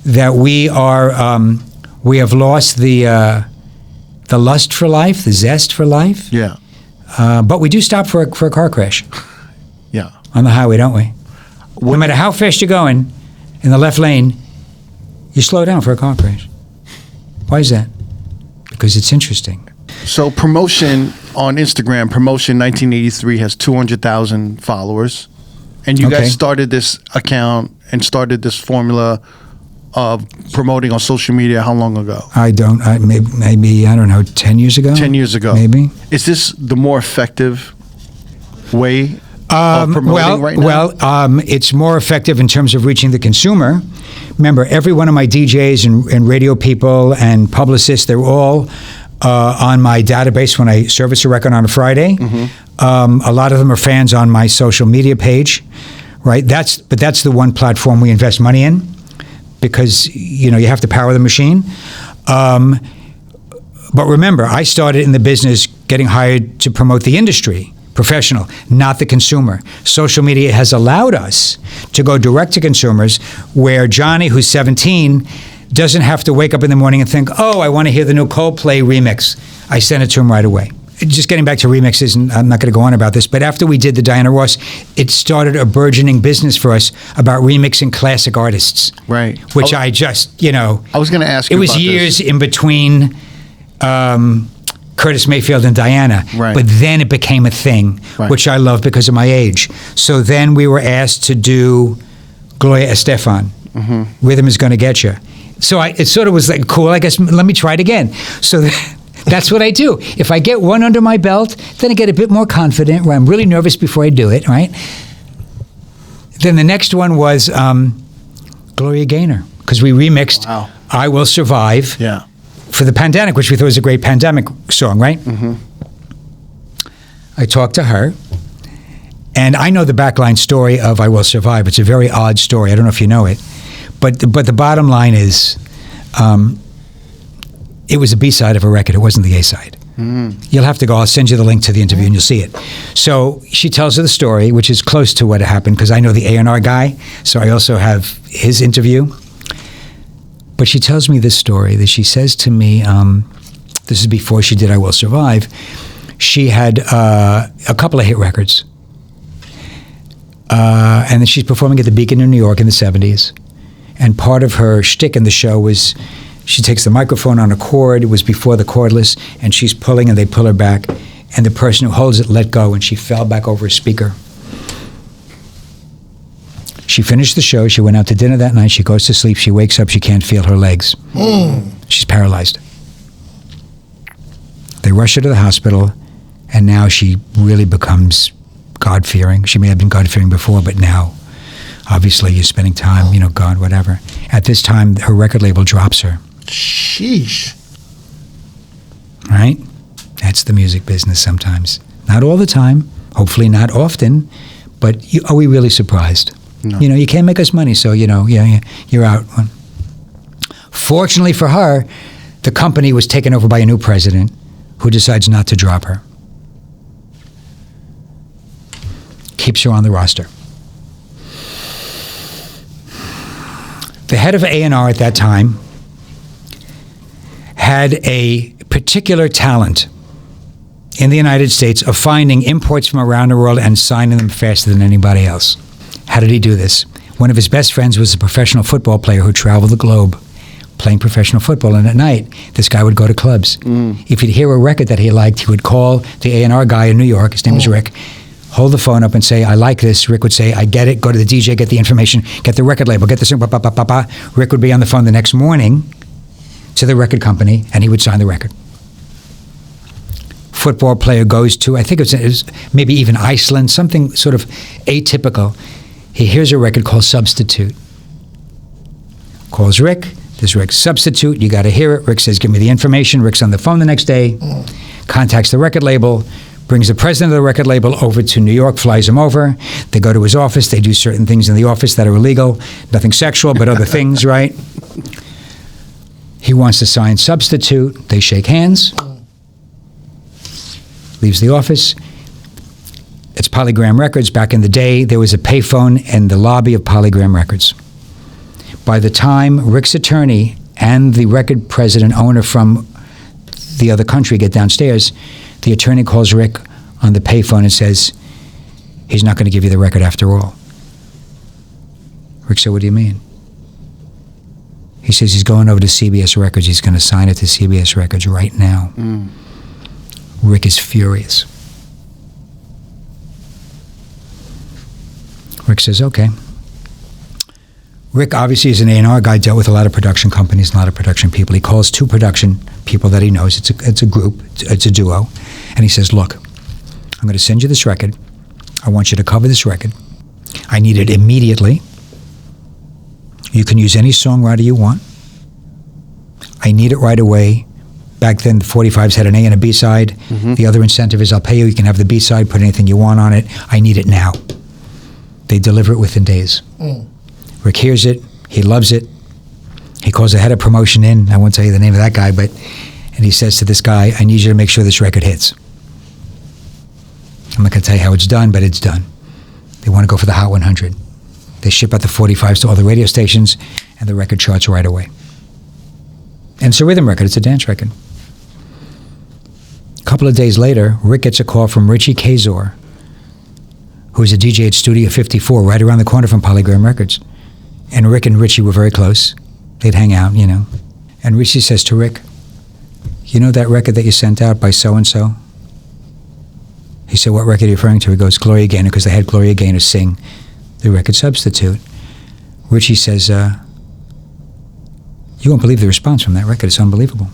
that we have lost the lust for life, the zest for life. Yeah. But we do stop for a car crash. Yeah. On the highway, don't we? No matter how fast you're going in the left lane, you slow down for a car crash. Why is that? Because it's interesting. So promotion on Instagram, promotion 1983 has 200,000 followers. And you guys started this account and started this formula of promoting on social media how long ago? Maybe I don't know, 10 years ago? 10 years ago. Maybe. Is this the more effective way of promoting right now? It's more effective in terms of reaching the consumer. Remember, every one of my DJs and radio people and publicists, they're all on my database when I service a record on a Friday. A lot of them are fans on my social media page, right? That's the one platform we invest money in, because you have to power the machine. But remember, I started in the business getting hired to promote the industry, professional, not the consumer. Social media has allowed us to go direct to consumers, where Johnny, who's 17, doesn't have to wake up in the morning and think, oh, I want to hear the new Coldplay remix. I send it to him right away. Just getting back to remixes, and I'm not going to go on about this, but after we did the Diana Ross, it started a burgeoning business for us about remixing classic artists. Right. Which I just, I was going to ask you about this. It was years in between Curtis Mayfield and Diana. Right. But then it became a thing, which I love because of my age. So then we were asked to do Gloria Estefan. Rhythm is going to get you. So it sort of was like, cool, I guess, let me try it again. So that's what I do. If I get one under my belt, then I get a bit more confident, where I'm really nervous before I do it, right? Then the next one was Gloria Gaynor, because we remixed I Will Survive for the pandemic, which we thought was a great pandemic song, right? I talked to her, and I know the backline story of I Will Survive. It's a very odd story. I don't know if you know it. But the bottom line is, it was a B-side of a record. It wasn't the A-side. You'll have to go. I'll send you the link to the interview and you'll see it. So she tells her the story, which is close to what happened, because I know the A&R guy, so I also have his interview. But she tells me this story, that she says to me, this is before she did I Will Survive, she had a couple of hit records. And then she's performing at the Beacon in New York in the 70s. And part of her shtick in the show was she takes the microphone on a cord. It was before the cordless, and she's pulling, and they pull her back. And the person who holds it let go, and she fell back over a speaker. She finished the show. She went out to dinner that night. She goes to sleep. She wakes up. She can't feel her legs. She's paralyzed. They rush her to the hospital, and now she really becomes God-fearing. She may have been God-fearing before, but now, obviously, you're spending time, God, whatever. At this time, her record label drops her. Sheesh. Right? That's the music business sometimes. Not all the time, hopefully not often, but are we really surprised? No. You can't make us money, so, you're out. Fortunately for her, the company was taken over by a new president who decides not to drop her. Keeps her on the roster. The head of A&R at that time had a particular talent in the United States of finding imports from around the world and signing them faster than anybody else. How did he do this? One of his best friends was a professional football player who traveled the globe playing professional football, and at night, this guy would go to clubs. If he'd hear a record that he liked, he would call the A&R guy in New York, his name was Rick, hold the phone up and say, I like this. Rick would say, I get it. Go to the DJ, get the information, get the record label, get the song, Rick would be on the phone the next morning to the record company, and he would sign the record. football player goes to, I think it was maybe even Iceland, something sort of atypical. He hears a record called Substitute. Calls Rick. This Rick's Substitute. You got to hear it. Rick says, give me the information. Rick's on the phone the next day, contacts the record label, brings the president of the record label over to New York, flies him over. They go to his office. They do certain things in the office that are illegal. Nothing sexual, but other things, right? He wants to sign Substitute. They shake hands. Leaves the office. It's Polygram Records. Back in the day, there was a payphone in the lobby of Polygram Records. By the time Rick's attorney and the record president owner from the other country get downstairs, the attorney calls Rick on the payphone and says, he's not going to give you the record after all. Rick said, what do you mean? He says he's going over to CBS Records. He's going to sign it to CBS Records right now. Rick is furious. Rick says, okay. Rick obviously is an A&R guy, dealt with a lot of production companies, a lot of production people. He calls 2 production people that he knows. It's a group, it's a duo. And he says, look, I'm going to send you this record. I want you to cover this record. I need it immediately. You can use any songwriter you want. I need it right away. Back then, the 45s had an A and a B side. The other incentive is I'll pay you. You can have the B side, put anything you want on it. I need it now. They deliver it within days. Rick hears it. He loves it. He calls the head of promotion in. I won't tell you the name of that guy, and he says to this guy, I need you to make sure this record hits. I'm not going to tell you how it's done, but it's done. They want to go for the Hot 100. They ship out the 45s to all the radio stations, and the record charts right away. And it's a rhythm record. It's a dance record. A couple of days later, Rick gets a call from Richie Kazor, who's a DJ at Studio 54, right around the corner from Polygram Records. And Rick and Richie were very close. They'd hang out, you know. And Richie says to Rick, you know that record that you sent out by so-and-so? He said, what record are you referring to? He goes, Gloria Gaynor, because they had Gloria Gaynor sing the record Substitute. Richie says, you won't believe the response from that record. It's unbelievable.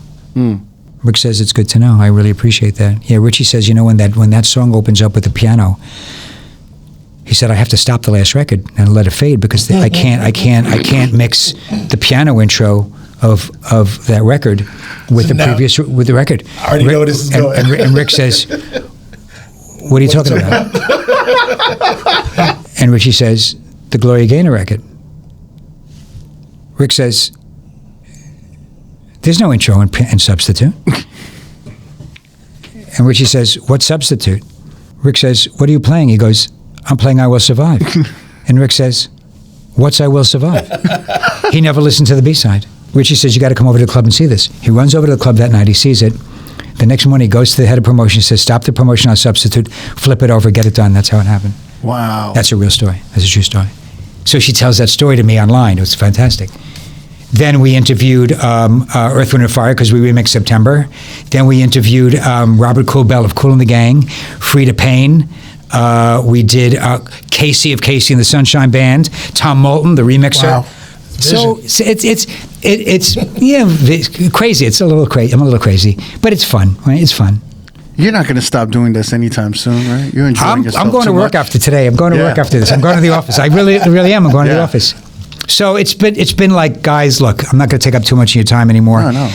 Rick says, it's good to know. I really appreciate that. Yeah, Richie says, you know, when that song opens up with the piano, he said, I have to stop the last record and let it fade because I can't mix the piano intro of that record with with the record. I already know this is going. And Rick says, what are you talking about? And Richie says, the Gloria Gaynor record. Rick says, there's no intro in Substitute. And Richie says, what Substitute? Rick says, what are you playing? He goes, I'm playing I Will Survive. And Rick says, what's I Will Survive? He never listened to the B-side. Richie says, you got to come over to the club and see this. He runs over to the club that night. He sees it. The next morning, he goes to the head of promotion, says, stop the promotion on Substitute, flip it over, get it done. That's how it happened. Wow. That's a real story. That's a true story. So she tells that story to me online. It was fantastic. Then we interviewed Earth, Wind & Fire because we remixed September. Then we interviewed Robert Coolbell of Kool and the Gang, Frida Payne. We did Casey of Casey and the Sunshine Band, Tom Moulton, the remixer. Wow. So it's crazy. It's a little crazy. I'm a little crazy, but it's fun. Right? It's fun. You're not going to stop doing this anytime soon, right? You're enjoying yourself. I'm going to work after today. I'm going to work after this. I'm going to the office. I really am. I'm going to the office. So it's been like, guys, look, I'm not going to take up too much of your time anymore. No.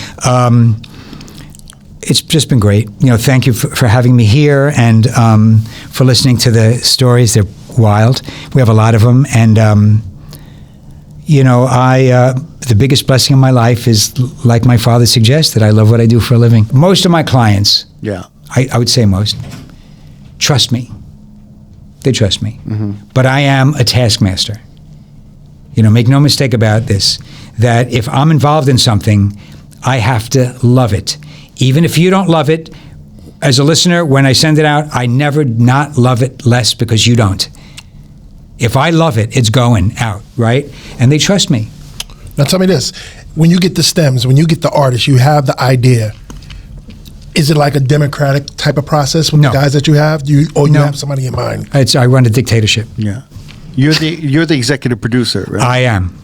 It's just been great. You know, thank you for having me here and for listening to the stories. They're wild. We have a lot of them. And, you know, the biggest blessing in my life is, like my father suggested, I love what I do for a living. Most of my clients, I would say most, trust me. They trust me. But I am a taskmaster. You know, make no mistake about this, that if I'm involved in something, I have to love it. Even if you don't love it, as a listener, when I send it out, I never not love it less because you don't. If I love it, it's going out, right? And they trust me. Now tell me this, when you get the stems, when you get the artist, you have the idea, is it like a democratic type of process with the guys that you have? You have somebody in mind? I run a dictatorship. Yeah. You're the executive producer, right? I am.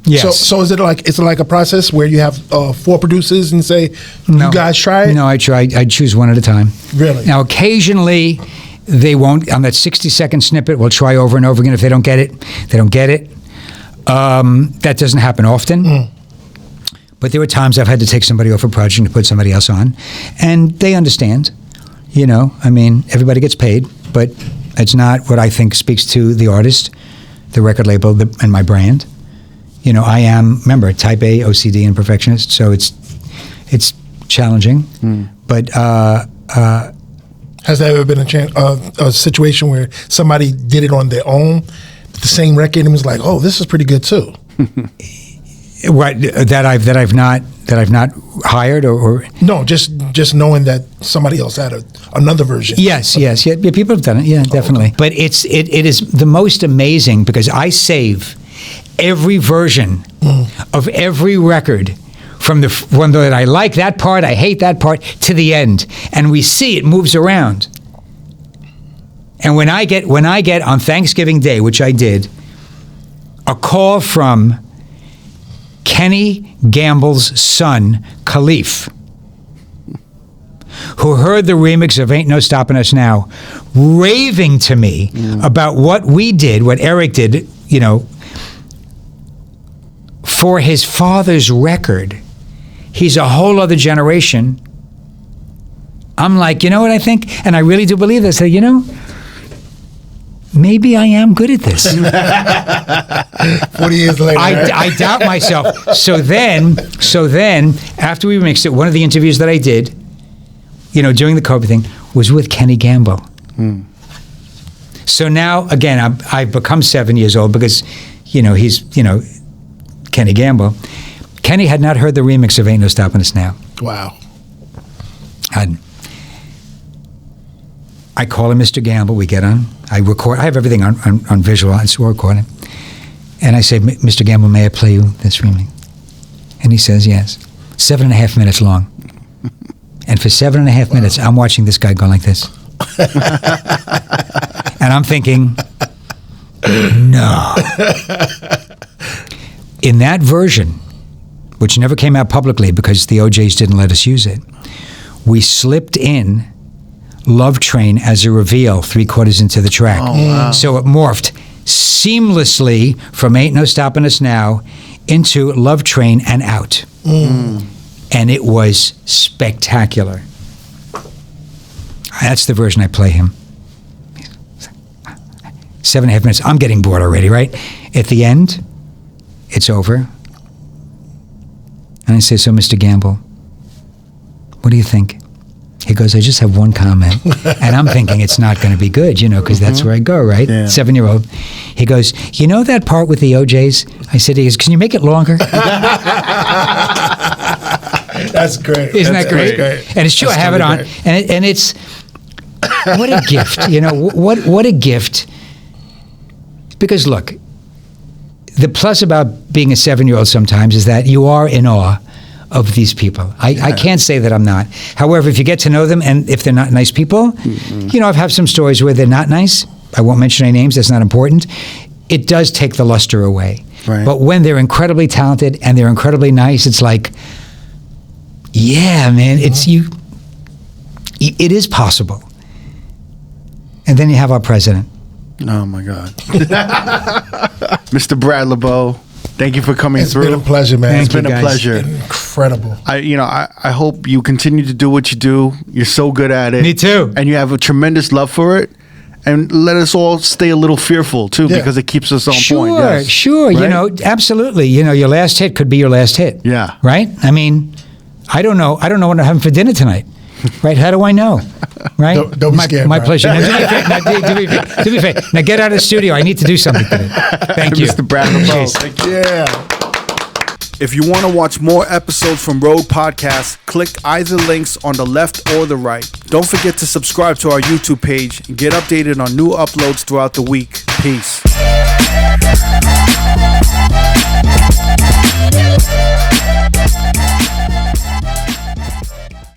Yes. So is it like a process where you have 4 producers and say, you guys try it? No, I try. I choose one at a time. Really? Now, occasionally, they won't. On that 60-second snippet, we'll try over and over again. If they don't get it, they don't get it. That doesn't happen often. But there were times I've had to take somebody off a project to put somebody else on. And they understand. You know, I mean, everybody gets paid, but it's not what I think speaks to the artist, the record label, and my brand. You know, I am, remember, type A, OCD, and perfectionist, so it's challenging. But has there ever been a situation where somebody did it on their own, the same record, and was like, "Oh, this is pretty good too"? What that I've not hired or no, just knowing that somebody else had another version. Yes, people have done it. Yeah, definitely. But it is the most amazing because I save every version of every record from the one that I like that part, I hate that part, to the end, and we see it moves around. And when I get on Thanksgiving Day, which I did, a call from Kenny Gamble's son, Khalif, who heard the remix of Ain't No Stopping Us Now, raving to me about what we did, what Eric did, you know, for his father's record. He's a whole other generation. I'm like, you know what I think? And I really do believe this. I say, you know, maybe I am good at this. 40 years later. I doubt myself. So then, after we mixed it, one of the interviews that I did, you know, doing the COVID thing, was with Kenny Gamble. So now, again, I've become 7 years old because, you know, he's, you know, Kenny Gamble. Kenny had not heard the remix of Ain't No Stopping Us Now. Wow. Hadn't. I call him Mr. Gamble. We get on. I record. I have everything on visual. I still record it. And I say, Mr. Gamble, may I play you this remix? And he says, yes. 7.5 minutes long. And for 7.5 minutes, I'm watching this guy go like this. And I'm thinking, no. In that version, which never came out publicly because the OJs didn't let us use it, we slipped in Love Train as a reveal 3/4 into the track. Oh, wow. So it morphed seamlessly from Ain't No Stopping Us Now into Love Train and out. And it was spectacular. That's the version I play him. 7.5 minutes. I'm getting bored already, right? At the end, it's over. And I say, so Mr. Gamble, what do you think? He goes, I just have one comment. And I'm thinking it's not going to be good, you know, because that's where I go, right? Yeah. 7-year-old. He goes, you know that part with the OJs? I said, he goes, can you make it longer? That's great. Isn't that great? And it's true, I have it on. And it's, what a gift, you know, what a gift. Because look, the plus about being a 7-year-old sometimes is that you are in awe of these people. I can't say that I'm not. However, if you get to know them and if they're not nice people, you know, I've had some stories where they're not nice. I won't mention any names. That's not important. It does take the luster away. Right. But when they're incredibly talented and they're incredibly nice, it's like, yeah, man, it's you. It is possible. And then you have our president. Oh my God. Mr. Brad LeBeau, thank you for coming through. It's been a pleasure, man. It's been a pleasure. Incredible. I hope you continue to do what you do. You're so good at it. Me too. And you have a tremendous love for it. And let us all stay a little fearful too, because it keeps us on point. Yes. Sure. Right? You know, absolutely. You know, your last hit could be your last hit. Yeah. Right? I mean, I don't know what I'm having for dinner tonight. Right? How do I know? Right? Don't be scared. My pleasure. Now, do me a favor. Now get out of the studio. I need to do something today. Thank you. Mr. Brad LeBeau. Thank you. Yeah. If you want to watch more episodes from R.O.A.D Podcast, click either links on the left or the right. Don't forget to subscribe to our YouTube page and get updated on new uploads throughout the week. Peace.